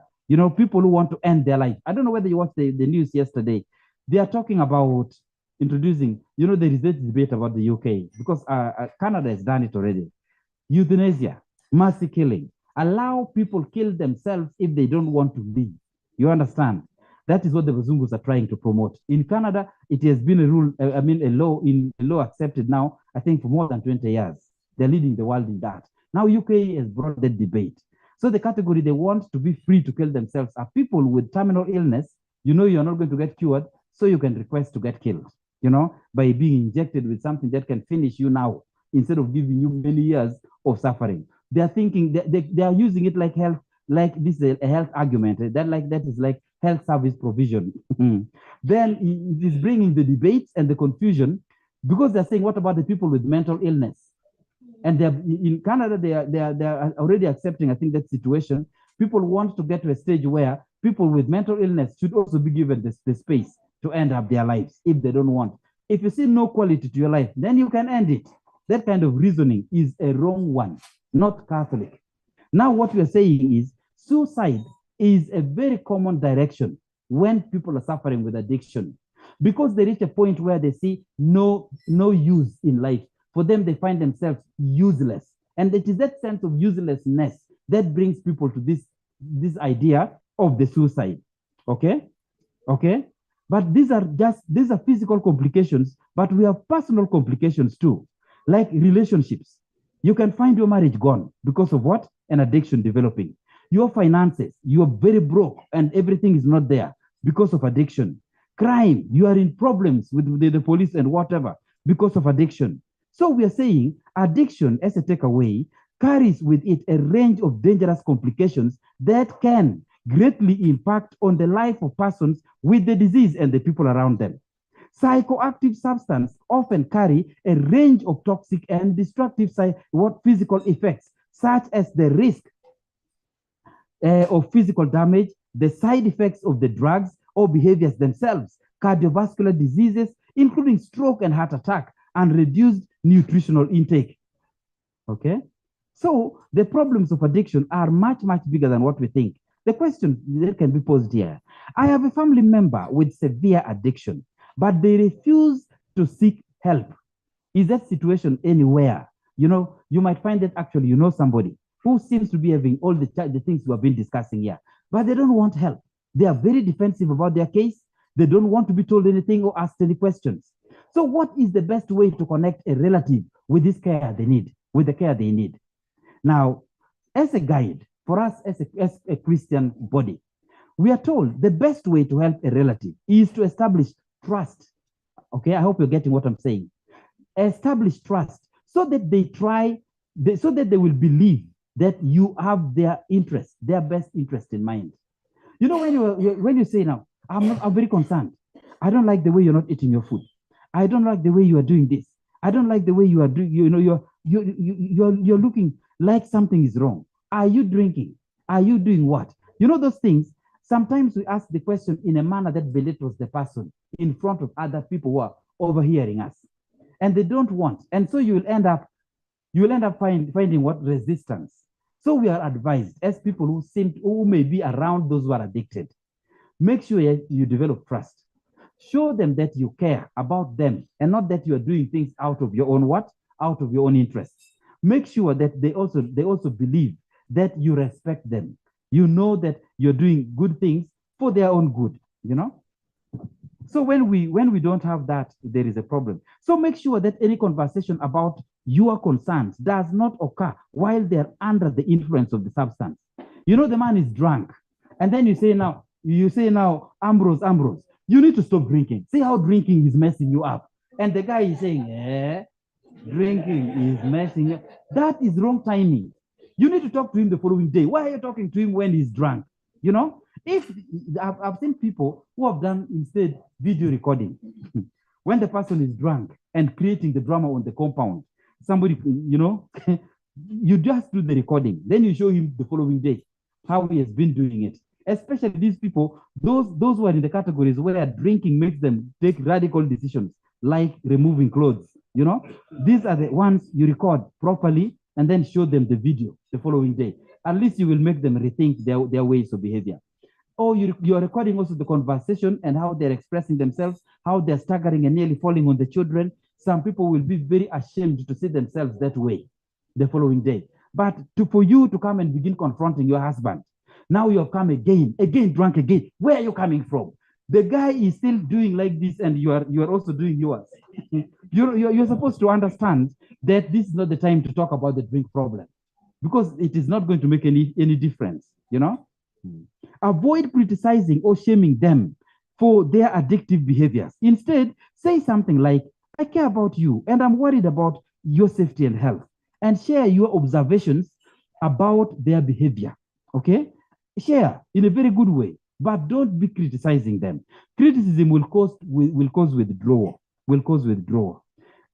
People who want to end their life. I don't know whether you watched the news yesterday. They are talking about introducing, there is this debate about the UK because Canada has done it already. Euthanasia, mercy killing, allow people kill themselves if they don't want to live. You understand? That is what the Bazungus are trying to promote. In Canada, it has been a rule, a law accepted now, I think for more than 20 years. They're leading the world in that. Now UK has brought that debate. So the category they want to be free to kill themselves are people with terminal illness. You're not going to get cured, so you can request to get killed, by being injected with something that can finish you now instead of giving you many years of suffering. They are thinking they are using it like health, like this is a health argument. That is like health service provision. Then it is bringing the debates and the confusion because they're saying, what about the people with mental illness? And in Canada, they are already accepting, I think, that situation. People want to get to a stage where people with mental illness should also be given the space to end up their lives if they don't want. If you see no quality to your life, then you can end it. That kind of reasoning is a wrong one, not Catholic. Now, what we are saying is suicide is a very common direction when people are suffering with addiction because they reach a point where they see no use in life. For them, they find themselves useless. And it is that sense of uselessness that brings people to this idea of the suicide. Okay? But these are physical complications, but we have personal complications too, like relationships. You can find your marriage gone because of what? An addiction developing. Your finances, you are very broke and everything is not there because of addiction. Crime, you are in problems with the police and whatever because of addiction. So we are saying addiction, as a takeaway, carries with it a range of dangerous complications that can greatly impact on the life of persons with the disease and the people around them. Psychoactive substances often carry a range of toxic and destructive physical effects, such as the risk of physical damage, the side effects of the drugs or behaviors themselves, cardiovascular diseases, including stroke and heart attack, and reduced nutritional intake. Okay? So the problems of addiction are much, much bigger than what we think. The question that can be posed here: I have a family member with severe addiction, but they refuse to seek help. Is that situation anywhere? You might find that actually somebody who seems to be having all the things we have been discussing here, but they don't want help. They are very defensive about their case. They don't want to be told anything or asked any questions. So what is the best way to connect a relative with this care they need, with the care they need? Now, as a guide, for us as a Christian body, we are told the best way to help a relative is to establish trust. Okay, I hope you're getting what I'm saying. Establish trust so that so that they will believe that you have their interest, their best interest in mind. When you say now, I'm very concerned. I don't like the way you're not eating your food. I don't like the way you are doing this. I don't like the way you are doing. You're looking like something is wrong. Are you drinking? Are you doing what? Those things. Sometimes we ask the question in a manner that belittles the person in front of other people who are overhearing us, and they don't want. And so you will end up finding what? Resistance. So we are advised as people who may be around those who are addicted. Make sure you develop trust. Show them that you care about them and not that you are doing things out of your own what? Out of your own interests. Make sure that they also believe that you respect them. You know that you're doing good things for their own good, So when we don't have that, there is a problem. So make sure that any conversation about your concerns does not occur while they're under the influence of the substance. The man is drunk, and then you say now, Ambrose, you need to stop drinking. See how drinking is messing you up. And the guy is saying, drinking is messing you up. That is wrong timing. You need to talk to him the following day. Why are you talking to him when he's drunk? If I've seen people who have done instead video recording when the person is drunk and creating the drama on the compound. Somebody, you just do the recording, then you show him the following day how he has been doing it. Especially these people, those who are in the categories where drinking makes them take radical decisions, like removing clothes. These are the ones you record properly and then show them the video the following day. At least you will make them rethink their ways of behavior. Or you're recording also the conversation and how they're expressing themselves, how they're staggering and nearly falling on the children. Some people will be very ashamed to see themselves that way the following day. But for you to come and begin confronting your husband, now you have come again drunk again. Where are you coming from? The guy is still doing like this, and you are also doing yours. You're supposed to understand that this is not the time to talk about the drink problem, because it is not going to make any difference. Avoid criticizing or shaming them for their addictive behaviors. Instead, say something like, I care about you and I'm worried about your safety and health, and share your observations about their behavior. Okay? Share in a very good way, but don't be criticizing them. Criticism will cause withdrawal. It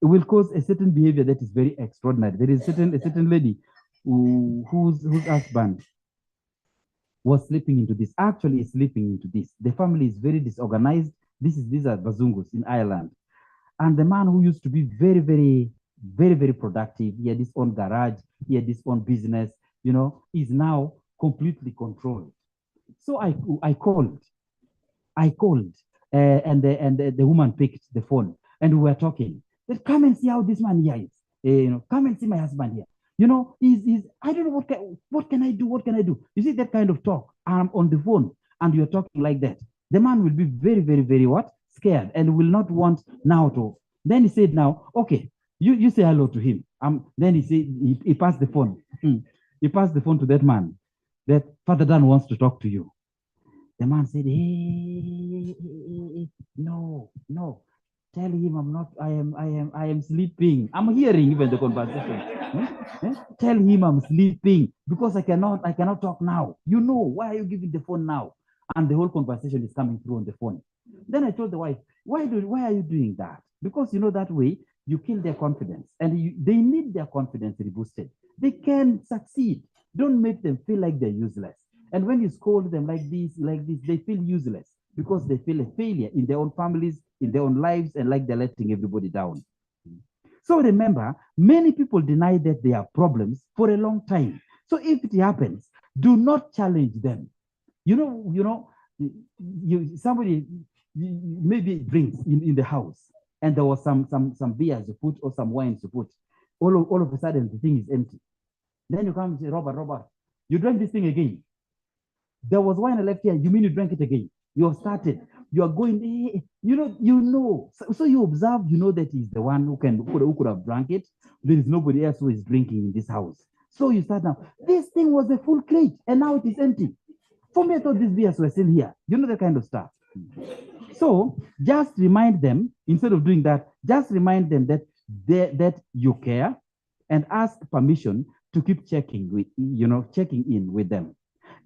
will cause a certain behavior that is very extraordinary. There is a certain lady whose husband was sleeping into this. Actually, is sleeping into this. The family is very disorganized. These are Bazungus in Ireland. And the man who used to be very, very, very, very productive, he had his own garage, he had his own business, is now completely controlled. So I called, and the woman picked the phone, and we were talking. Said, come and see how this man here is. Come and see my husband here. He's I don't know what can I do? You see that kind of talk. I'm on the phone, and you're talking like that. The man will be very, very, very what? Scared, and will not want now to. Then he said, now, okay, you say hello to him. Then he said, he passed the phone. He passed the phone to that man. That Father Dan wants to talk to you. The man said, hey, no, no. Tell him I'm not, I am sleeping. I'm hearing even the conversation. Tell him I'm sleeping because I cannot talk now. You know, why are you giving the phone now? And the whole conversation is coming through on the phone. Then I told the wife, why are you doing that? Because you know that way you kill their confidence, and they need their confidence reboosted. They can succeed. Don't make them feel like they're useless. And when you scold them like this, they feel useless because they feel a failure in their own families, in their own lives, and like they're letting everybody down. So remember, many people deny that they have problems for a long time. So if it happens, do not challenge them. Somebody maybe drinks in the house, and there was some beers to put or some wine to put. All of a sudden, the thing is empty. Then you come and say, Robert, you drank this thing again. There was wine left here. You mean you drank it again? You have started. You are going, you know. So you observe, you know that he's the one who could have drank it. There is nobody else who is drinking in this house. So you start now. This thing was a full crate, and now it is empty. For me, I thought these beers were still here. You know, that kind of stuff. So just remind them, instead of doing that, just remind them that you care, and ask permission to keep checking in with them.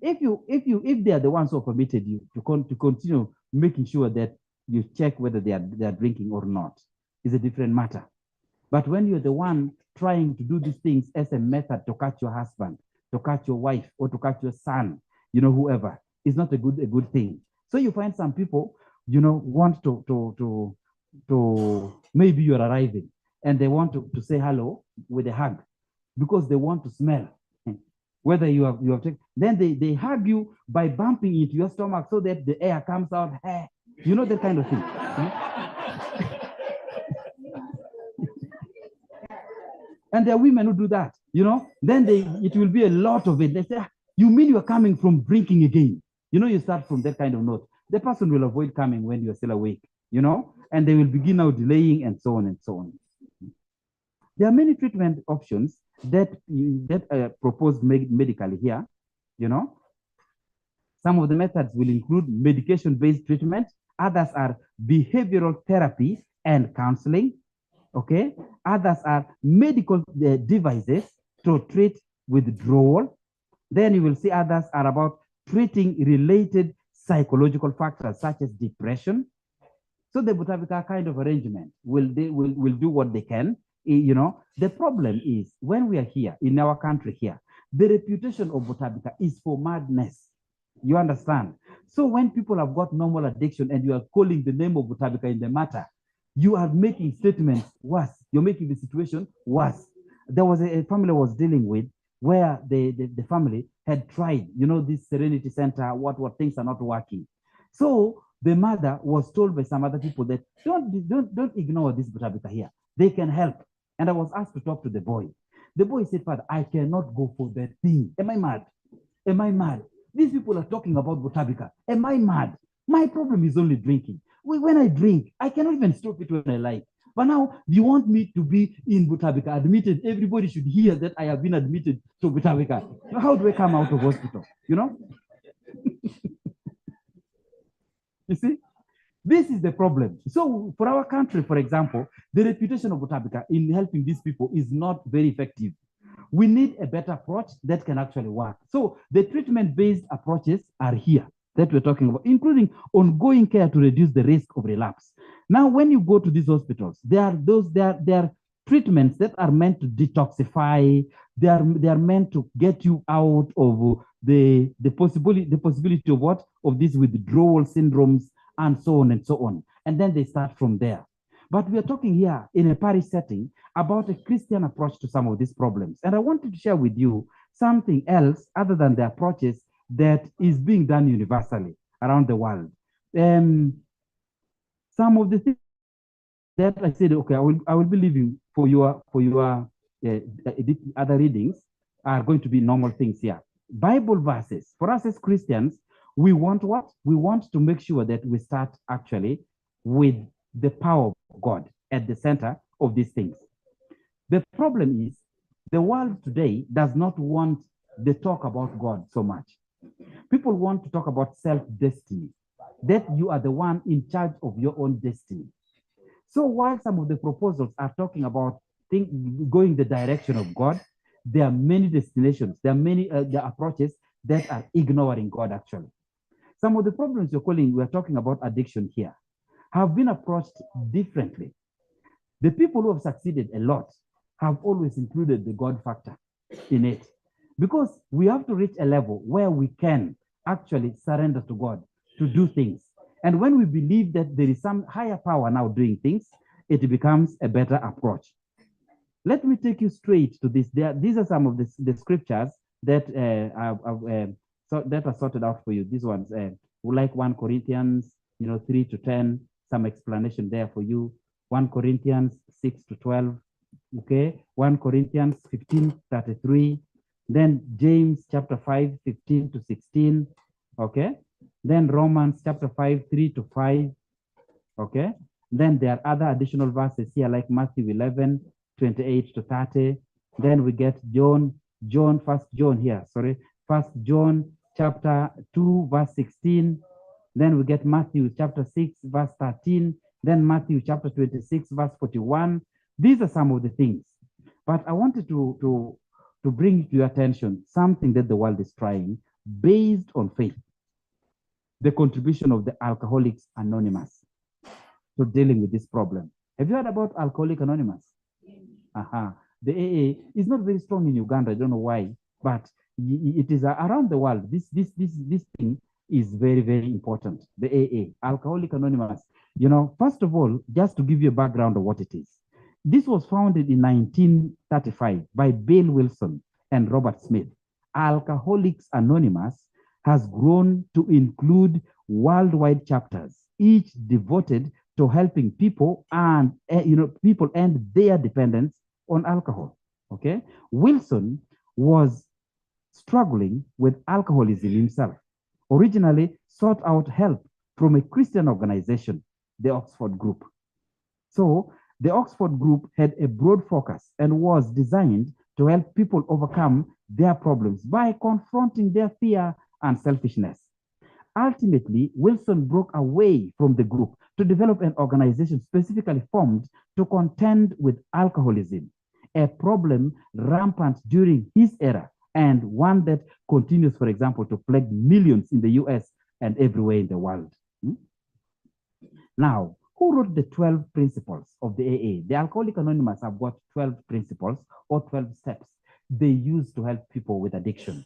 If they are the ones who permitted you to continue making sure that you check whether they are drinking or not, is a different matter. But when you're the one trying to do these things as a method to catch your husband, to catch your wife, or to catch your son, whoever, it's not a good thing. So you find some people, want to maybe you're arriving and they want to say hello with a hug because they want to smell whether you have taken. Then they hug you by bumping into your stomach so that the air comes out. That kind of thing. And there are women who do that, Then it will be a lot of it. They say, you mean you're coming from drinking again? You start from that kind of note. The person will avoid coming when you're still awake, and they will begin now delaying and so on and so on. There are many treatment options that are proposed medically here, Some of the methods will include medication-based treatment. Others are behavioral therapy and counseling, okay? Others are medical devices to treat withdrawal. Then you will see others are about treating related psychological factors such as depression. So the Butabika kind of arrangement will do what they can. The problem is when we are here in our country here, the reputation of Butabika is for madness. You understand? So when people have got normal addiction and you are calling the name of Butabika in the matter, you are making statements worse. You're making the situation worse. There was a family I was dealing with where the family had tried, this Serenity Center, what things are not working. So the mother was told by some other people that don't ignore this Butabika here. They can help. And I was asked to talk to the boy. The boy said, Father, I cannot go for that thing. Am I mad? Am I mad? These people are talking about Butabika. Am I mad? My problem is only drinking. When I drink, I cannot even stop it when I like. But now, you want me to be in Butabika, admitted? Everybody should hear that I have been admitted to Butabika. How do I come out of hospital? You see? This is the problem. So for our country, for example, the reputation of Butabika in helping these people is not very effective. We need a better approach that can actually work. So the treatment-based approaches are here that we're talking about, including ongoing care to reduce the risk of relapse. Now, when you go to these hospitals, there are treatments that are meant to detoxify. They are meant to get you out of the possibility of what? Of these withdrawal syndromes and so on and so on. And then they start from there. But we are talking here in a parish setting about a Christian approach to some of these problems. And I wanted to share with you something else other than the approaches that is being done universally around the world. Some of the things that I said, okay, I will be leaving for your other readings are going to be normal things here. Bible verses. For us as Christians, We want what? We want to make sure that we start actually with the power of God at the center of these things. The problem is the world today does not want the talk about God so much. People want to talk about self-destiny, that you are the one in charge of your own destiny. So while some of the proposals are talking about going the direction of God, there are many destinations, there are many the approaches that are ignoring God actually. Some of the problems we're talking about addiction here, have been approached differently. The people who have succeeded a lot have always included the God factor in it, because we have to reach a level where we can actually surrender to God to do things. And when we believe that there is some higher power now doing things, it becomes a better approach. Let me take you straight to this. These are some of the scriptures that that are sorted out for you. These ones, like 1 Corinthians, 3 to 10, some explanation there for you. 1 Corinthians 6 to 12, okay? 1 Corinthians 15, 33. Then James chapter 5, 15 to 16, okay? Then Romans chapter 5, 3 to 5, okay? Then there are other additional verses here like Matthew 11, 28 to 30. Then we get First John chapter 2, verse 16. Then we get Matthew chapter 6, verse 13. Then Matthew chapter 26, verse 41. These are some of the things. But I wanted to bring to your attention something that the world is trying based on faith. The contribution of the Alcoholics Anonymous to dealing with this problem. Have you heard about Alcoholics Anonymous? The AA is not very strong in Uganda. I don't know why, but it is around the world. This thing is very, very important. The AA, Alcoholics Anonymous. First of all, just to give you a background of what it is. This was founded in 1935 by Bill Wilson and Robert Smith. Alcoholics Anonymous has grown to include worldwide chapters, each devoted to helping people and people end their dependence on alcohol. Okay, Wilson was struggling with alcoholism himself. Originally sought out help from a Christian organization, the Oxford Group. So the Oxford Group had a broad focus and was designed to help people overcome their problems by confronting their fear and selfishness. Ultimately, Wilson broke away from the group to develop an organization specifically formed to contend with alcoholism, a problem rampant during his era and one that continues, for example, to plague millions in the US and everywhere in the world. Now, who wrote the 12 principles of the AA? The Alcoholics Anonymous have got 12 principles or 12 steps they use to help people with addiction.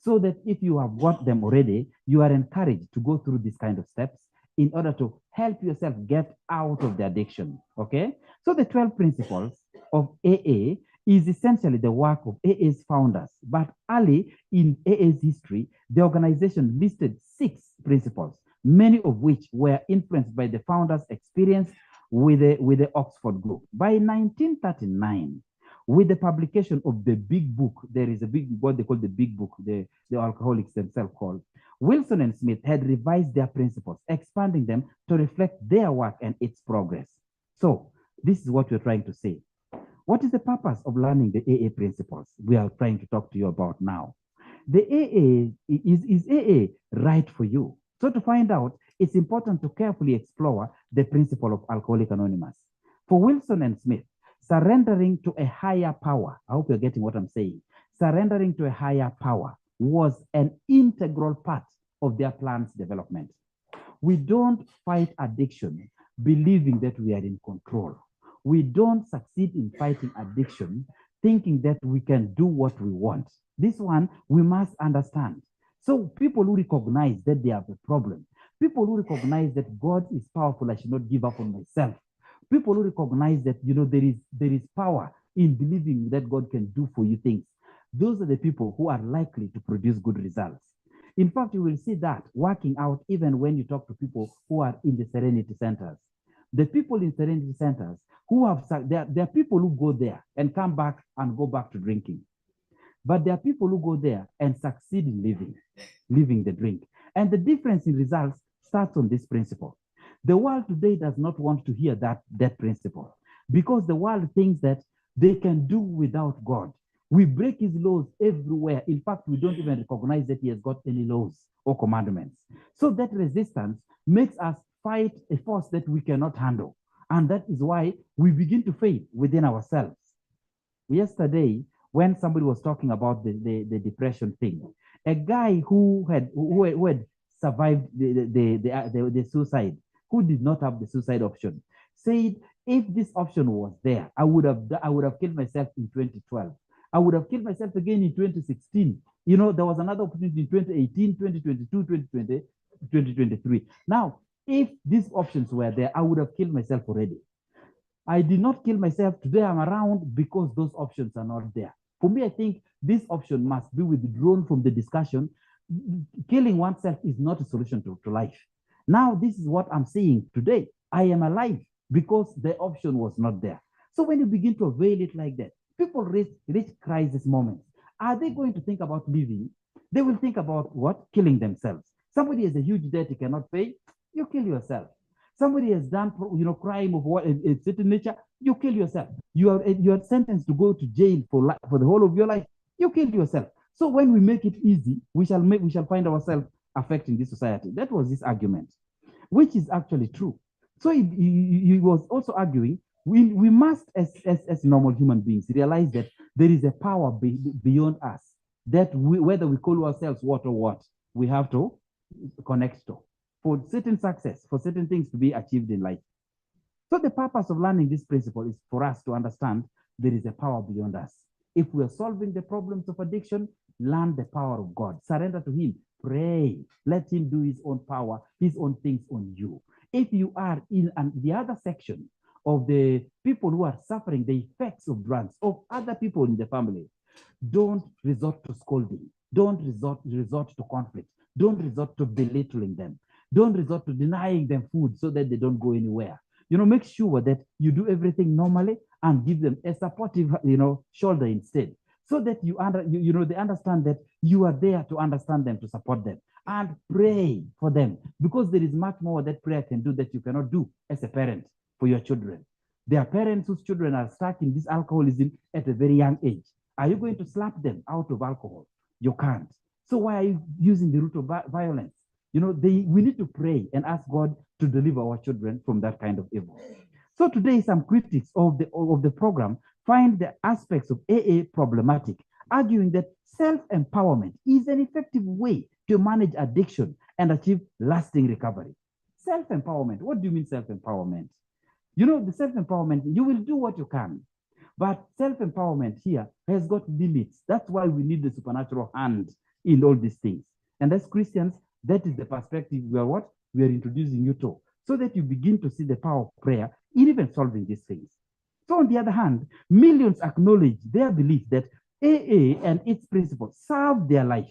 So that if you have got them already, you are encouraged to go through these kind of steps in order to help yourself get out of the addiction, okay? So the 12 principles of AA is essentially the work of AA's founders, but early in AA's history, the organization listed 6 principles, many of which were influenced by the founders' experience with the Oxford Group. By 1939, with the publication of the big book, there is a big, what they call the big book, the alcoholics themselves called, Wilson and Smith had revised their principles, expanding them to reflect their work and its progress. So this is what we're trying to say. What is the purpose of learning the AA principles we are trying to talk to you about now? The AA, is AA right for you? So to find out, it's important to carefully explore the principle of Alcoholics Anonymous. For Wilson and Smith, surrendering to a higher power, I hope you're getting what I'm saying, surrendering to a higher power was an integral part of their plan's development. We don't fight addiction believing that we are in control. We don't succeed in fighting addiction thinking that we can do what we want. This one we must understand. So people who recognize that they have a problem, people who recognize that God is powerful, I should not give up on myself. People who recognize that there is power in believing that God can do for you things. Those are the people who are likely to produce good results. In fact, you will see that working out even when you talk to people who are in the serenity centers. The people in serenity centers who have, there are people who go there and come back and go back to drinking. But there are people who go there and succeed in living the drink. And the difference in results starts on this principle. The world today does not want to hear that principle because the world thinks that they can do without God. We break his laws everywhere. In fact, we don't even recognize that he has got any laws or commandments. So that resistance makes us fight a force that we cannot handle. And that is why we begin to fail within ourselves. Yesterday, when somebody was talking about the depression thing, a guy who had survived the suicide, who did not have the suicide option, said, if this option was there, I would have killed myself in 2012. I would have killed myself again in 2016. You know, there was another opportunity in 2018, 2022, 2020, 2023. Now, if these options were there, I would have killed myself already. I did not kill myself. Today I'm around because those options are not there. For me, I think this option must be withdrawn from the discussion. Killing oneself is not a solution to life. Now, this is what I'm saying today. I am alive because the option was not there. So when you begin to avail it like that, people reach crisis moments. Are they going to think about living? They will think about what? Killing themselves. Somebody has a huge debt he cannot pay, you kill yourself. Somebody has done, crime of what a certain nature, you kill yourself. You are sentenced to go to jail for the whole of your life, you kill yourself. So when we make it easy, we shall find ourselves affecting this society. That was his argument, which is actually true. So he was also arguing we must, as normal human beings, realize that there is a power beyond us that whether we call ourselves what or what, we have to connect to for certain success, for certain things to be achieved in life. So the purpose of learning this principle is for us to understand there is a power beyond us. If we are solving the problems of addiction, learn the power of God. Surrender to him. Pray. Let him do his own power, his own things on you. If you are in the other section of the people who are suffering the effects of drugs, of other people in the family, don't resort to scolding. Don't resort to conflict. Don't resort to belittling them. Don't resort to denying them food so that they don't go anywhere. Make sure that you do everything normally and give them a supportive, shoulder instead, so that they understand that you are there to understand them, to support them, and pray for them, because there is much more that prayer can do that you cannot do as a parent for your children. There are parents whose children are stuck in this alcoholism at a very young age. Are you going to slap them out of alcohol? You can't. So why are you using the root of violence? We need to pray and ask God to deliver our children from that kind of evil. So today, some critics of the program find the aspects of AA problematic, arguing that self-empowerment is an effective way to manage addiction and achieve lasting recovery. Self-empowerment, what do you mean self-empowerment? The self-empowerment, you will do what you can, but self-empowerment here has got limits. That's why we need the supernatural hand in all these things. And as Christians, that is the perspective we are introducing you to, so that you begin to see the power of prayer in even solving these things. So on the other hand, millions acknowledge their belief that AA and its principles serve their life.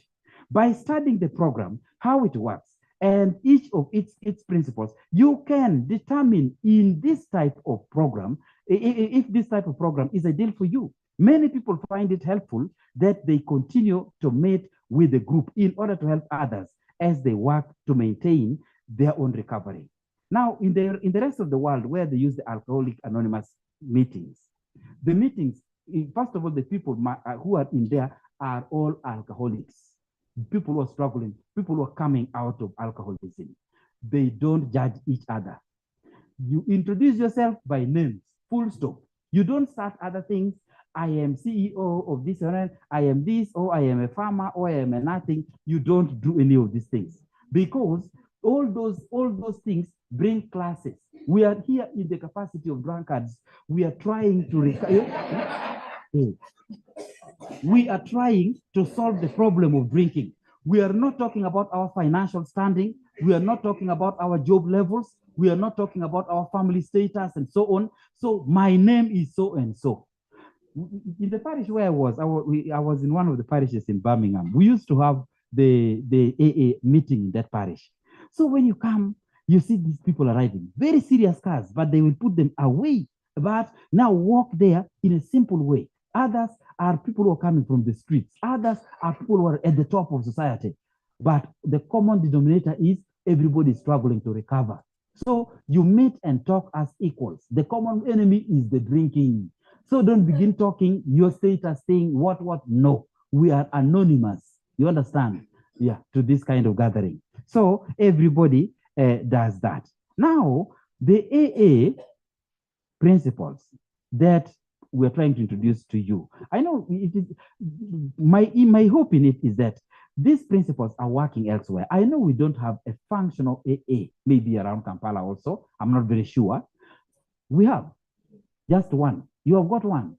By studying the program, how it works, and each of its principles, you can determine in this type of program, if this type of program is ideal for you. Many people find it helpful that they continue to meet with the group in order to help others as they work to maintain their own recovery. Now, in the rest of the world where they use the Alcoholic Anonymous meetings, the meetings, first of all, the people who are in there are all alcoholics, people who are struggling, people who are coming out of alcoholism. They don't judge each other. You introduce yourself by names, full stop. You don't start other things. I am CEO of this, I am this, or I am a farmer, or I am a nothing. You don't do any of these things, because all those things bring classes. We are here in the capacity of drunkards. We are trying to we are trying to solve the problem of drinking. We are not talking about our financial standing. We are not talking about our job levels. We are not talking about our family status and so on. So my name is so and so. In the parish where I was in one of the parishes in Birmingham. We used to have the AA meeting in that parish. So when you come, you see these people arriving, very serious cars, but they will put them away. But now walk there in a simple way. Others are people who are coming from the streets. Others are people who are at the top of society. but the common denominator is everybody is struggling to recover. So you meet and talk as equals. The common enemy is the drinking. So don't begin talking your status thing, what. No, we are anonymous. You understand? Yeah, to this kind of gathering. So everybody does that. Now, the AA principles that we're trying to introduce to you. I know it is my hope in it is that these principles are working elsewhere. I know we don't have a functional AA, maybe around Kampala also. I'm not very sure. We have just one. You have got one.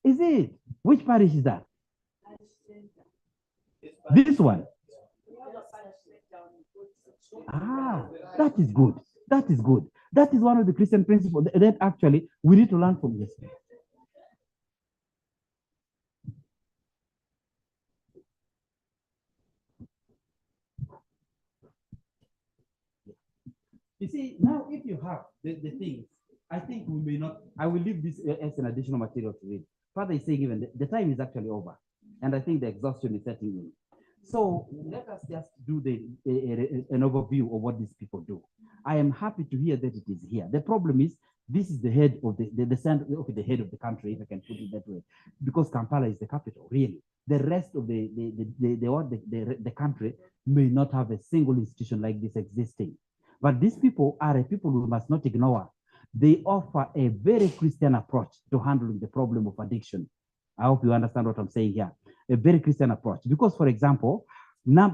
Is it? Which parish is that? This one. Ah, that is good. That is good. That is one of the Christian principles that actually we need to learn from this. You see, now if you have the things, I think we may not, I will leave this as an additional material to read. Father is saying even the time is actually over. And I think the exhaustion is setting in. So let us just do an overview of what these people do. I am happy to hear that it is here. The problem is this is the head of the head of the country, if I can put it that way, because Kampala is the capital, really. The rest of the country may not have a single institution like this existing. But these people are a people we must not ignore. They offer a very Christian approach to handling the problem of addiction. I hope you understand what I'm saying here. A very Christian approach. Because, for example,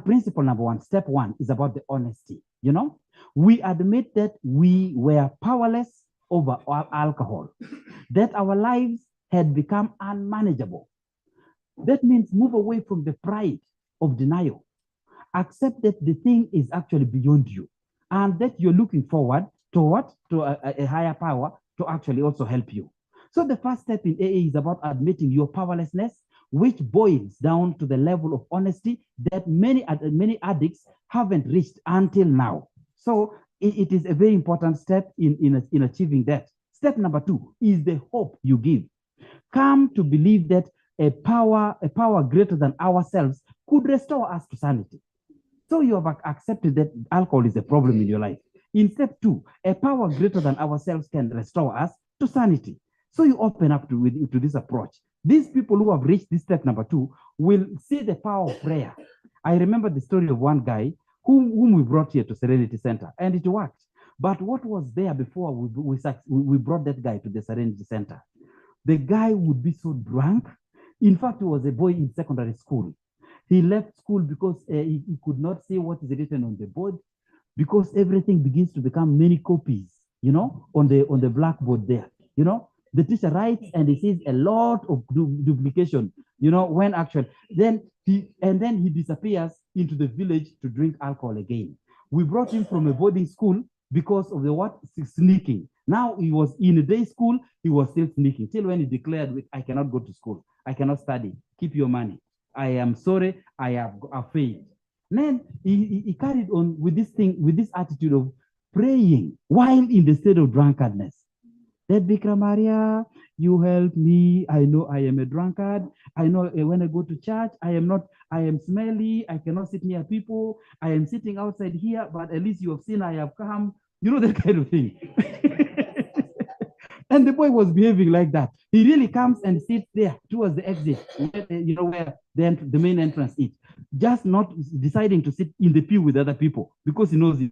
principle number one, step one is about the honesty. You know, we admit that we were powerless over alcohol, that our lives had become unmanageable. That means move away from the pride of denial. Accept that the thing is actually beyond you and that you're looking forward to what? To a higher power to actually also help you. So the first step in AA is about admitting your powerlessness, which boils down to the level of honesty that many addicts haven't reached until now. So it is a very important step in achieving that. Step number two is the hope you give. Come to believe that a power greater than ourselves could restore us to sanity. So you have accepted that alcohol is a problem in your life. In step two, a power greater than ourselves can restore us to sanity. So you open up to this approach. These people who have reached this step number two will see the power of prayer. I remember the story of one guy whom we brought here to Serenity Center, and it worked. But what was there before we brought that guy to the Serenity Center? The guy would be so drunk. In fact, he was a boy in secondary school. He left school because he could not see what is written on the board, because everything begins to become many copies, you know, on the blackboard there. You know, the teacher writes and he sees a lot of duplication, you know, when actually, then he disappears into the village to drink alcohol again. We brought him from a boarding school because of the what? Sneaking. Now he was in a day school, he was still sneaking, till when he declared, I cannot go to school, I cannot study, keep your money. I am sorry, I have failed. Then he carried on with this thing, with this attitude of praying while in the state of drunkardness. That Bikira Maria, you help me. I know I am a drunkard. I know when I go to church, I am smelly. I cannot sit near people. I am sitting outside here, but at least you have seen I have come. You know, that kind of thing. And the boy was behaving like that. He really comes and sits there towards the exit, you know, where the main entrance is. Just not deciding to sit in the pew with other people because he knows he's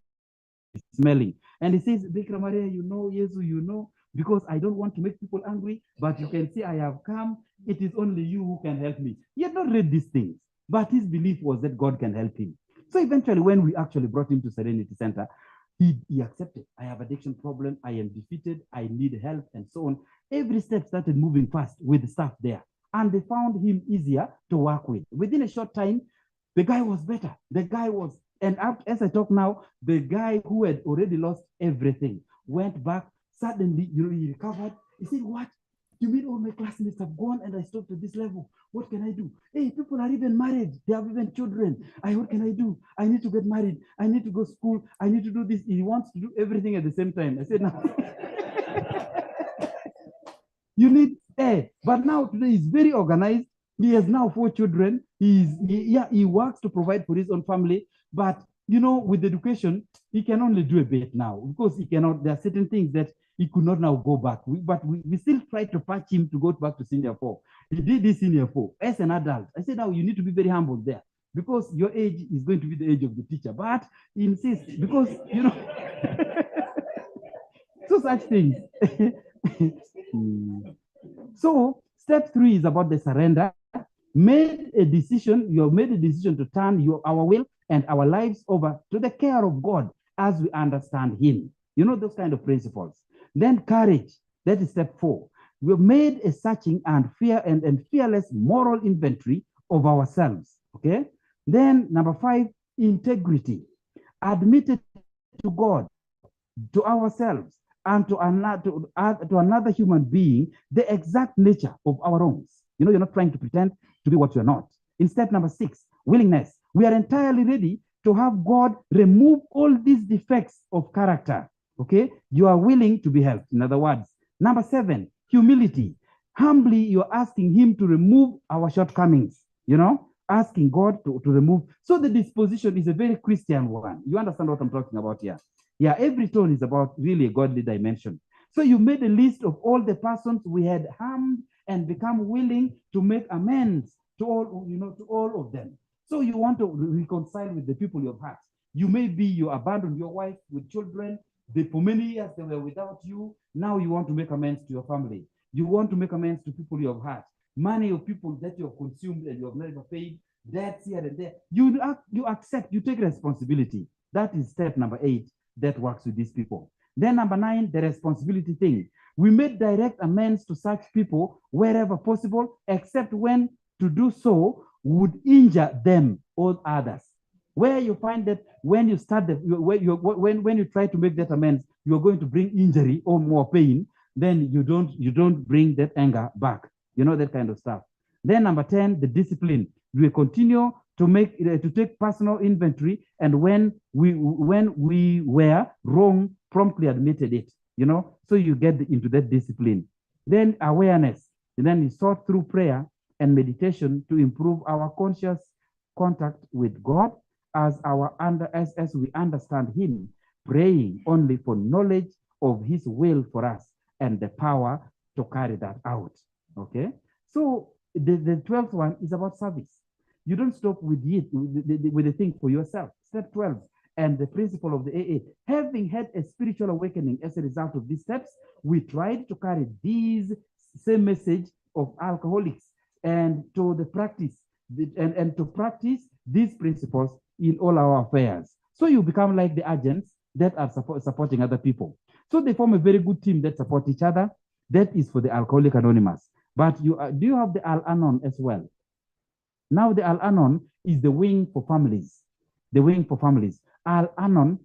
smelling. And he says, Bikira Maria, you know, Jesus, you know, because I don't want to make people angry, but you can see I have come. It is only you who can help me. He had not read these things, but his belief was that God can help him. So eventually, when we actually brought him to Serenity Center, he accepted. I have addiction problem. I am defeated. I need help, and so on. Every step started moving fast with the staff there, and they found him easier to work with. Within a short time, the guy was better. The guy was, and as I talk now, the guy who had already lost everything went back. Suddenly, you know, he recovered. He said, "What? You mean all my classmates have gone and I stopped at this level? What can I do? Hey, people are even married. They have even children. What can I do? I need to get married. I need to go to school. I need to do this." He wants to do everything at the same time. I said, "No." You need, but now today he's very organized. He has now 4 children. He works to provide for his own family. But, with education, he can only do a bit now because he cannot. There are certain things that he could not now go back. But we still try to patch him to go back to senior 4. He did this senior 4 as an adult. I said, now you need to be very humble there because your age is going to be the age of the teacher. But he insists because, so such things. So step 3 is about the surrender. You have made a decision to turn our will and our lives over to the care of God as we understand him. Those kind of principles. Then courage, that is step 4. We have made a searching and fearless moral inventory of ourselves. Okay. Then number 5, integrity. Admitted to God, to ourselves, and to another human being the exact nature of our wrongs. You're not trying to pretend to be what you're not. In step number 6, willingness. We are entirely ready to have God remove all these defects of character. Okay? You are willing to be helped, in other words. Number 7, humility. Humbly, you're asking him to remove our shortcomings, asking God to remove. So the disposition is a very Christian one. You understand what I'm talking about here? Yeah, every tone is about really a godly dimension. So you made a list of all the persons we had harmed and become willing to make amends to all of them. So you want to reconcile with the people you have hurt. You abandoned your wife with children. For many years they were without you. Now you want to make amends to your family. You want to make amends to people you have hurt. Money of people that you have consumed and you have never paid. Debts here and there. You accept, you take responsibility. That is step number 8 that works with these people. Then number 9, the responsibility thing. We made direct amends to such people wherever possible, except when to do so would injure them or others. Where you find that when you start when you try to make that amends, you're going to bring injury or more pain, then you don't bring that anger back. That kind of stuff. Then number 10, the discipline. We continue to take personal inventory, and when we were wrong, promptly admitted it. So you get into that discipline. Then awareness. And then you sought through prayer and meditation to improve our conscious contact with God as we understand him, praying only for knowledge of his will for us and the power to carry that out. Okay. So the 12th one is about service. You don't stop with the thing for yourself. Step 12 and the principle of the AA. Having had a spiritual awakening as a result of these steps, we tried to carry these same message of alcoholics and to practice these principles in all our affairs. So you become like the agents that are supporting other people. So they form a very good team that support each other. That is for the Alcoholic Anonymous. But do you have the Al-Anon as well? Now the Al-Anon is the wing for families. The wing for families. Al-Anon,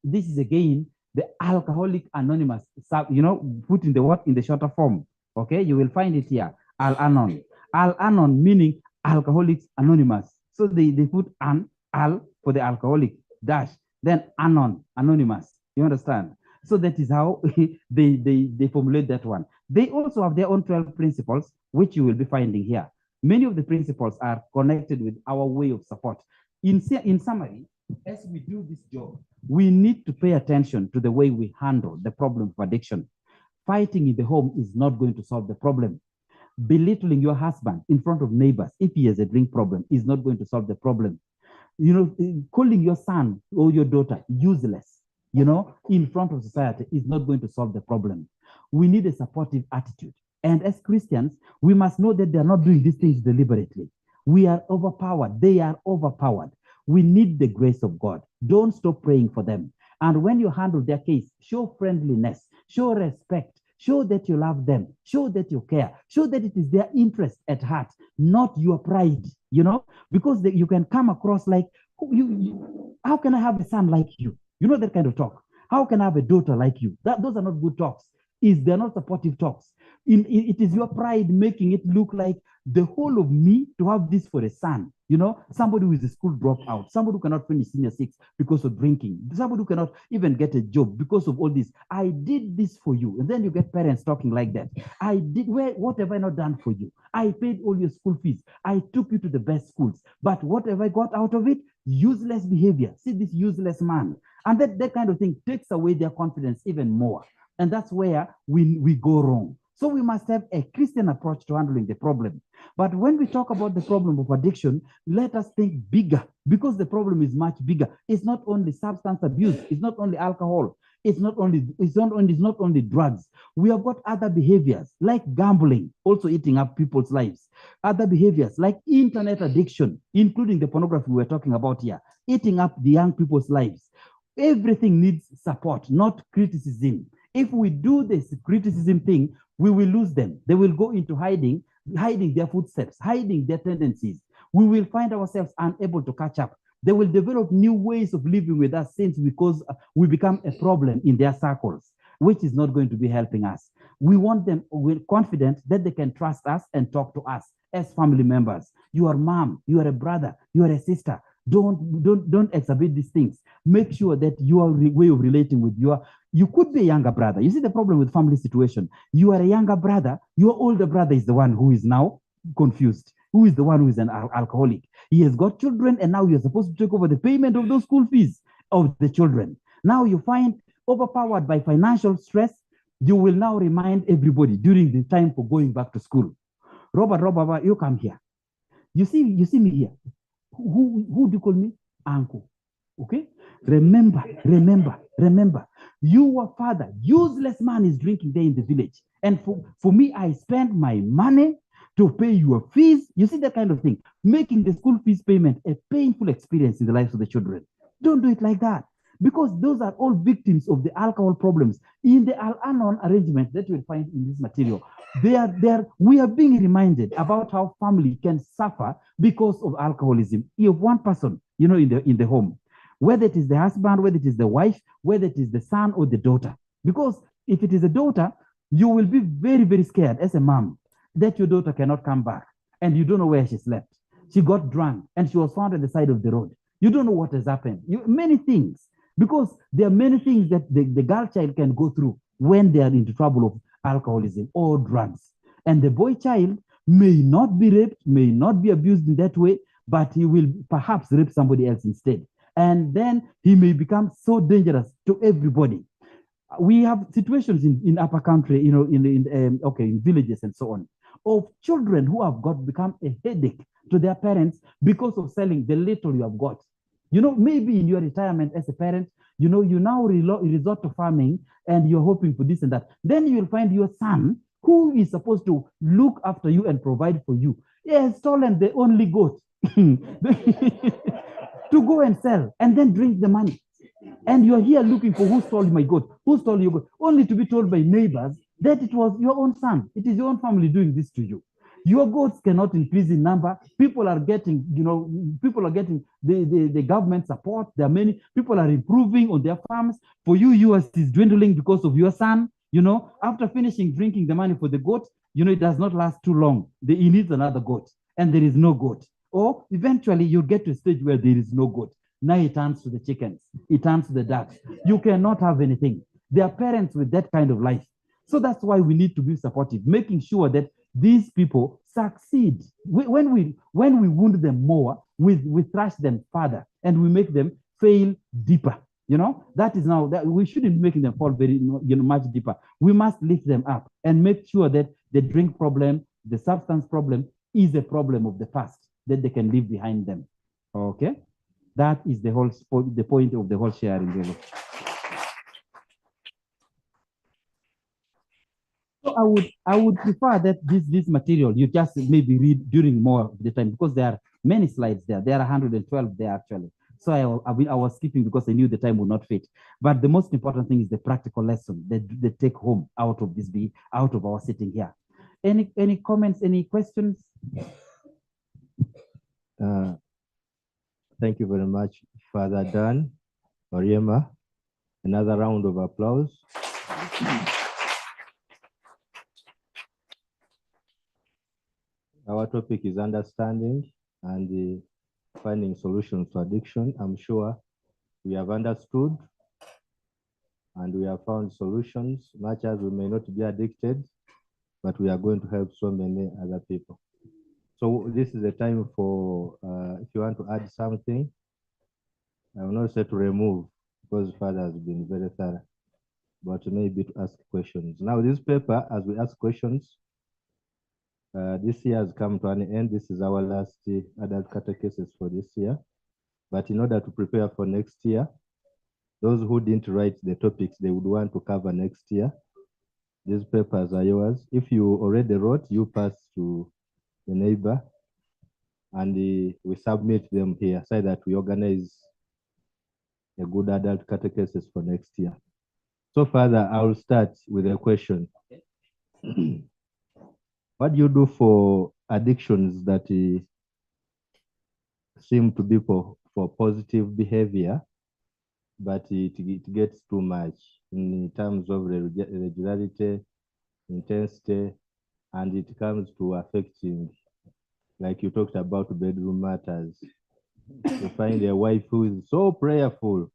this is again the Alcoholic Anonymous, put in the shorter form. Okay, you will find it here. Al-Anon. Al-Anon meaning Alcoholics Anonymous. So they put Al for the alcoholic dash, then Anon, Anonymous. You understand? So that is how they formulate that one. They also have their own 12 principles, which you will be finding here. Many of the principles are connected with our way of support. In summary, as we do this job, we need to pay attention to the way we handle the problem of addiction. Fighting in the home is not going to solve the problem. Belittling your husband in front of neighbors, if he has a drink problem, is not going to solve the problem. Calling your son or your daughter useless, in front of society is not going to solve the problem. We need a supportive attitude. And as Christians, we must know that they are not doing these things deliberately. We are overpowered. They are overpowered. We need the grace of God. Don't stop praying for them. And when you handle their case, show friendliness, show respect, show that you love them, show that you care, show that it is their interest at heart, not your pride, because you can come across like, how can I have a son like you? That kind of talk. How can I have a daughter like you? Those are not good talks. They're not supportive talks. It is your pride making it look like the whole of me to have this for a son, somebody who is a school dropout, somebody who cannot finish senior six because of drinking, somebody who cannot even get a job because of all this. I did this for you. And then you get parents talking like that. What have I not done for you? I paid all your school fees. I took you to the best schools. But what have I got out of it? Useless behavior. See this useless man. And that kind of thing takes away their confidence even more. And that's where we go wrong. So we must have a Christian approach to handling the problem. But when we talk about the problem of addiction, let us think bigger, because the problem is much bigger. It's not only substance abuse. It's not only alcohol. It's not only drugs. We have got other behaviors like gambling, also eating up people's lives. Other behaviors like internet addiction, including the pornography we're talking about here, eating up the young people's lives. Everything needs support, not criticism. If we do this criticism thing, we will lose them. They will go into hiding their footsteps, hiding their tendencies. We will find ourselves unable to catch up. They will develop new ways of living with us because we become a problem in their circles, which is not going to be helping us. We want them, we're confident that they can trust us and talk to us as family members. You are mom, you are a brother, you are a sister. Don't exhibit these things. Make sure that your way of relating with you could be a younger brother. You see the problem with family situation. You are a younger brother. Your older brother is the one who is now confused, who is the one who is an alcoholic. He has got children, and now you're supposed to take over the payment of those school fees of the children. Now you find overpowered by financial stress. You will now remind everybody during the time for going back to school. Robert, you come here. You see me here. Who do you call me? Uncle. Okay? Remember. Your father, useless man, is drinking there in the village. And for me, I spend my money to pay your fees. You see that kind of thing. Making the school fees payment a painful experience in the lives of the children. Don't do it like that. Because those are all victims of the alcohol problems. In the Al-Anon arrangement that you'll find in this material, we are being reminded about how family can suffer because of alcoholism. You have one person, in the home, whether it is the husband, whether it is the wife, whether it is the son or the daughter. Because if it is a daughter, you will be very, very scared as a mom that your daughter cannot come back and you don't know where she slept. She got drunk and she was found at the side of the road. You don't know what has happened. Many things. Because there are many things that the girl child can go through when they are into trouble of alcoholism or drugs. And the boy child may not be raped, may not be abused in that way, but he will perhaps rape somebody else instead. And then he may become so dangerous to everybody. We have situations in upper country, in villages and so on, of children who have become a headache to their parents because of selling the little you have got. Maybe in your retirement as a parent, you now resort to farming and you're hoping for this and that. Then you'll find your son, who is supposed to look after you and provide for you, he has stolen the only goat to go and sell and then drink the money. And you're here looking for who stole my goat, who stole your goat, only to be told by neighbors that it was your own son. It is your own family doing this to you. Your goats cannot increase in number. People are getting, the government support. There are many people are improving on their farms. For you, yours is dwindling because of your son. After finishing drinking the money for the goat, it does not last too long. He needs another goat, and there is no goat. Or eventually you get to a stage where there is no goat. Now it turns to the chickens. It turns to the ducks. You cannot have anything. There are parents with that kind of life. So that's why we need to be supportive, making sure that these people succeed. When we wound them more, we thrash them further and we make them fail deeper. That is now that we shouldn't be making them fall very much deeper. We must lift them up and make sure that the drink problem, the substance problem, is a problem of the past that they can leave behind them. Okay, that is the point of the whole sharing. Really. So I would prefer that this material you just maybe read during more of the time, because there are many slides there. There are 112 there actually. So I was skipping because I knew the time would not fit. But the most important thing is the practical lesson that they take home out of our sitting here. Any comments? Any questions? Thank you very much, Father Dan, Oryema. Another round of applause. Our topic is understanding and finding solutions to addiction. I'm sure we have understood and we have found solutions, much as we may not be addicted, but we are going to help so many other people. So this is a time for, if you want to add something, I will not say to remove, because Father has been very thorough, but maybe to ask questions. Now this paper, as we ask questions, this year has come to an end. This is our last adult catechesis for this year. But in order to prepare for next year, those who didn't write the topics they would want to cover next year, these papers are yours. If you already wrote, you pass to the neighbor and we submit them here so that we organize a good adult catechesis for next year. So Father, I will start with a question. What do you do for addictions that seem to be for positive behavior, but it gets too much in terms of regularity, intensity, and it comes to affecting, like you talked about, bedroom matters. You find a wife who is so prayerful,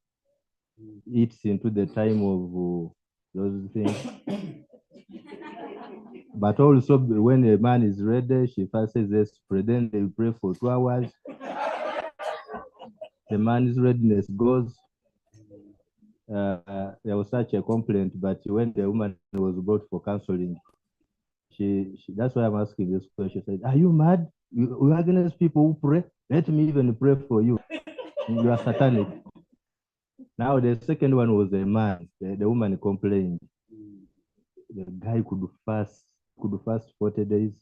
eats into the time of those things. But also when a man is ready, she first says, let's pray. Then they pray for 2 hours. The man's readiness goes. There was such a complaint, but when the woman was brought for counseling, that's why I'm asking this question. She said, are you mad? You are against people who pray? Let me even pray for you. You are satanic. Now the second one was a man. The woman complained. The guy could fast 40 days.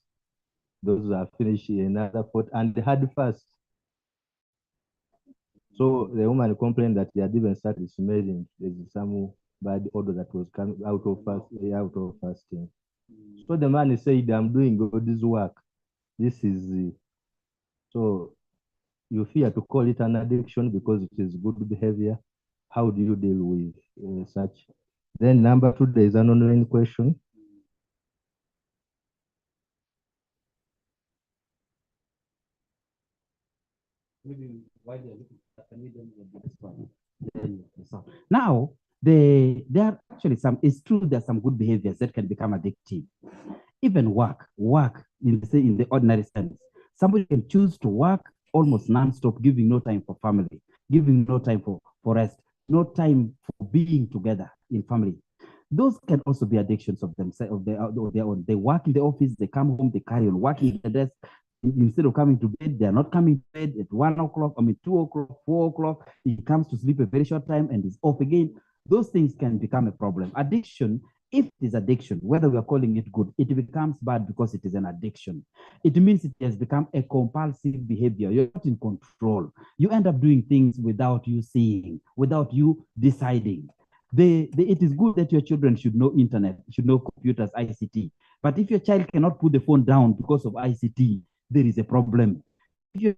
Those are finishing another 40, and they had fast. So the woman complained that they had even started smelling. There's some bad odor that was coming out of fasting. So the man said, I'm doing God's work. This is so you fear to call it an addiction because it is good behavior. How do you deal with such? Then number 2, there is an online question. Now, there are actually it's true there's some good behaviors that can become addictive. Even work in the ordinary sense. Somebody can choose to work almost non-stop, giving no time for family, giving no time for rest, no time for being together in family. Those can also be addictions of themselves, of their own. They work in the office, they come home, they carry on working at the desk. Instead of coming to bed, they are not coming to bed at 1 o'clock, 2 o'clock, 4 o'clock. He comes to sleep a very short time and is off again. Those things can become a problem. Addiction, if it is addiction, whether we are calling it good, it becomes bad because it is an addiction. It means it has become a compulsive behavior. You're not in control. You end up doing things without you seeing, without you deciding. It is good that your children should know internet, should know computers, ICT. But if your child cannot put the phone down because of ICT, there is a problem. If you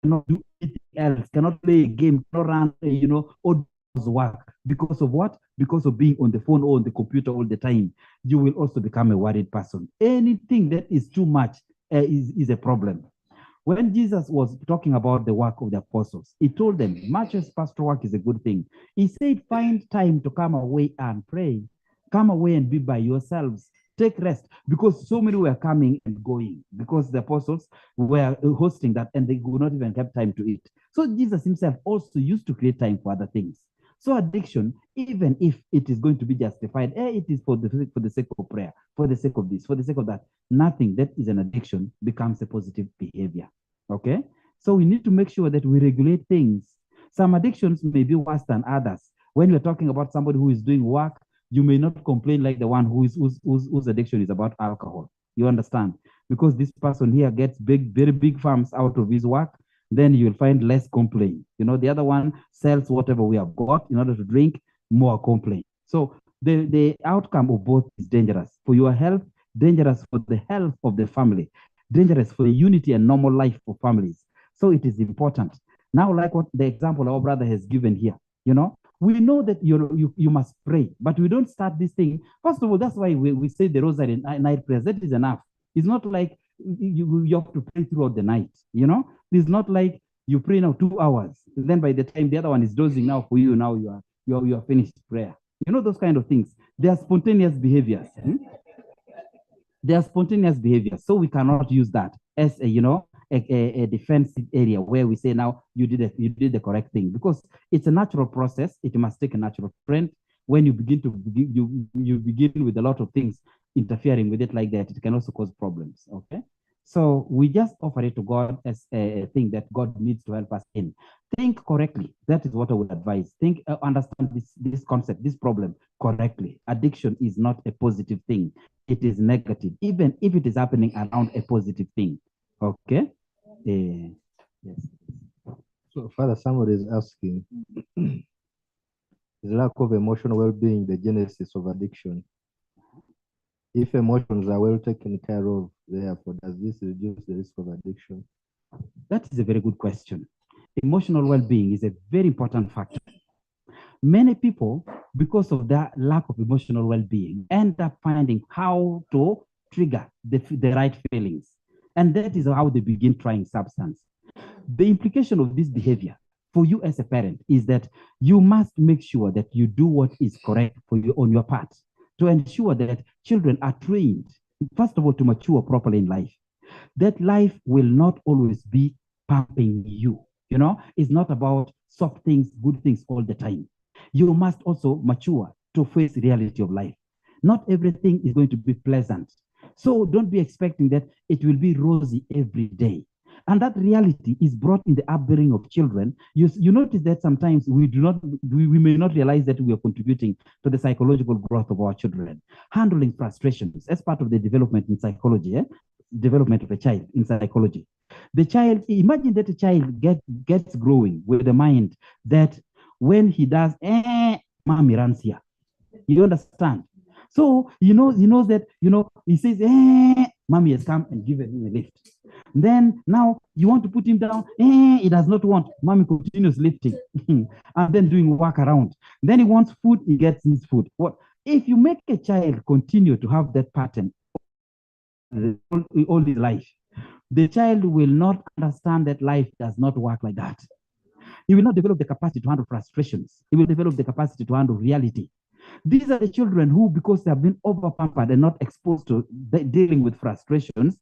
cannot do anything else, cannot play a game, cannot run, or work because of what? Because of being on the phone or on the computer all the time, you will also become a worried person. Anything that is too much is a problem. When Jesus was talking about the work of the apostles, he told them, much as pastoral work is a good thing, he said, find time to come away and pray. Come away and be by yourselves. Take rest, because so many were coming and going, because the apostles were hosting that and they would not even have time to eat. So Jesus himself also used to create time for other things. So addiction, even if it is going to be justified, it is for the sake of prayer, for the sake of this, for the sake of that. Nothing that is an addiction becomes a positive behavior. Okay? So we need to make sure that we regulate things. Some addictions may be worse than others. When we're talking about somebody who is doing work, you may not complain like the one whose addiction is about alcohol. You understand? Because this person here gets very big farms out of his work, then you'll find less complaint. The other one sells whatever we have got in order to drink, more complaint. So the outcome of both is dangerous for your health, dangerous for the health of the family, dangerous for the unity and normal life for families. So it is important. Now, like what the example our brother has given here, we know that you must pray, but we don't start this thing. First of all, that's why we say the rosary and night prayers. That is enough. It's not like you have to pray throughout the night. It's not like you pray now 2 hours, then by the time the other one is dozing now for you, now you are finished prayer. Those kind of things. They are spontaneous behaviors. They are spontaneous behaviors, so we cannot use that as a defensive area where we say now you did the correct thing, because it's a natural process. It must take a natural trend. When you begin you begin with a lot of things interfering with it like that, it can also cause problems. Okay, so we just offer it to God as a thing that God needs to help us in. Think correctly. That is what I would advise. Understand this concept, this problem correctly. Addiction is not a positive thing. It is negative, even if it is happening around a positive thing. Okay? Yes. So, Father, somebody is asking, is lack of emotional well-being the genesis of addiction? If emotions are well taken care of, therefore, does this reduce the risk of addiction? That is a very good question. Emotional well-being is a very important factor. Many people, because of that lack of emotional well-being, end up finding how to trigger the right feelings. And that is how they begin trying substance. The implication of this behavior for you as a parent is that you must make sure that you do what is correct for you on your part to ensure that children are trained, first of all, to mature properly in life. That life will not always be pumping you. It's not about soft things, good things all the time. You must also mature to face the reality of life. Not everything is going to be pleasant. So don't be expecting that it will be rosy every day. And that reality is brought in the upbringing of children. You notice that sometimes we may not realize that we are contributing to the psychological growth of our children. Handling frustrations as part of the development in psychology, development of a child in psychology. The child, imagine that a child gets growing with the mind that when he does, mommy runs here. You understand? So, he knows that, he says, mommy has come and given him a lift. Then now you want to put him down, he does not want. Mommy continues lifting and then doing work around. Then he wants food, he gets his food. What if you make a child continue to have that pattern all his life? The child will not understand that life does not work like that. He will not develop the capacity to handle frustrations. He will develop the capacity to handle reality. These are the children who, because they have been over-pampered and not exposed to dealing with frustrations,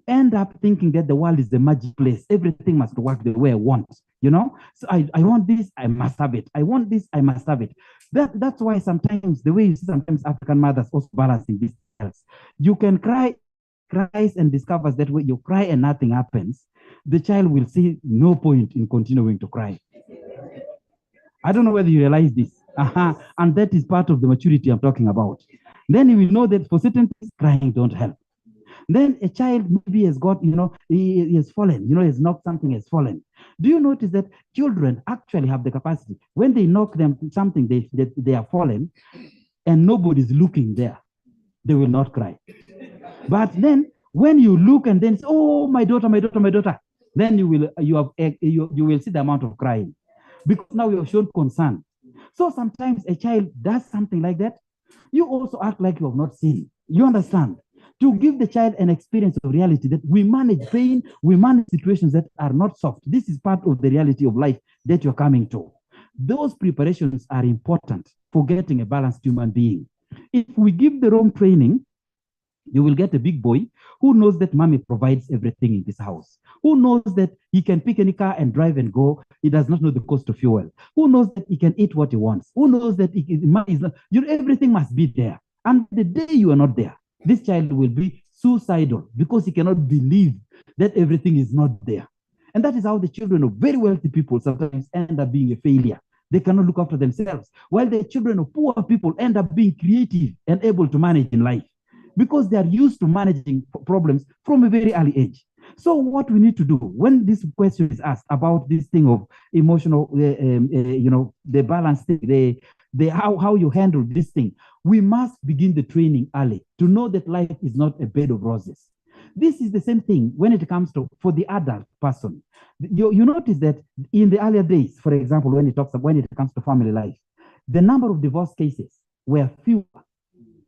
end up thinking that the world is the magic place. Everything must work the way I want. So I want this, I must have it. I want this, I must have it. That's why sometimes the way you see sometimes African mothers also balancing these else. You can cries and discovers that when you cry and nothing happens, the child will see no point in continuing to cry. I don't know whether you realize this. And that is part of the maturity I'm talking about. Then you will know that for certain things, crying don't help. Then a child maybe has got, he has fallen, he has knocked something, has fallen. Do you notice that children actually have the capacity, when they knock them something, they are fallen, and nobody's looking there, they will not cry. But then when you look and then say, oh, my daughter, then you will see the amount of crying, because now you have shown concern. So sometimes a child does something like that, you also act like you have not seen. You understand? To give the child an experience of reality, that we manage pain, we manage situations that are not soft. This is part of the reality of life that you're coming to. Those preparations are important for getting a balanced human being. If we give the wrong training, you will get a big boy who knows that mommy provides everything in this house, who knows that he can pick any car and drive and go. He does not know the cost of fuel, who knows that he can eat what he wants, who knows that money is not, everything must be there. And the day you are not there, this child will be suicidal because he cannot believe that everything is not there. And that is how the children of very wealthy people sometimes end up being a failure. They cannot look after themselves, while the children of poor people end up being creative and able to manage in life, because they are used to managing problems from a very early age. So what we need to do when this question is asked about this thing of emotional, the balance thing, how you handle this thing, we must begin the training early to know that life is not a bed of roses. This is the same thing when it comes to for the adult person. You notice that in the earlier days, for example, when it comes to family life, the number of divorce cases were fewer.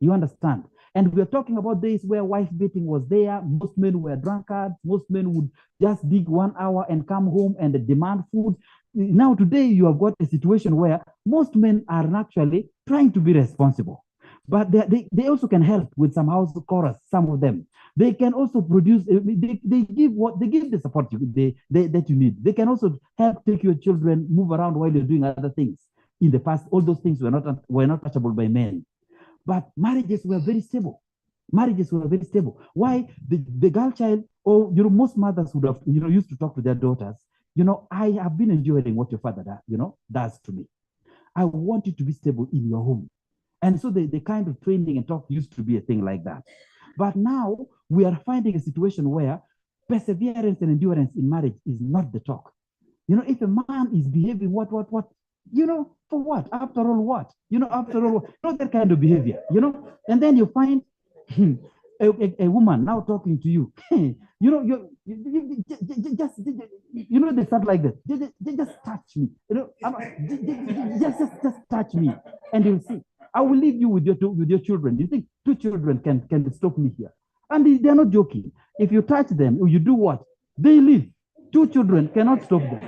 You understand? And we're talking about days where wife beating was there. Most men were drunkards. Most men would just dig 1 hour and come home and demand food. Now, today, you have got a situation where most men are actually trying to be responsible. But they also can help with some house chorus, some of them. They can also produce, they give the support that you need. They can also help take your children, move around while you're doing other things. In the past, all those things were not touchable by men. But marriages were very stable. Marriages were very stable. Why? The girl child, or most mothers would have, used to talk to their daughters. I have been enjoying what your father does to me. I want you to be stable in your home. And so the kind of training and talk used to be a thing like that. But now we are finding a situation where perseverance and endurance in marriage is not the talk. If a man is behaving what, for what? After all, what? After all, not that kind of behavior, and then you find a woman now talking to you, you they start like that. Just touch me, just touch me, and you'll see. I will leave you with your children. You think 2 children can stop me here? And they're not joking. If you touch them, you do what? They leave. 2 children cannot stop them.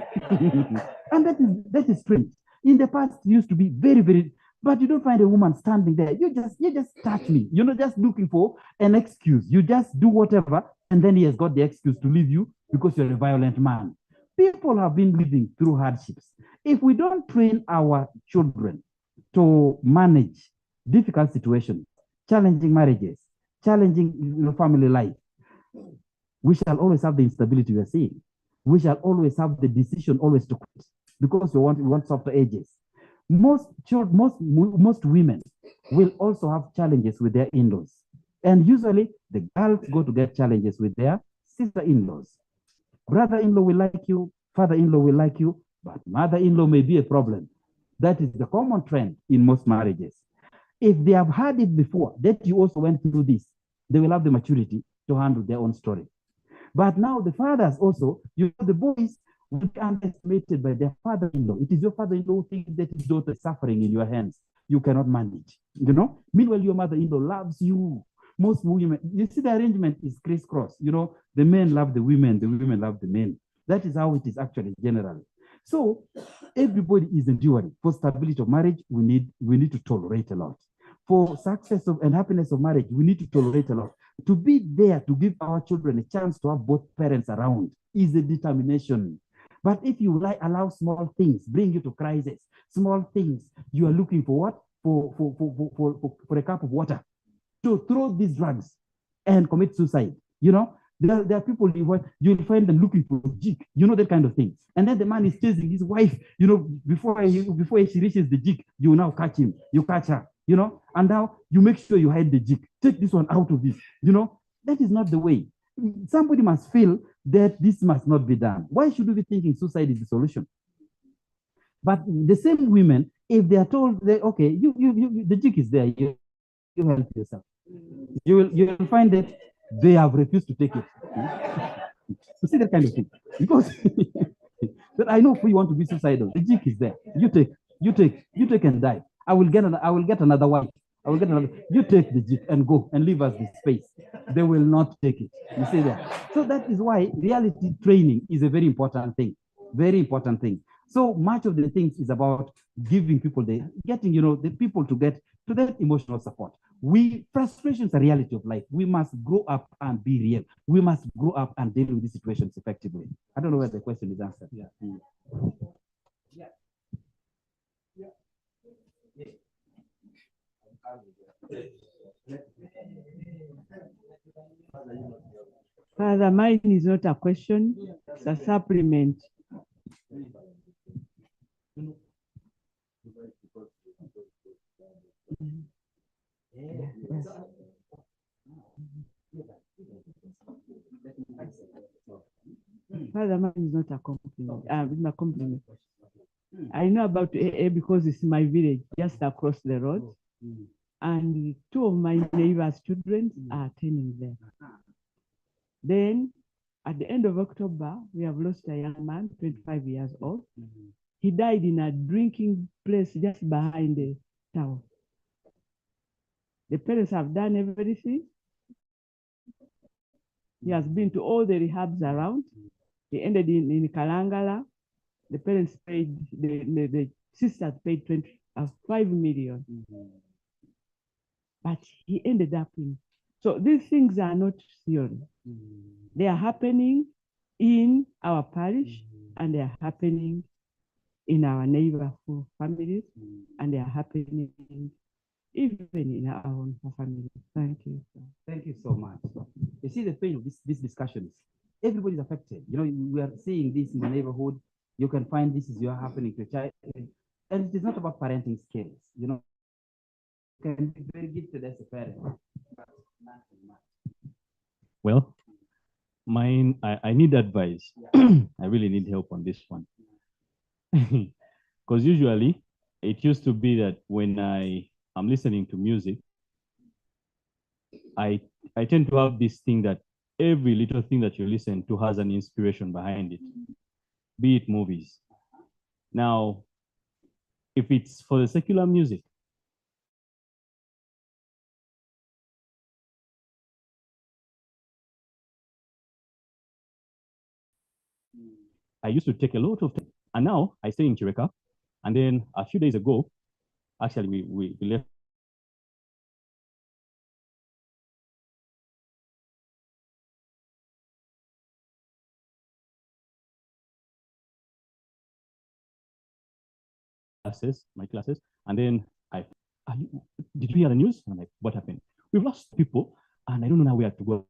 And that is strange. In the past, it used to be very, very, but you don't find a woman standing there. You just touch me. You're not just looking for an excuse. You just do whatever, and then he has got the excuse to leave you because you're a violent man. People have been living through hardships. If we don't train our children to manage difficult situations, challenging marriages, challenging family life, we shall always have the instability we are seeing. We shall always have the decision always to quit because we want softer edges. Most women will also have challenges with their in-laws. And usually the girls go to get challenges with their sister-in-laws. Brother-in-law will like you, father-in-law will like you, but mother-in-law may be a problem. That is the common trend in most marriages. If they have had it before, that you also went through this, they will have the maturity to handle their own story. But now the fathers also, the boys will be underestimated by their father-in-law. It is your father-in-law who thinks that his daughter is suffering in your hands. You cannot manage, Meanwhile, your mother-in-law loves you. Most women, you see the arrangement is crisscross. The men love the women love the men. That is how it is actually generally. So everybody is enduring. For stability of marriage, we need to tolerate a lot. For success and happiness of marriage, we need to tolerate a lot. To be there to give our children a chance to have both parents around is a determination. But if you allow small things bring you to crisis, small things, you are looking for what? For a cup of water, to throw these drugs and commit suicide. There are people you'll find them looking for a jig, that kind of thing. And then the man is chasing his wife, before she reaches the jig, you now catch him, you catch her, and now you make sure you hide the jig. Take this one out of this, that is not the way. Somebody must feel that this must not be done. Why should we be thinking suicide is the solution? But the same women, if they are told that, okay, the jig is there, you help yourself, you will find that they have refused to take it. You see that kind of thing? Because that I know you want to be suicidal. The jig is there. You take and die. I will get another wife. You take the jig and go and leave us the space. They will not take it. You see that? So that is why reality training is a very important thing. Very important thing. So much of the things is about giving people getting the people to get to that emotional support. Frustrations are reality of life. We must grow up and be real. We must grow up and deal with these situations effectively. I don't know where the question is answered. Yeah. Father, mine is not a question, it's a supplement. Father, mine is not a compliment. It's a compliment. I know about AA because it's my village just across the road. And 2 of my neighbors' children are attending there. Then at the end of October, we have lost a young man, 25 years old. He died in a drinking place just behind the town. The parents have done everything. He has been to all the rehabs around. He ended in Kalangala. The parents paid, the sisters paid 5 million. But he ended up in. So these things are not theory. They are happening in our parish, and they are happening in our neighborhood families, and they are happening even in our own family. Thank you. Thank you so much. You see the pain of these discussions. Everybody's affected. You know, we are seeing this in the neighborhood. You can find this is happening to a child. And it is not about parenting skills. You know, you can be very gifted as a parent. Well, I need advice. I really need help on this one. Because usually it used to be that when I'm listening to music, I tend to have this thing that every little thing that you listen to has an inspiration behind it, be it movies. Now, if it's for the secular music, I used to take a lot of time, and now I stay in Chireka. And then a few days ago, actually, we left my classes, and then did you hear the news? And I'm like, what happened? We've lost people, and I don't know now where to go.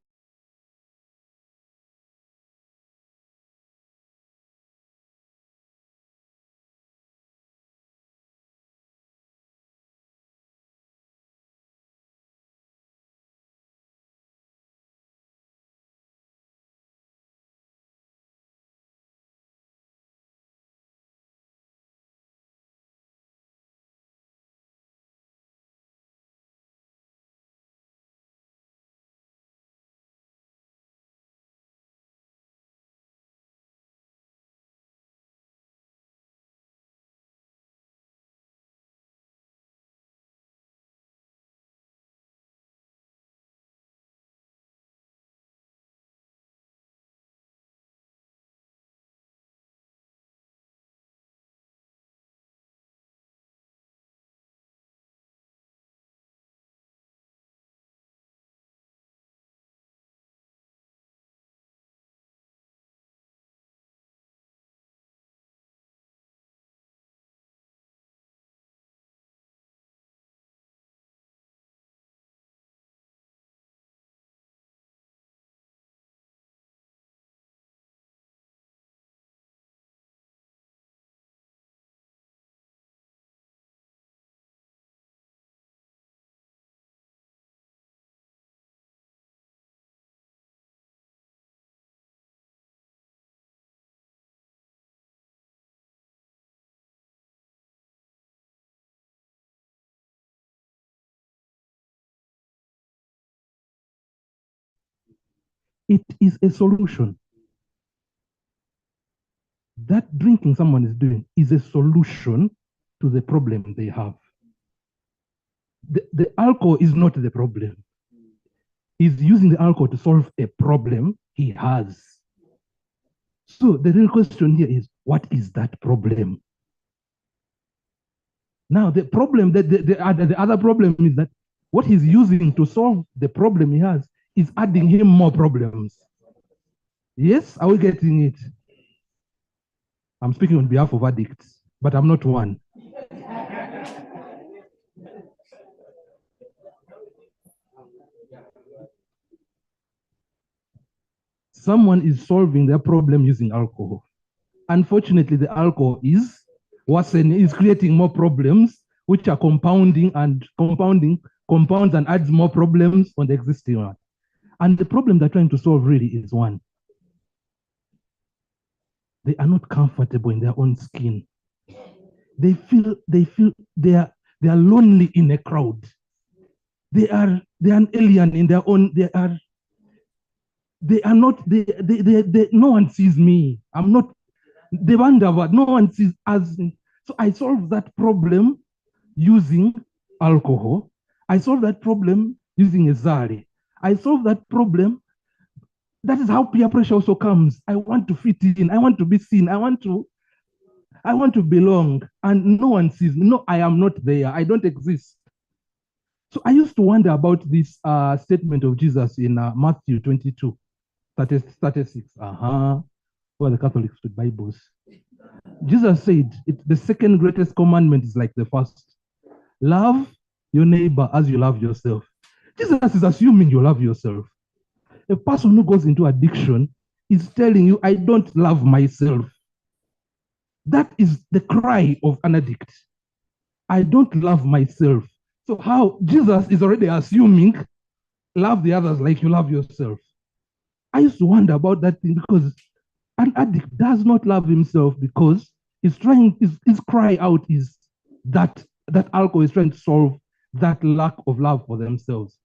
It is a solution. That drinking someone is doing is a solution to the problem they have. The alcohol is not the problem. He's using the alcohol to solve a problem he has. So the real question here is, what is that problem? Now, the problem, the other problem is that what he's using to solve the problem he has is adding him more problems. Yes, are we getting it? I'm speaking on behalf of addicts, but I'm not one. Someone is solving their problem using alcohol. Unfortunately, the alcohol is worsening, is creating more problems, which are compounds and adds more problems on the existing one. And the problem they're trying to solve really is one. They are not comfortable in their own skin. They feel they are lonely in a crowd. They are an alien in their own. They are not. No one sees me. I'm not. They wonder what no one sees us. So I solve that problem using alcohol, I solve that problem using a zari. I solve that problem. That is how peer pressure also comes. I want to fit in. I want to be seen. I want to belong. And no one sees me. No, I am not there. I don't exist. So I used to wonder about this statement of Jesus in Matthew 22, 36. Well, the Catholics with Bibles. Jesus said, the second greatest commandment is like the first. Love your neighbor as you love yourself. Jesus is assuming you love yourself. A person who goes into addiction is telling you, I don't love myself. That is the cry of an addict. I don't love myself. So how Jesus is already assuming, love the others like you love yourself. I used to wonder about that thing because an addict does not love himself because his cry out is that alcohol is trying to solve that lack of love for themselves.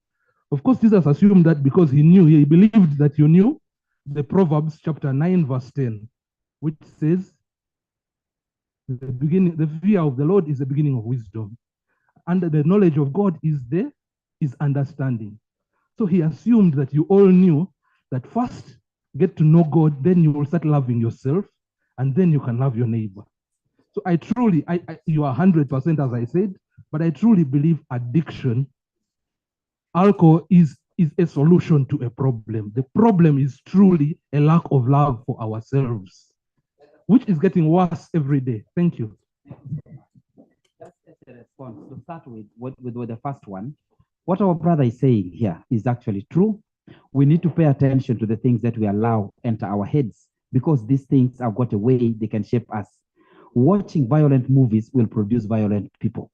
Of course, Jesus assumed that because he believed that you knew the Proverbs chapter 9, verse 10, which says, the fear of the Lord is the beginning of wisdom. And the knowledge of God is understanding. So he assumed that you all knew that first get to know God, then you will start loving yourself, and then you can love your neighbor. So I truly, you are 100% as I said, but I truly believe alcohol is a solution to a problem. The problem is truly a lack of love for ourselves, which is getting worse every day. Thank you. Just as a response, to start with the first one, what our brother is saying here is actually true. We need to pay attention to the things that we allow enter our heads because these things have got a way they can shape us. Watching violent movies will produce violent people.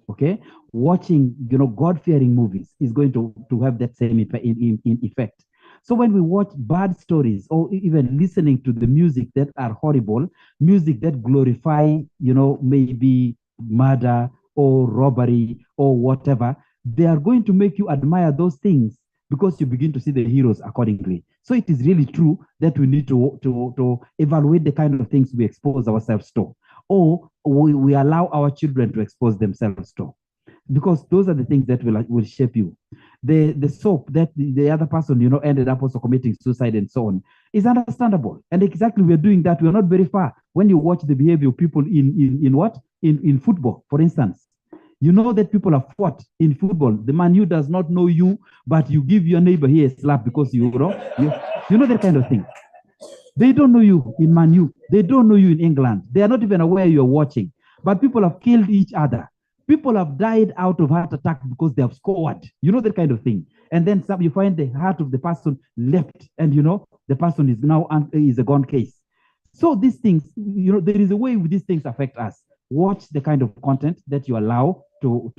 Okay, watching God-fearing movies is going to have that same effect. So when we watch bad stories or even listening to the music that are horrible, music that glorify maybe murder or robbery or whatever, they are going to make you admire those things because you begin to see the heroes accordingly. So it is really true that we need to evaluate the kind of things we expose ourselves to, or we allow our children to expose themselves to, because those are the things that will shape you. The soap that the other person ended up also committing suicide and so on is understandable, and exactly we're doing that. We're not very far when you watch the behavior of people in football, for instance. You know that people are fought in football. The man who does not know you, but you give your neighbor here a slap because you know that kind of thing. They don't know you in Man U. They don't know you in England. They are not even aware you're watching. But people have killed each other. People have died out of heart attack because they have scored. You know that kind of thing. And then you find the heart of the person left, and the person is now is a gone case. So these things, there is a way these things affect us. Watch the kind of content that you allow to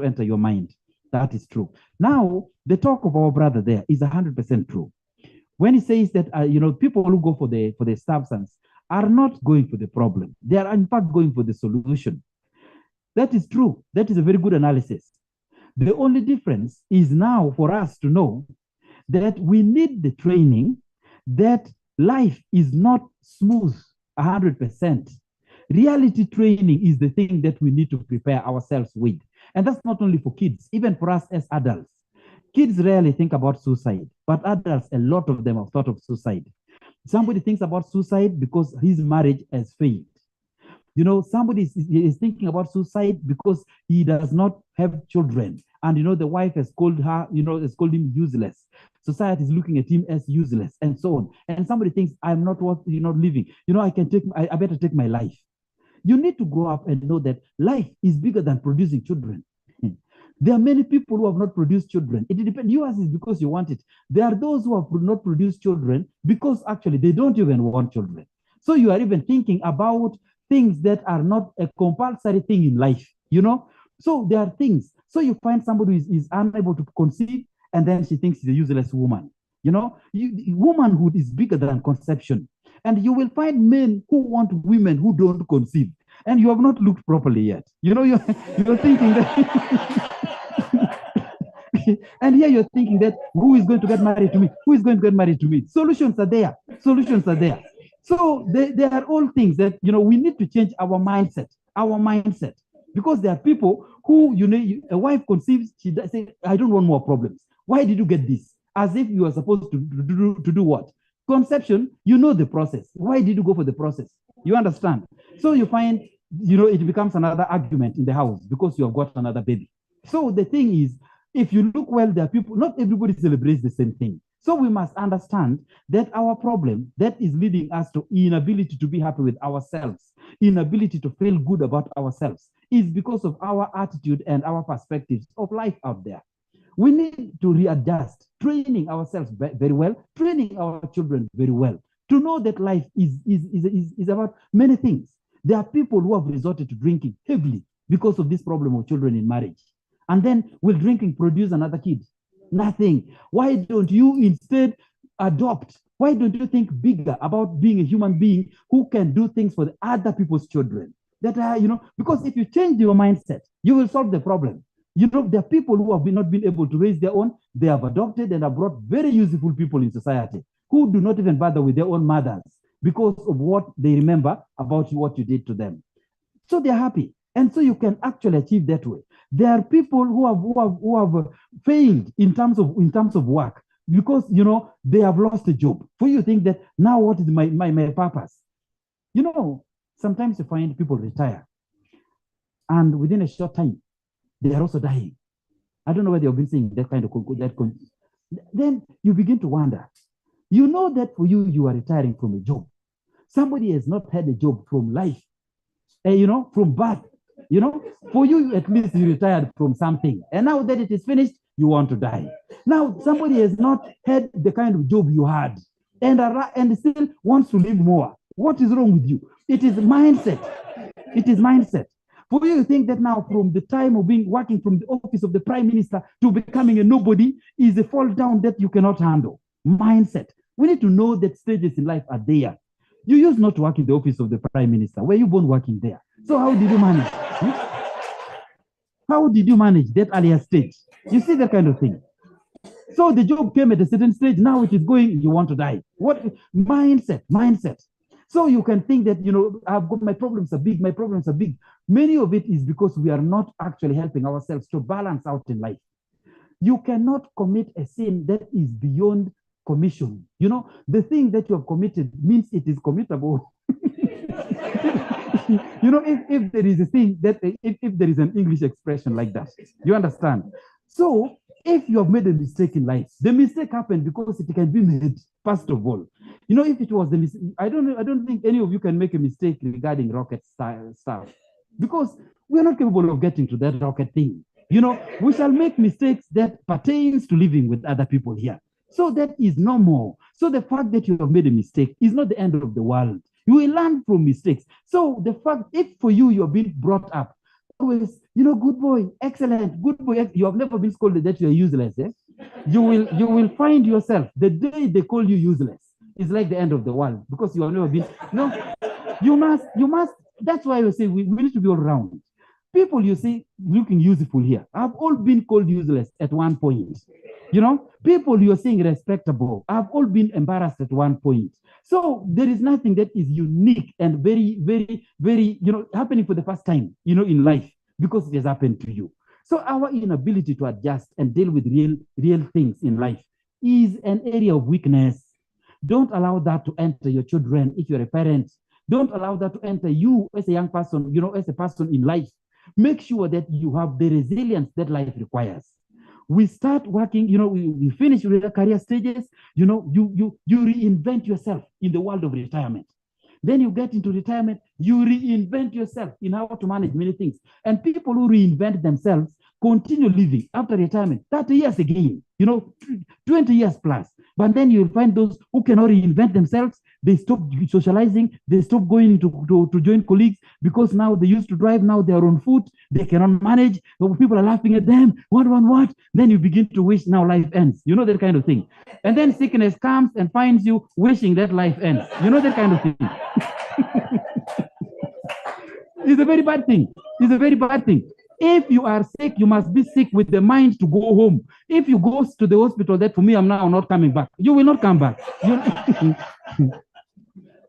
enter your mind. That is true. Now, the talk of our brother there is 100% true. When he says that people who go for the substance are not going for the problem, they are in fact going for the solution. That is true. That is a very good analysis. The only difference is now for us to know that we need the training, that life is not smooth 100%. Reality training is the thing that we need to prepare ourselves with. And that's not only for kids, even for us as adults. Kids rarely think about suicide, but adults, a lot of them have thought of suicide. Somebody thinks about suicide because his marriage has failed. Somebody is thinking about suicide because he does not have children. And, the wife has called her, has called him useless. Society is looking at him as useless and so on. And somebody thinks, I'm not worth, living. I better take my life. You need to grow up and know that life is bigger than producing children. There are many people who have not produced children. It depends. Yours is because you want it. There are those who have not produced children because actually they don't even want children. So you are even thinking about things that are not a compulsory thing in life, So there are things. So you find somebody who is unable to conceive, and then she thinks she's a useless woman. Womanhood is bigger than conception. And you will find men who want women who don't conceive. And you have not looked properly yet. You're thinking that... And here you're thinking that who is going to get married to me? Who is going to get married to me? Solutions are there. So they are all things that, we need to change our mindset. Because there are people who, a wife conceives, she says, I don't want more problems. Why did you get this? As if you are supposed to do what? Conception, you know the process. Why did you go for the process? You understand? So you find, it becomes another argument in the house because you have got another baby. So the thing is, if you look well, there are people, not everybody celebrates the same thing. So we must understand that our problem that is leading us to inability to be happy with ourselves, inability to feel good about ourselves, is because of our attitude and our perspectives of life out there. We need to readjust, training ourselves very well, training our children very well, to know that life is about many things. There are people who have resorted to drinking heavily because of this problem of children in marriage. And then will drinking produce another kid? Nothing. Why don't you instead adopt? Why don't you think bigger about being a human being who can do things for the other people's children? That are, because if you change your mindset, you will solve the problem. There are people who have not been able to raise their own. They have adopted and have brought very useful people in society who do not even bother with their own mothers because of what they remember about what you did to them. So they're happy. And so you can actually achieve that way. There are people who have failed in terms of work because, they have lost a job. For you think that now what is my purpose? Sometimes you find people retire and within a short time, they are also dying. I don't know whether you've been seeing that kind of then you begin to wonder. You know that for you are retiring from a job. Somebody has not had a job from life, from birth. For you, at least you retired from something. And now that it is finished, you want to die. Now, somebody has not had the kind of job you had and still wants to live more. What is wrong with you? It is mindset. It is mindset. For you to think that now from the time of working from the office of the prime minister to becoming a nobody is a fall down that you cannot handle. Mindset. We need to know that stages in life are there. You used not to work in the office of the prime minister. Were you born working there? So how did you manage? How did you manage that earlier stage? You see that kind of thing. So the job came at a certain stage. Now it is going, you want to die. What? Mindset. So you can think that, I've got my problems are big. Many of it is because we are not actually helping ourselves to balance out in life. You cannot commit a sin that is beyond commission. The thing that you have committed means it is committable. If there is a thing that, if there is an English expression like that, you understand? So if you have made a mistake in life, the mistake happened because it can be made, first of all. If it was the mistake, I don't think any of you can make a mistake regarding rocket stuff because we are not capable of getting to that rocket thing. We shall make mistakes that pertains to living with other people here. So that is normal. So the fact that you have made a mistake is not the end of the world. You will learn from mistakes. So the fact, if for you, you're being brought up, always, good boy, excellent, good boy, you have never been scolded that you're useless. You will find yourself, the day they call you useless, is like the end of the world because you have never been, you must, that's why I say we need to be all around. People you see looking useful here have all been called useless at one point. People you're seeing respectable have all been embarrassed at one point. So there is nothing that is unique and very, very, very, happening for the first time, in life because it has happened to you. So our inability to adjust and deal with real things in life is an area of weakness. Don't allow that to enter your children if you're a parent. Don't allow that to enter you as a young person, as a person in life. Make sure that you have the resilience that life requires. We start working, we finish with the career stages, you reinvent yourself in the world of retirement. Then you get into retirement, you reinvent yourself in how to manage many things. And people who reinvent themselves continue living after retirement, 30 years again, 20 years plus. But then you'll find those who cannot reinvent themselves. They stop socializing. They stop going to join colleagues because now they used to drive. Now they are on foot. They cannot manage. People are laughing at them. What? Then you begin to wish now life ends. That kind of thing. And then sickness comes and finds you wishing that life ends. That kind of thing. It's a very bad thing. It's a very bad thing. If you are sick, you must be sick with the mind to go home. If you go to the hospital, that for me, I'm now not coming back. You will not come back.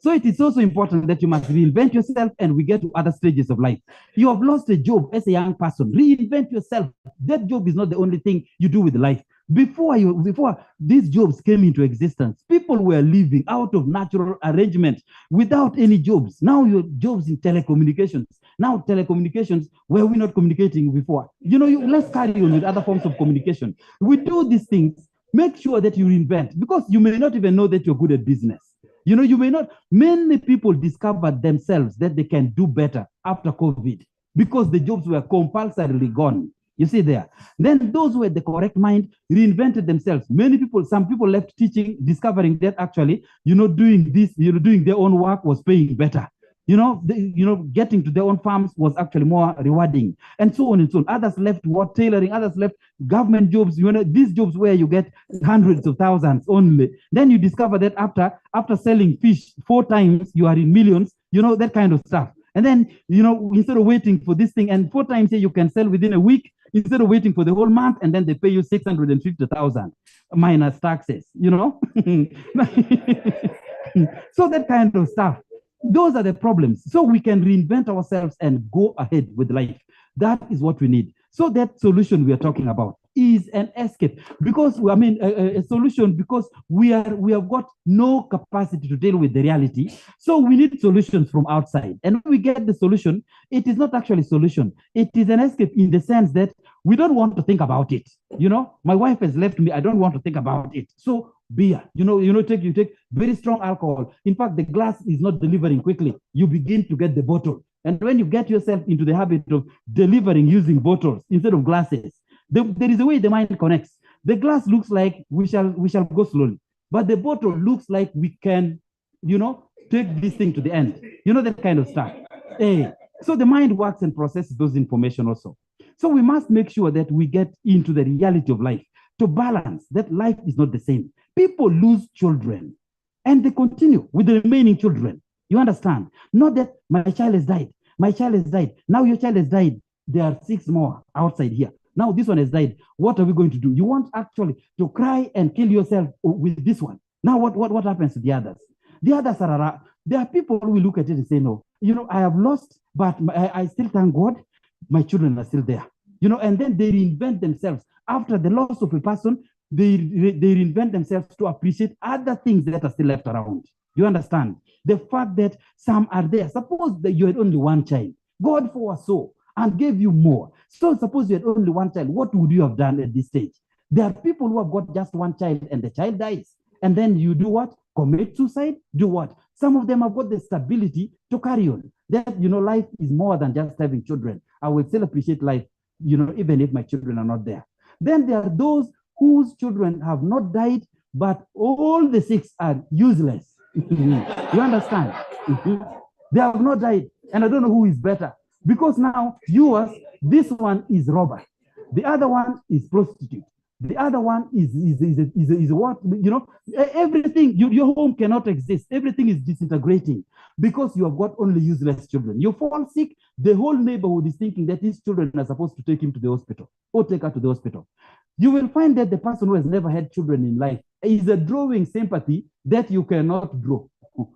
So it is also important that you must reinvent yourself, and we get to other stages of life. You have lost a job as a young person. Reinvent yourself. That job is not the only thing you do with life. Before these jobs came into existence, people were living out of natural arrangement without any jobs. Now your jobs in telecommunications. Now telecommunications, where we're not communicating before. Let's carry on with other forms of communication. We do these things. Make sure that you reinvent, because you may not even know that you're good at business. You may not. Many people discovered themselves that they can do better after COVID because the jobs were compulsorily gone. You see there. Then those who had the correct mind reinvented themselves. Some people left teaching, discovering that actually, doing this, doing their own work was paying better. Getting to their own farms was actually more rewarding, and so on and so on. Others left tailoring, others left government jobs, these jobs where you get hundreds of thousands only. Then you discover that after selling fish 4 times, you are in millions, that kind of stuff. And then, instead of waiting for this thing, and 4 times here you can sell within a week, instead of waiting for the whole month, and then they pay you 650,000 minus taxes, So that kind of stuff. Those are the problems. So we can reinvent ourselves and go ahead with life. That is what we need. So that solution we are talking about is an escape, because a solution, because we have got no capacity to deal with the reality. So we need solutions from outside. And when we get the solution, it is not actually a solution. It is an escape in the sense that we don't want to think about it. My wife has left me. I don't want to think about it. So beer, you take very strong alcohol. In fact, the glass is not delivering quickly. You begin to get the bottle. And when you get yourself into the habit of delivering using bottles instead of glasses, there is a way the mind connects. The glass looks like we shall go slowly, but the bottle looks like we can, take this thing to the end. That kind of stuff. So the mind works and processes those information also. So we must make sure that we get into the reality of life to balance that life is not the same. People lose children and they continue with the remaining children. You understand? Not that my child has died. My child has died. Now your child has died. There are 6 more outside here. Now this one has died. What are we going to do? You want actually to cry and kill yourself with this one. Now what happens to the others? The others there are people who will look at it and say, no, I have lost, but I still thank God. My children are still there. And then they reinvent themselves. After the loss of a person, they reinvent themselves to appreciate other things that are still left around. You understand? The fact that some are there. Suppose that you had only one child. God foresaw and gave you more. So suppose you had only one child. What would you have done at this stage? There are people who have got just one child and the child dies. And then you do what? Commit suicide? Do what? Some of them have got the stability to carry on. That, life is more than just having children. I will still appreciate life, even if my children are not there. Then there are those whose children have not died, but all the 6 are useless. You understand? They have not died. And I don't know who is better. Because now this one is robber. The other one is prostitute. The other one is what? Everything, your home cannot exist. Everything is disintegrating because you have got only useless children. You fall sick, the whole neighborhood is thinking that these children are supposed to take him to the hospital or take her to the hospital. You will find that the person who has never had children in life is a drawing sympathy that you cannot draw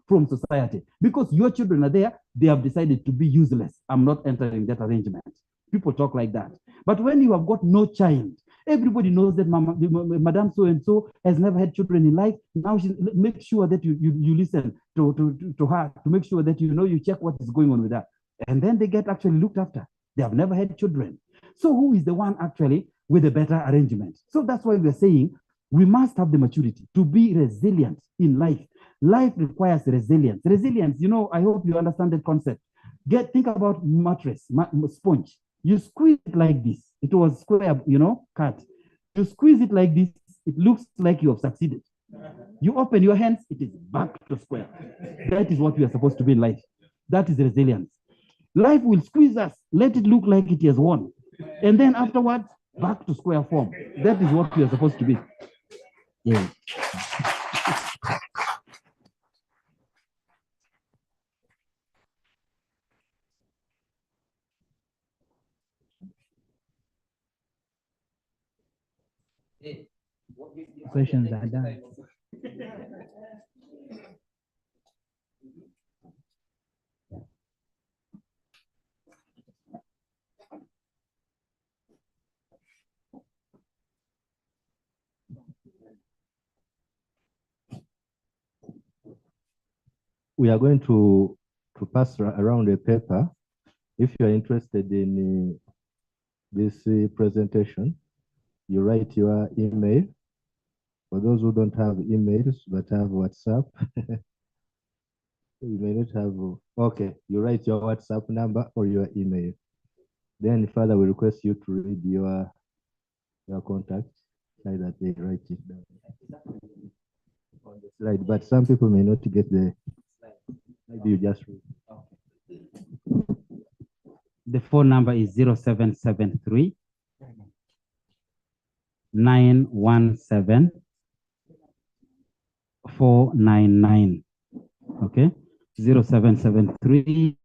from society because your children are there. They have decided to be useless. I'm not entering that arrangement. People talk like that. But when you have got no child, everybody knows that Madame so-and-so has never had children in life. Now make sure that you listen to her, to make sure that you check what is going on with her. And then they get actually looked after. They have never had children. So who is the one actually with a better arrangement? So that's why we're saying we must have the maturity to be resilient in life. Life requires resilience. Resilience, I hope you understand that concept. Think about mattress, sponge. You squeeze it like this. It was square, cut. You squeeze it like this. It looks like you have succeeded. You open your hands, it is back to square. That is what we are supposed to be in life. That is resilience. Life will squeeze us, let it look like it has won. And then afterwards, back to square form. That is what we are supposed to be. Yeah. Questions are done. we are going to pass around a paper. If you are interested in this presentation, you write your email. For those who don't have emails but have WhatsApp, you may not have, okay, you write your WhatsApp number or your email. Then Father will request you to read your contact so that they write it down on the slide. But some people may not get the slide. Maybe you just read. The phone number is 0773 917 499. Okay, 0773.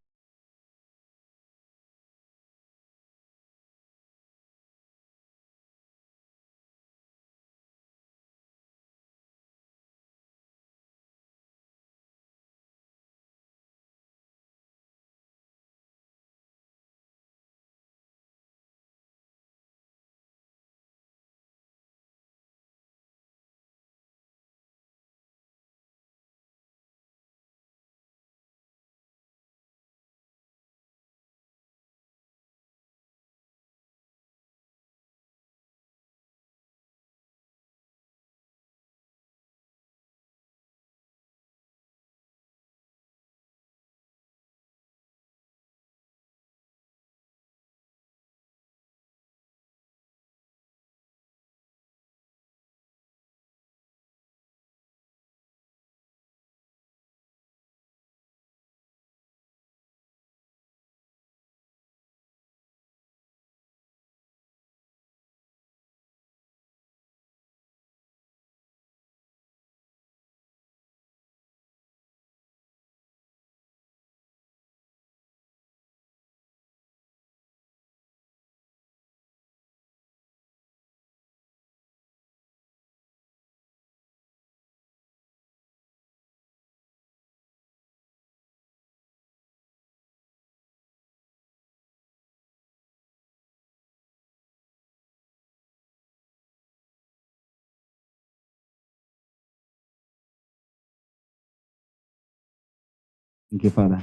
Thank you, Father.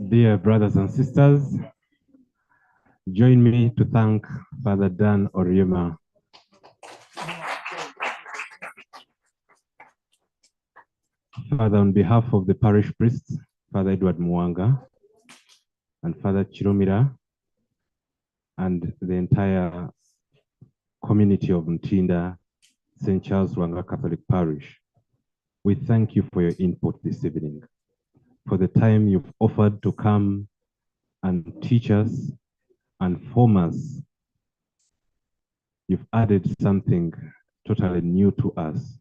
Dear brothers and sisters, join me to thank Father Dan Oryema. Father, on behalf of the parish priests, Father Edward Mwanga and Father Chirumira and the entire community of Mtinda, St.Charles Wanga Catholic Parish, we thank you for your input this evening, for the time you've offered to come and teach us and form us. You've added something totally new to us.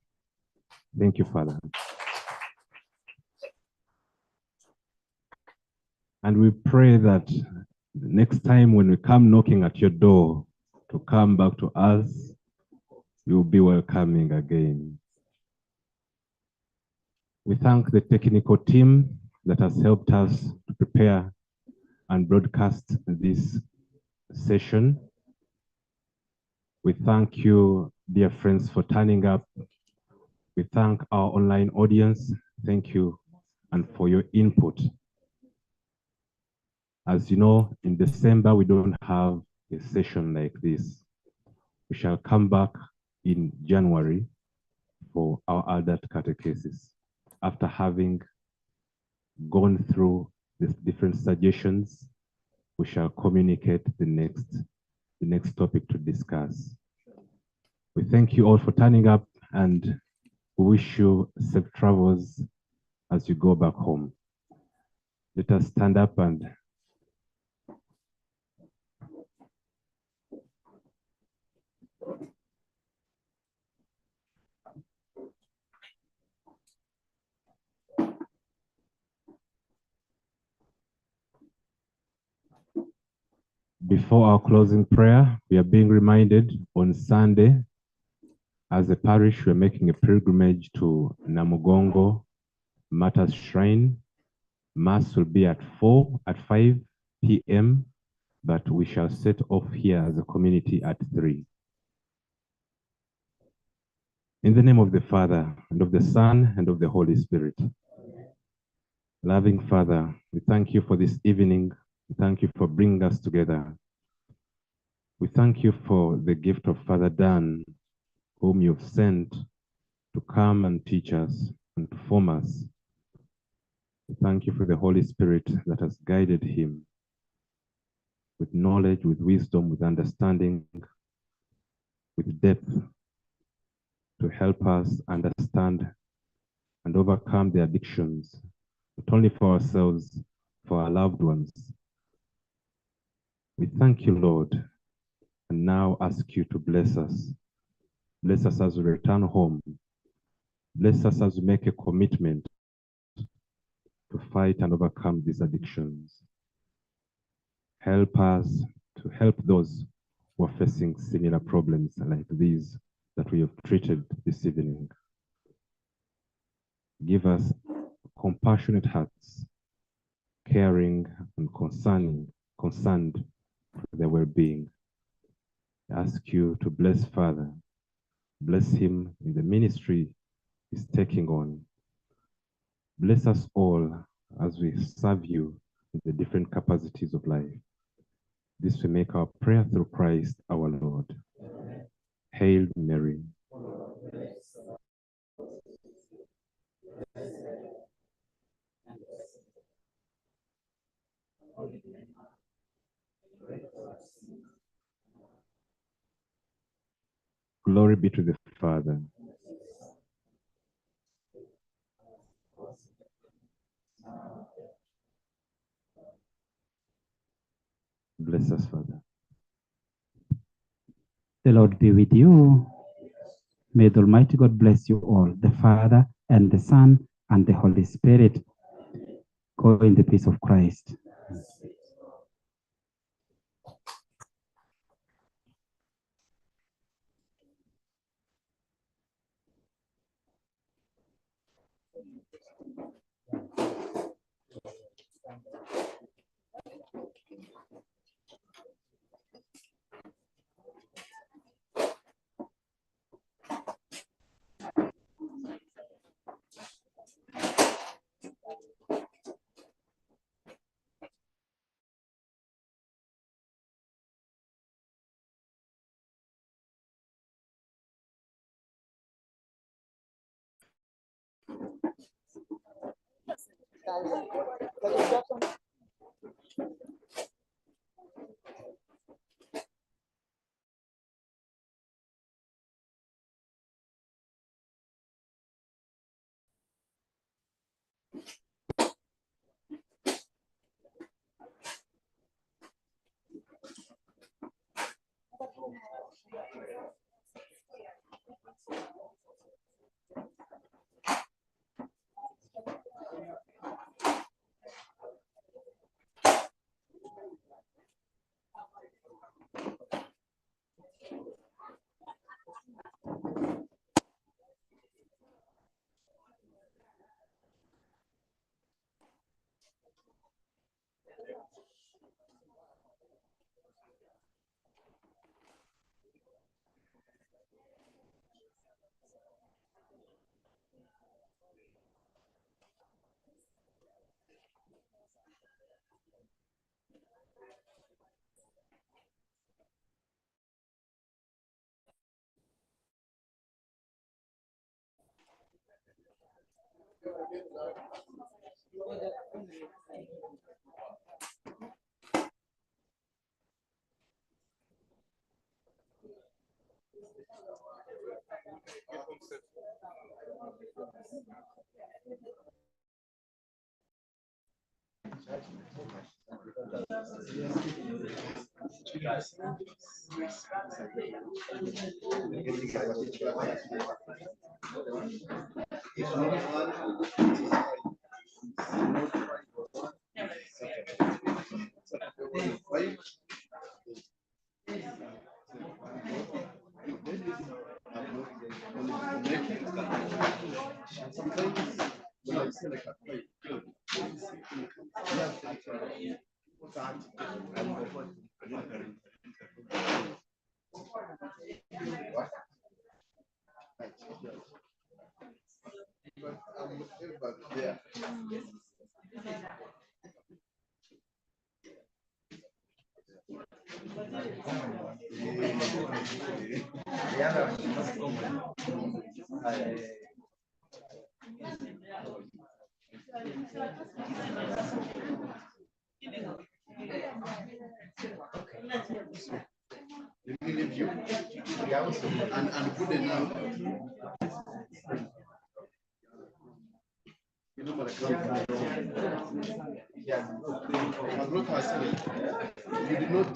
Thank you, Father. And we pray that the next time when we come knocking at your door to come back to us, you'll be welcoming again. We thank the technical team that has helped us to prepare and broadcast this session. We thank you, dear friends, for turning up. We thank our online audience. Thank you, and for your input. As you know, in December, we don't have a session like this. We shall come back in January for our adult catechesis after having gone through the different suggestions. We shall communicate the next topic to discuss. We thank you all for turning up and we wish you safe travels as you go back home. Let us stand up and before our closing prayer, we are being reminded on Sunday, as a parish, we're making a pilgrimage to Namugongo Martyr's Shrine. Mass will be at 5 p.m., but we shall set off here as a community at 3. In the name of the Father, and of the Son, and of the Holy Spirit. Loving Father, we thank you for this evening. We thank you for bringing us together. We thank you for the gift of Father Dan, whom you've sent to come and teach us and to form us. We thank you for the Holy Spirit that has guided him with knowledge, with wisdom, with understanding, with depth, to help us understand and overcome the addictions, not only for ourselves, for our loved ones. We thank you, Lord, and now ask you to bless us. Bless us as we return home. Bless us as we make a commitment to fight and overcome these addictions. Help us to help those who are facing similar problems like these that we have treated this evening. Give us compassionate hearts, caring and concerned for their well-being. I ask you to bless Father, bless him in the ministry he's taking on. Bless us all as we serve you in the different capacities of life. This we make our prayer through Christ our Lord. Hail Mary. Glory be to the Father. Bless us, Father. The Lord be with you. May the Almighty God bless you all, the Father and the Son and the Holy Spirit. Go in the peace of Christ. Let me leave you and put it now. You know what I come. Yeah. My brother has said, you did not